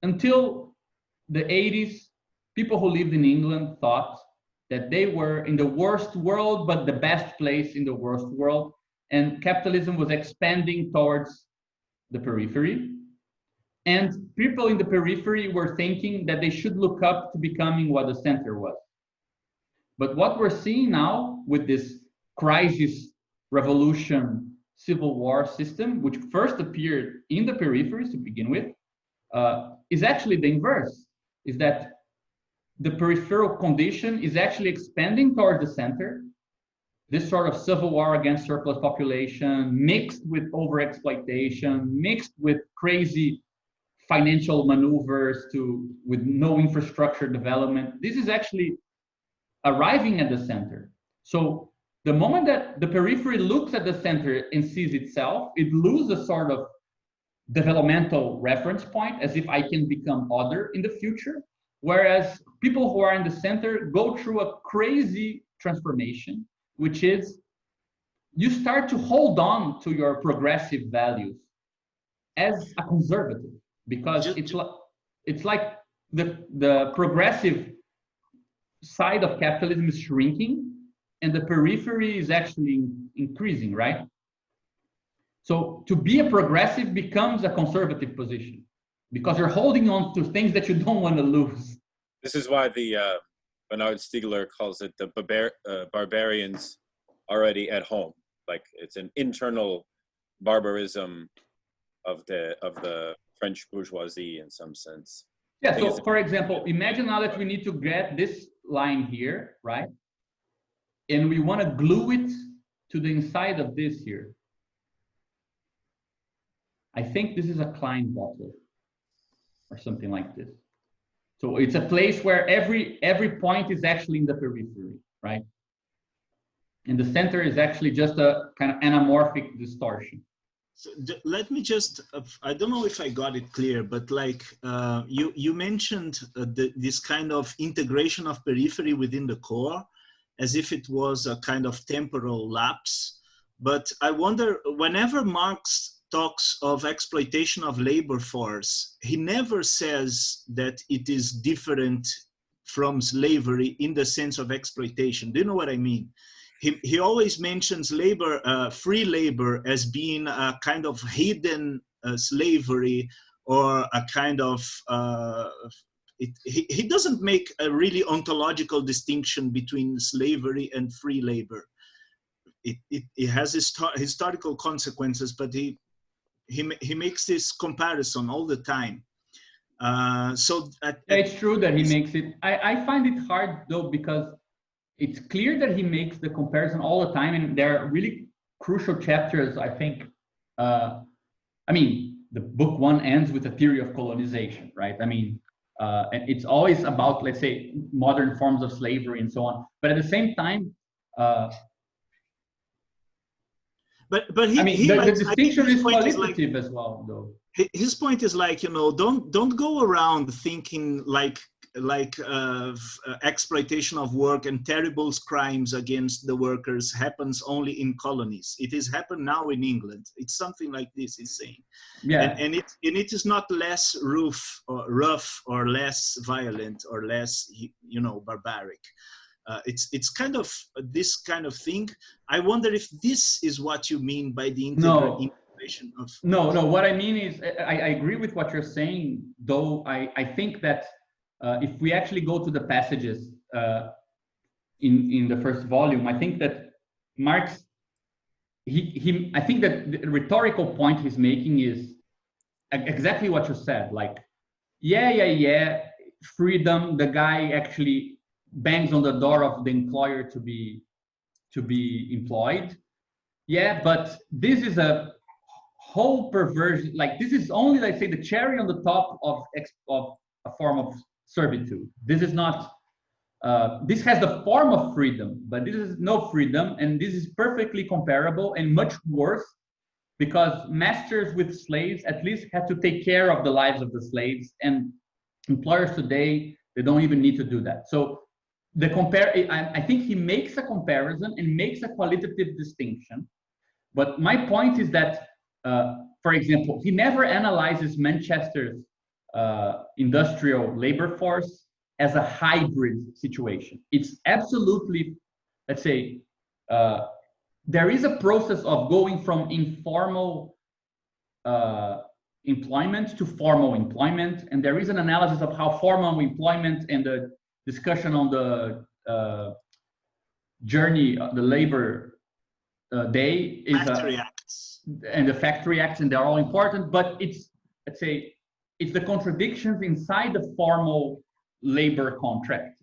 until the 80s, people who lived in England thought that they were in the worst world, but the best place in the worst world. And capitalism was expanding towards the periphery. And people in the periphery were thinking that they should look up to becoming what the center was. But what we're seeing now with this crisis, revolution, civil war system, which first appeared in the peripheries to begin with, is actually the inverse, is that the peripheral condition is actually expanding towards the center. This sort of civil war against surplus population, mixed with overexploitation, mixed with crazy financial maneuvers with no infrastructure development. This is actually arriving at the center. So the moment that the periphery looks at the center and sees itself, it loses a sort of developmental reference point, as if I can become other in the future. Whereas people who are in the center go through a crazy transformation, which is you start to hold on to your progressive values as a conservative, because it's like the progressive side of capitalism is shrinking and the periphery is actually increasing, right? So to be a progressive becomes a conservative position because you're holding on to things that you don't want to lose. This is why the Bernard Stiegler calls it the barbarians already at home. Like it's an internal barbarism of the French bourgeoisie in some sense. Yeah, so for example, imagine now that we need to get this line here, right? And we want to glue it to the inside of this here. I think this is a Klein bottle or something like this. So it's a place where every point is actually in the periphery, right? And the center is actually just a kind of anamorphic distortion. So let me just, I don't know if I got it clear, but like you mentioned this kind of integration of periphery within the core as if it was a kind of temporal lapse. But I wonder, whenever Marx talks of exploitation of labor force, he never says that it is different from slavery in the sense of exploitation. Do you know what I mean? He always mentions labor, free labor, as being a kind of hidden slavery or a kind of, he doesn't make a really ontological distinction between slavery and free labor. It has historical consequences, but he makes this comparison all the time. It's true that he makes it. I find it hard though, because it's clear that he makes the comparison all the time, and there are really crucial chapters, I think. I mean, the book one ends with a theory of colonization, right? I mean, and it's always about, let's say, modern forms of slavery and so on. But at the same time, but the distinction is qualitative as well, though. His point is like, don't go around thinking like exploitation of work and terrible crimes against the workers happens only in colonies. It is happened now in England. It's something like this, he's saying. Yeah. And it is not less rough or less violent or less, barbaric. It's kind of this kind of thing. I wonder if this is what you mean by the integration of... No, what I mean is, I agree with what you're saying, though I think that if we actually go to the passages in the first volume, I think that Marx, I think that the rhetorical point he's making is exactly what you said. Like, yeah, freedom. The guy actually bangs on the door of the employer to be employed. Yeah, but this is a whole perversion, like this is only, let's say, the cherry on the top of a form of servitude. This is not, this has the form of freedom, but this is no freedom, and this is perfectly comparable and much worse, because masters with slaves at least had to take care of the lives of the slaves, and employers today, they don't even need to do that. So I think he makes a comparison and makes a qualitative distinction. But my point is that, for example, he never analyzes Manchester's industrial labor force as a hybrid situation. It's absolutely, let's say, there is a process of going from informal employment to formal employment, and there is an analysis of how formal employment and the discussion on the journey, the labor day is Factory acts. And the factory acts, and they're all important, but it's, let's say, it's the contradictions inside the formal labor contract.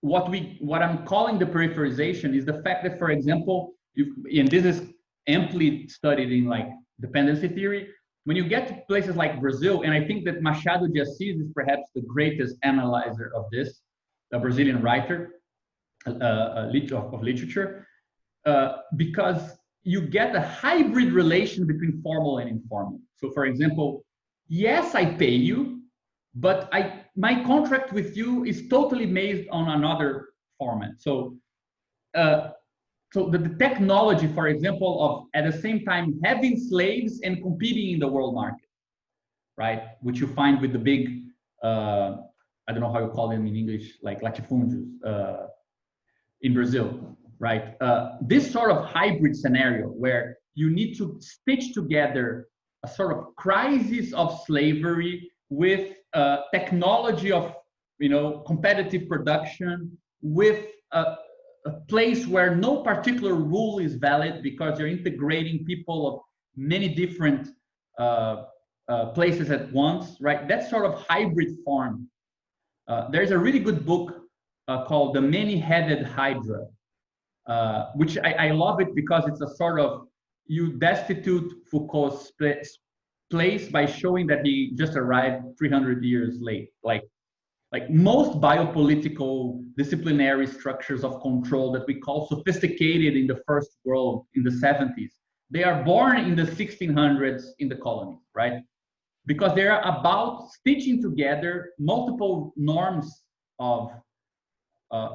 What I'm calling the peripherization is the fact that, for example, and this is amply studied in like dependency theory, when you get to places like Brazil, and I think that Machado de Assis is perhaps the greatest analyzer of this, a Brazilian writer of literature, because you get a hybrid relation between formal and informal. So, for example, yes, I pay you, but my contract with you is totally based on another format. So, so the technology, for example, of at the same time having slaves and competing in the world market, right? Which you find with the big, I don't know how you call them in English, like latifúndios in Brazil, right? This sort of hybrid scenario where you need to stitch together a sort of crisis of slavery with technology of, competitive production, with a place where no particular rule is valid because you're integrating people of many different places at once, right? That sort of hybrid form. There's a really good book called The Many-Headed Hydra, which I love it because it's a sort of, you destitute Foucault's place by showing that he just arrived 300 years late. Like most biopolitical disciplinary structures of control that we call sophisticated in the first world in the 70s, they are born in the 1600s in the colonies, right? Because they are about stitching together multiple norms of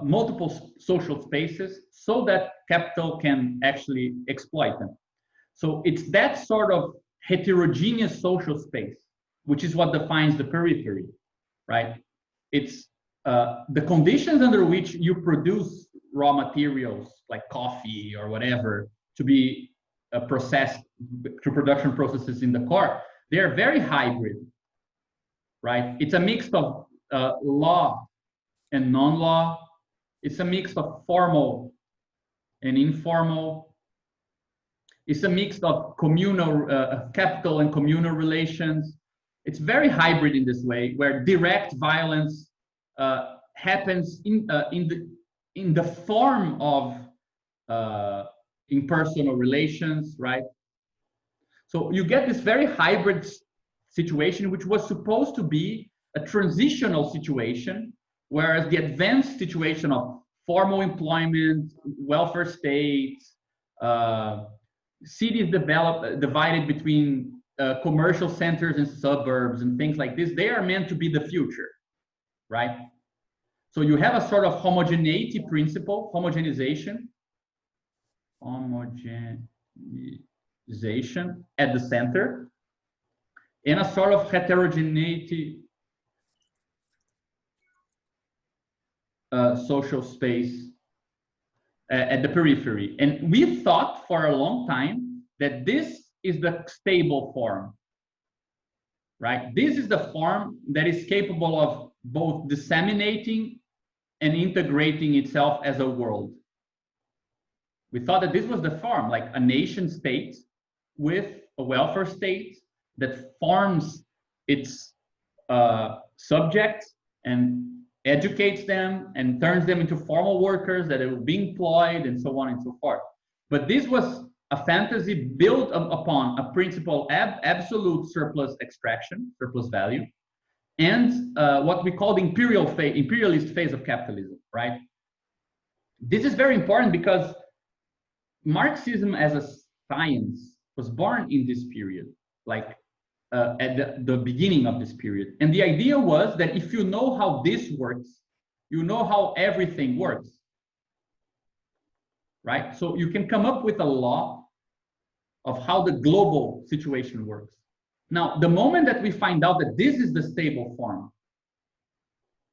multiple social spaces so that capital can actually exploit them. So it's that sort of heterogeneous social space, which is what defines the periphery, right? It's the conditions under which you produce raw materials like coffee or whatever to be processed through production processes in the core. They are very hybrid, right? It's a mix of law and non-law. It's a mix of formal and informal. It's a mix of communal, capital and communal relations. It's very hybrid in this way, where direct violence happens in the form of impersonal relations, right? So you get this very hybrid situation, which was supposed to be a transitional situation, whereas the advanced situation of formal employment, welfare states, cities divided between commercial centers and suburbs and things like this, they are meant to be the future, right? So you have a sort of homogeneity principle, homogenization at the center, and a sort of heterogeneity social space at the periphery. And we thought for a long time that this is the stable form, right? This is the form that is capable of both disseminating and integrating itself as a world. We thought that this was the form, like a nation state with a welfare state that forms its subjects and educates them and turns them into formal workers that will be employed and so on and so forth. But this was a fantasy built upon a principle absolute surplus extraction, surplus value, and what we call the imperialist phase of capitalism, right? This is very important because Marxism as a science was born in this period, like at the beginning of this period. And the idea was that if you know how this works, you know how everything works, right? So you can come up with a law of how the global situation works. Now, the moment that we find out that this is the stable form,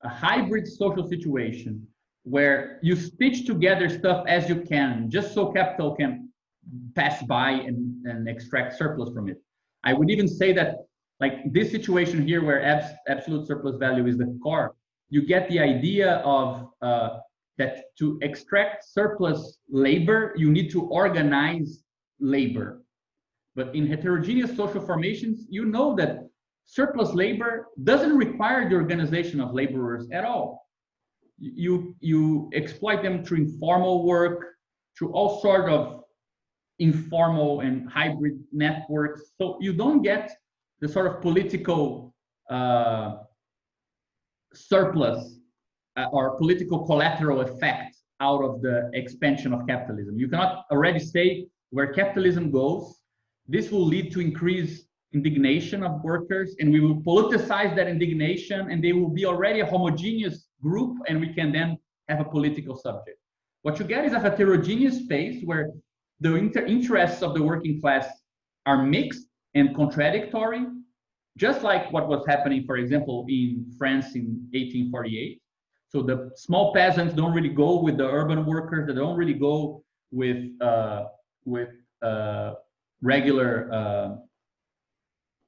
a hybrid social situation where you stitch together stuff as you can, just so capital can pass by and extract surplus from it. I would even say that, like this situation here where absolute surplus value is the core, you get the idea of that to extract surplus labor, you need to organize labor. But in heterogeneous social formations, you know that surplus labor doesn't require the organization of laborers at all. You exploit them through informal work, through all sort of informal and hybrid networks. So you don't get the sort of political surplus or political collateral effect out of the expansion of capitalism. You cannot already say where capitalism goes, this will lead to increased indignation of workers, and we will politicize that indignation, and they will be already a homogeneous group, and we can then have a political subject. What you get is a heterogeneous space where the interests of the working class are mixed and contradictory, just like what was happening, for example, in France in 1848. So the small peasants don't really go with the urban workers, they don't really go with regular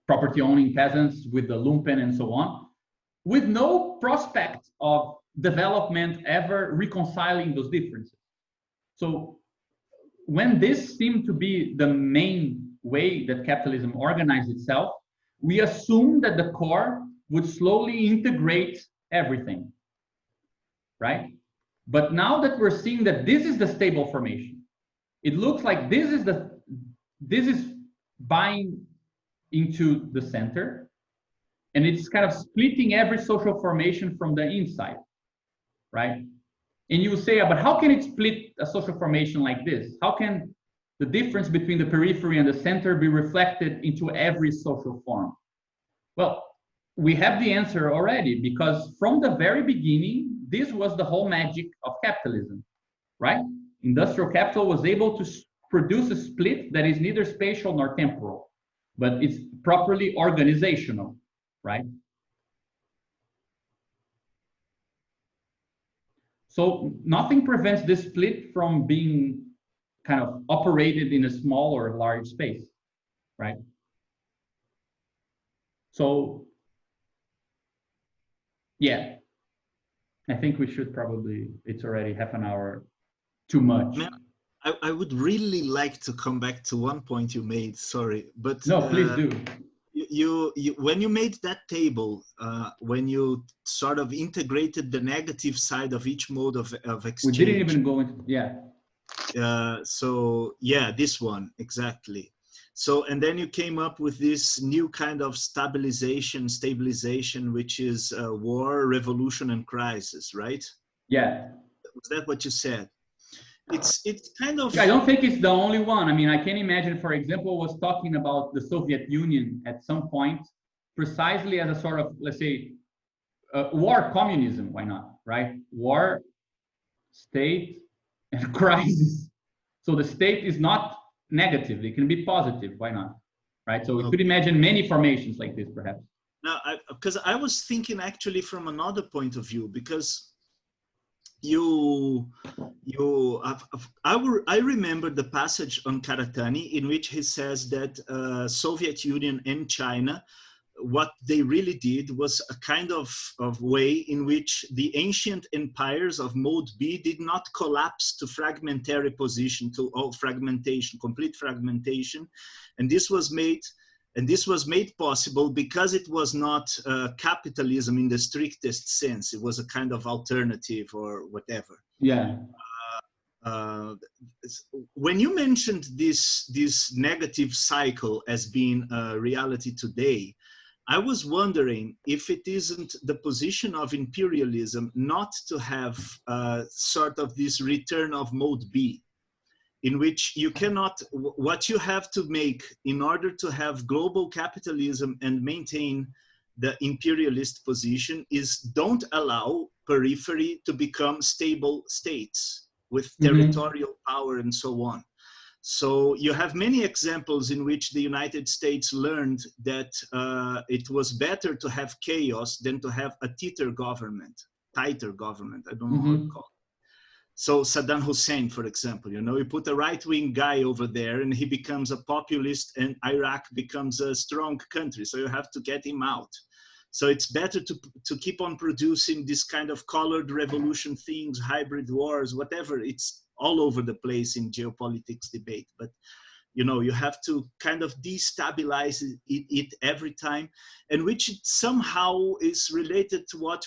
property-owning peasants, with the lumpen and so on, with no prospect of development ever reconciling those differences. So when this seemed to be the main way that capitalism organized itself, we assumed that the core would slowly integrate everything, right? But now that we're seeing that this is the stable formation, it looks like this is buying into the center, and it's kind of splitting every social formation from the inside, right? And you say, but how can it split a social formation like this? How can the difference between the periphery and the center be reflected into every social form? Well, we have the answer already, because from the very beginning, this was the whole magic of capitalism, right? Industrial capital was able to produce a split that is neither spatial nor temporal, but it's properly organizational, right? So nothing prevents this split from being kind of operated in a small or large space, right? So, yeah, I think we should probably, it's already half an hour too much. Man, I would really like to come back to one point you made, sorry, but no, please do. You when you made that table, when you sort of integrated the negative side of each mode of exchange. We didn't even go into, yeah. So yeah, this one, exactly. So, and then you came up with this new kind of stabilization, which is war, revolution, and crisis, right? Yeah. Was that what you said? It's kind of... I don't think it's the only one. I mean, I can imagine, for example, was talking about the Soviet Union at some point, precisely as a sort of, let's say, war communism. Why not, right? War, state, and crisis. So the state is not negative. It can be positive. Why not, right? So we could imagine many formations like this, perhaps. Now, because I was thinking actually from another point of view, because I remember the passage on Karatani in which he says that Soviet Union and China, what they really did was a kind of way in which the ancient empires of Mode B did not collapse to fragmentary position, to all fragmentation, complete fragmentation, and this was made possible because it was not capitalism in the strictest sense. It was a kind of alternative or whatever. Yeah. uh, when you mentioned this negative cycle as being a reality today, I was wondering if it isn't the position of imperialism not to have sort of this return of mode B, in which you cannot, what you have to make in order to have global capitalism and maintain the imperialist position is don't allow periphery to become stable states with territorial power and so on. So you have many examples in which the United States learned that it was better to have chaos than to have a tighter government. I don't know how to call it. So Saddam Hussein, for example, you know, you put a right-wing guy over there and he becomes a populist and Iraq becomes a strong country. So you have to get him out. So it's better to keep on producing this kind of colored revolution things, hybrid wars, whatever. It's all over the place in geopolitics debate. But, you know, you have to kind of destabilize it every time, and which somehow is related to what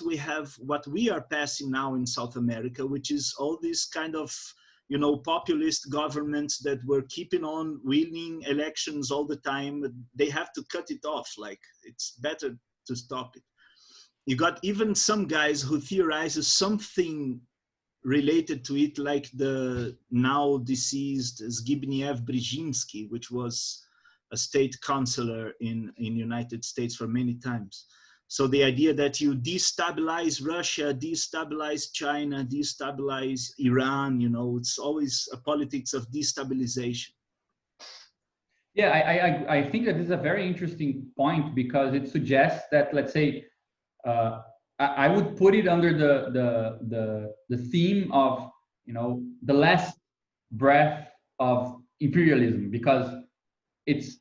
we are passing now in South America, which is all these kind of, you know, populist governments that were keeping on winning elections all the time. They have to cut it off. Like, it's better to stop it. You got even some guys who theorizes something related to it, like the now deceased Zbigniew Brzezinski, which was a state counselor in United States for many times. So the idea that you destabilize Russia, destabilize China, destabilize Iran, you know, it's always a politics of destabilization. Yeah, I think that this is a very interesting point, because it suggests that, let's say, I would put it under the theme of, you know, the last breath of imperialism, because it's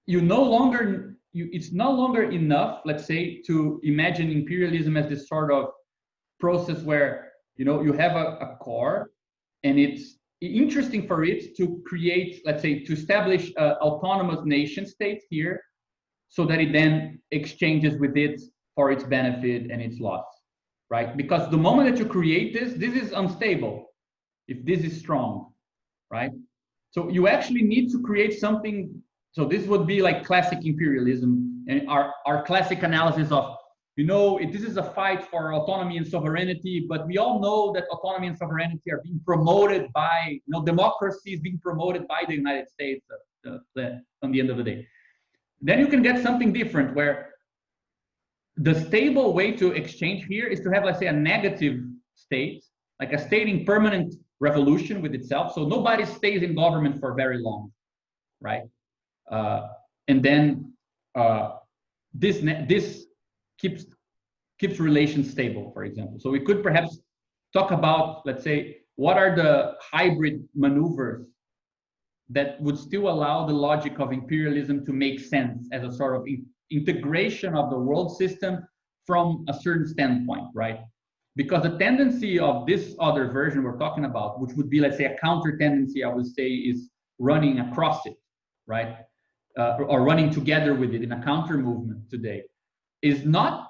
no longer enough, let's say, to imagine imperialism as this sort of process where, you know, you have a core, and it's interesting for it to create, let's say, to establish autonomous nation states here, so that it then exchanges with it for its benefit and its loss, right? Because the moment that you create this is unstable if this is strong, right? So you actually need to create something. So this would be like classic imperialism, and our classic analysis of, you know, this is a fight for autonomy and sovereignty, but we all know that autonomy and sovereignty are being promoted by, you know, democracy is being promoted by the United States on the end of the day. Then you can get something different, where the stable way to exchange here is to have, let's say, a negative state, like a state in permanent revolution with itself. So nobody stays in government for very long, right? And then this keeps relations stable, for example. So we could perhaps talk about, let's say, what are the hybrid maneuvers that would still allow the logic of imperialism to make sense as a sort of integration of the world system from a certain standpoint, right? Because the tendency of this other version we're talking about, which would be, let's say, a counter tendency, I would say, is running across it, right? Or running together with it in a counter movement today, is not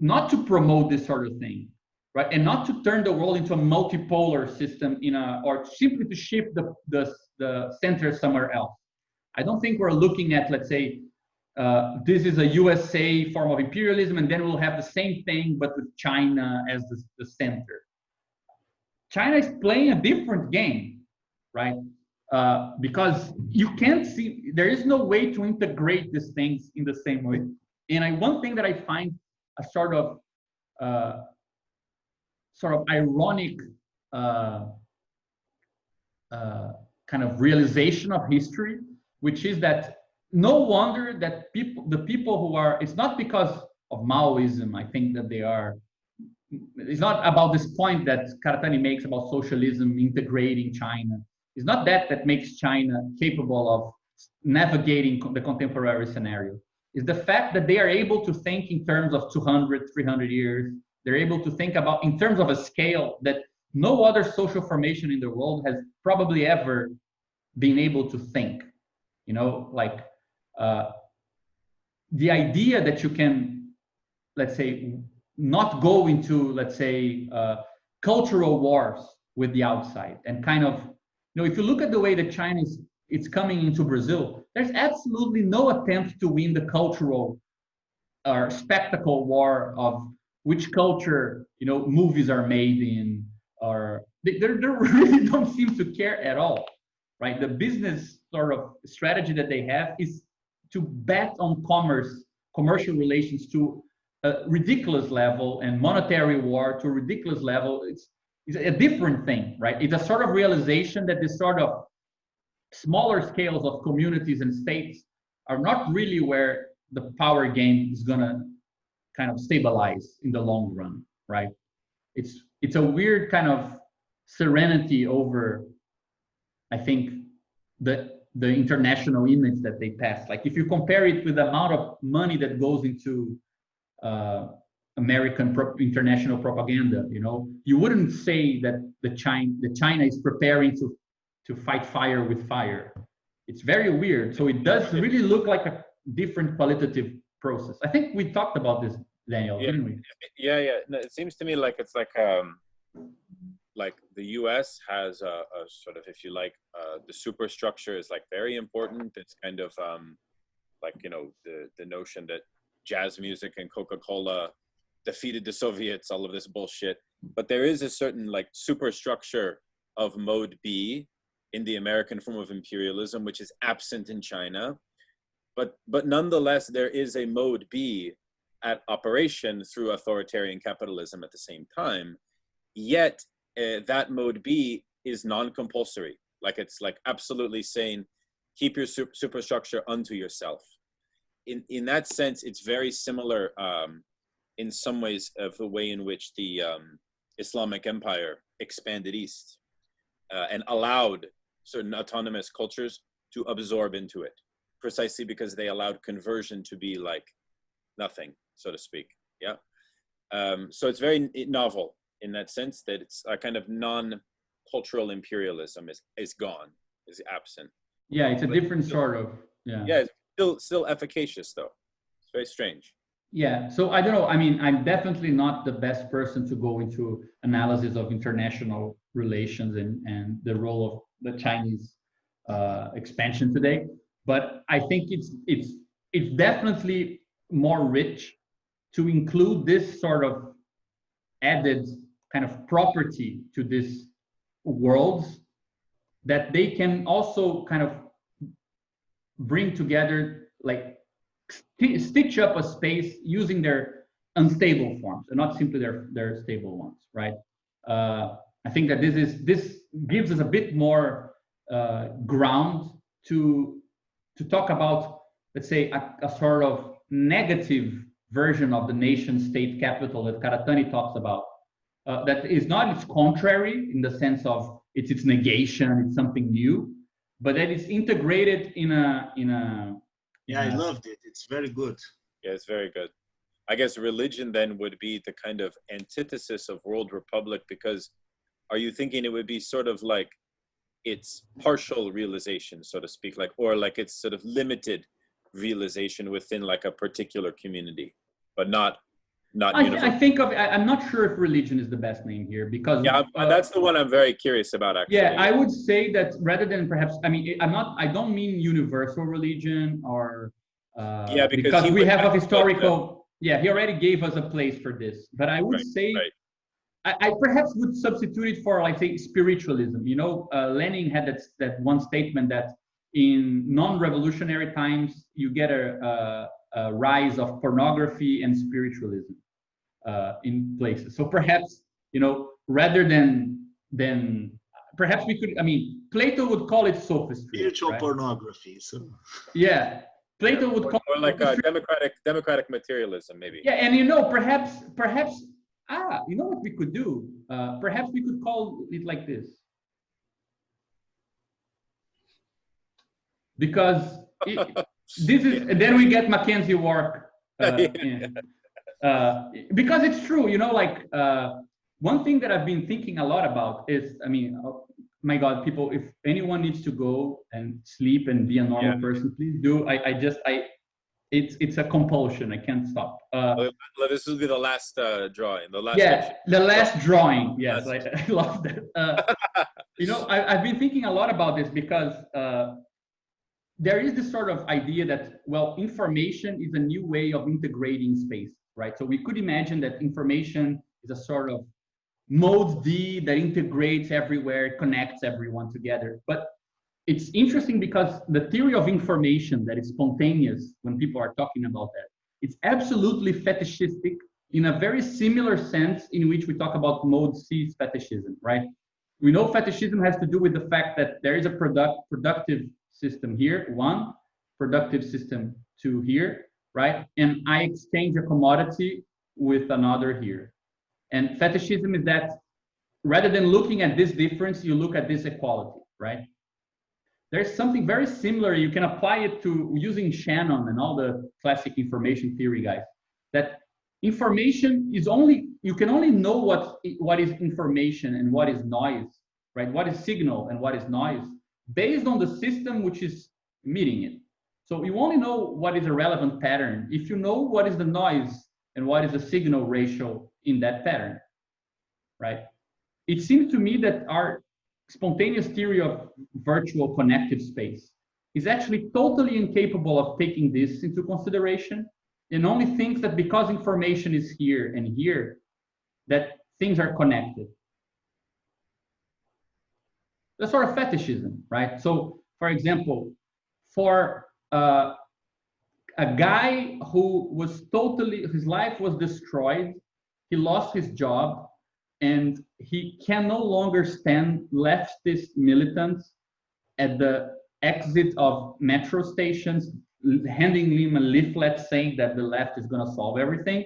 to promote this sort of thing, right? And not to turn the world into a multipolar system or simply to shift the center somewhere else. I don't think we're looking at, let's say, this is a USA form of imperialism, and then we'll have the same thing, but with China as the center. China is playing a different game, right? Because you can't see, there is no way to integrate these things in the same way. And one thing that I find a sort of ironic kind of realization of history, which is that no wonder that the people who are, it's not because of Maoism, I think that they are, it's not about this point that Karatani makes about socialism integrating China. It's not that makes China capable of navigating the contemporary scenario. It's the fact that they are able to think in terms of 200, 300 years. They're able to think about in terms of a scale that no other social formation in the world has probably ever been able to think. You know, like the idea that you can, let's say, not go into, let's say, cultural wars with the outside, and kind of, if you look at the way that China it's coming into Brazil, there's absolutely no attempt to win the cultural or spectacle war of which culture movies are made in, or they really don't seem to care at all, right? The business sort of strategy that they have is to bet on commercial relations to a ridiculous level, and monetary war to a ridiculous level. It's a different thing, right? It's a sort of realization that this sort of smaller scales of communities and states are not really where the power game is going to kind of stabilize in the long run, right? It's a weird kind of serenity over, I think, the international image that they pass. Like if you compare it with the amount of money that goes into American international propaganda, you wouldn't say that China is preparing to fight fire with fire. It's very weird. So it does really look like a different qualitative process. I think we talked about this, Daniel, didn't we? Yeah. No, it seems to me like it's like the U.S. has a sort of, if you like, the superstructure is like very important. It's kind of the notion that jazz music and Coca-Cola defeated the Soviets, all of this bullshit. But there is a certain like superstructure of mode B in the American form of imperialism, which is absent in China. But nonetheless, there is a mode B at operation through authoritarian capitalism at the same time. Yet that mode B is non-compulsory. Like it's like absolutely saying, keep your superstructure unto yourself. In that sense, it's very similar in some ways of the way in which the Islamic Empire expanded east and allowed certain autonomous cultures to absorb into it, precisely because they allowed conversion to be like nothing, so to speak. Yeah. So it's very novel in that sense that it's a kind of non-cultural imperialism is gone, is absent. Yeah, it's a different sort of, Yeah, it's still efficacious though. It's very strange. Yeah, so I don't know. I mean, I'm definitely not the best person to go into analysis of international relations and the role of the Chinese expansion today. But I think it's definitely more rich to include this sort of added kind of property to this worlds that they can also kind of bring together, like stitch up a space using their unstable forms and not simply their stable ones, right? I think that this gives us a bit more ground to talk about, let's say, a sort of negative version of the nation-state capital that Karatani talks about. That is not its contrary in the sense of its negation, it's something new, but that it's integrated in a. Yeah, I loved it. It's very good. Yeah, it's very good. I guess religion then would be the kind of antithesis of World Republic, because are you thinking it would be sort of like its partial realization, so to speak, like, or like it's sort of limited realization within like a particular community, but not universal? I think of, I'm not sure if religion is the best name here, because that's the one I'm very curious about, actually. Yeah, I would say that rather than perhaps, I mean, I don't mean universal religion or because we have a historical, he already gave us a place for this, but I would say I perhaps would substitute it for, like, say, spiritualism. Lenin had that one statement that in non-revolutionary times you get a rise of pornography and spiritualism in places. So perhaps, rather than perhaps we could, I mean, Plato would call it sophistry. Spiritual pornography. So yeah, Plato would call or like democratic materialism, maybe. Yeah, and perhaps you know what we could do? Perhaps we could call it like this. Because this is, and then we get Mackenzie Wark in. Because it's true, one thing that I've been thinking a lot about is, I mean, my God, people, if anyone needs to go and sleep and be a normal person, please do. It's a compulsion. I can't stop. This will be the last drawing. The last. Yeah, the last drawing. Yes, Last. I love that. You know, I've been thinking a lot about this because there is this sort of idea that, well, information is a new way of integrating space, right? So we could imagine that information is a sort of mode D that integrates everywhere, connects everyone together. But it's interesting because the theory of information that is spontaneous when people are talking about that, it's absolutely fetishistic in a very similar sense in which we talk about mode C fetishism, right? We know fetishism has to do with the fact that there is a productive system here, one, productive system two here, right? And I exchange a commodity with another here. And fetishism is that rather than looking at this difference, you look at this equality, right? There's something very similar. You can apply it to using Shannon and all the classic information theory guys, that information is only, you can only know what is information and what is noise, right? What is signal and what is noise based on the system which is meeting it. So you only know what is a relevant pattern if you know what is the noise and what is the signal ratio in that pattern, right? It seems to me that our spontaneous theory of virtual connective space is actually totally incapable of taking this into consideration and only thinks that because information is here and here, that things are connected. That's sort of fetishism, right? So, for example, for a guy who was totally, his life was destroyed, he lost his job, and he can no longer stand leftist militants at the exit of metro stations, handing him a leaflet saying that the left is going to solve everything.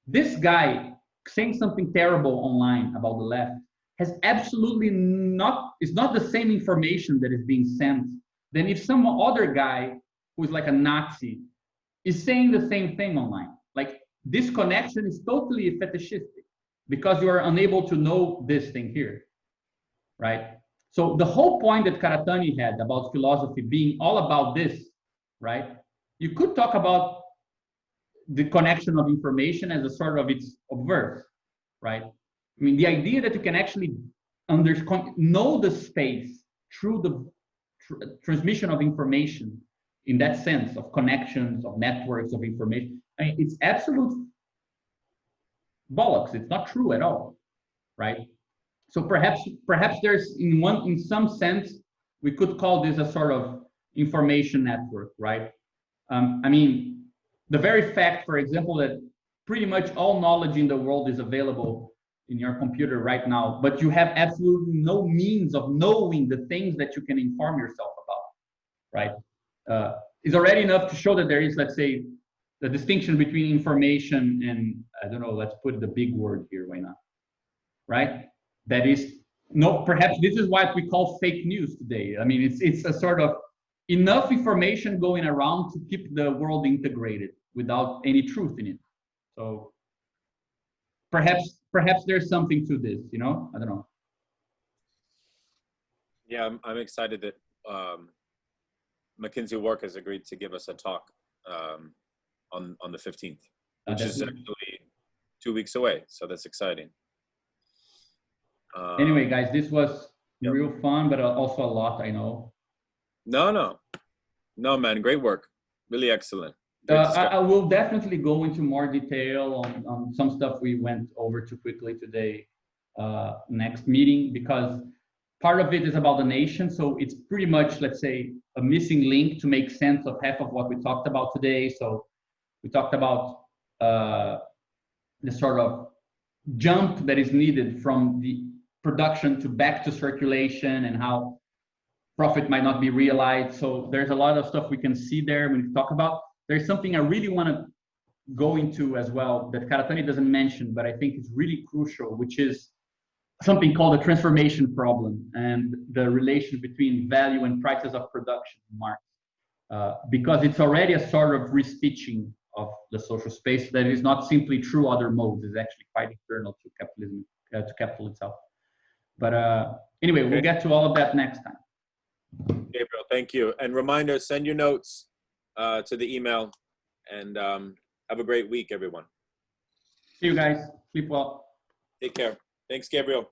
This guy saying something terrible online about the left has absolutely not, it's not the same information that is being sent than if some other guy who's like a Nazi is saying the same thing online. Like, this connection is totally fetishistic because you are unable to know this thing here, right? So the whole point that Karatani had about philosophy being all about this, right? You could talk about the connection of information as a sort of its obverse, right? I mean, the idea that you can actually know the space through the transmission of information in that sense of connections, of networks, of information, I mean, it's absolute bollocks. It's not true at all, right? So perhaps there's in some sense we could call this a sort of information network, right? I mean, the very fact, for example, that pretty much all knowledge in the world is available in your computer right now, but you have absolutely no means of knowing the things that you can inform yourself about, right? Is already enough to show that there is, let's say, the distinction between information and, I don't know, let's put the big word here, why not? Right? That is, no, perhaps this is what we call fake news today. I mean, it's a sort of enough information going around to keep the world integrated without any truth in it. So perhaps there's something to this, you know? I don't know. Yeah, I'm excited that Mackenzie Wark has agreed to give us a talk on the 15th, which is actually 2 weeks away. So that's exciting. Anyway, guys, this was real fun, but also a lot, I know. No, man, great work. Really excellent. I will definitely go into more detail on some stuff we went over too quickly today, next meeting, because part of it is about the nation. So it's pretty much, let's say, a missing link to make sense of half of what we talked about today. So we talked about the sort of jump that is needed from the production to back to circulation and how profit might not be realized. So there's a lot of stuff we can see there when we talk about. There's something I really want to go into as well that Karatani doesn't mention, but I think is really crucial, which is something called the transformation problem and the relation between value and prices of production in Marx. Because it's already a sort of restitching of the social space that is not simply through other modes, it's actually quite internal to capitalism, to capital itself. But anyway, we'll get to all of that next time. Gabriel, thank you. And reminder, send your notes to the email And have a great week, everyone. See you guys. Sleep well. Take care. Thanks, Gabriel.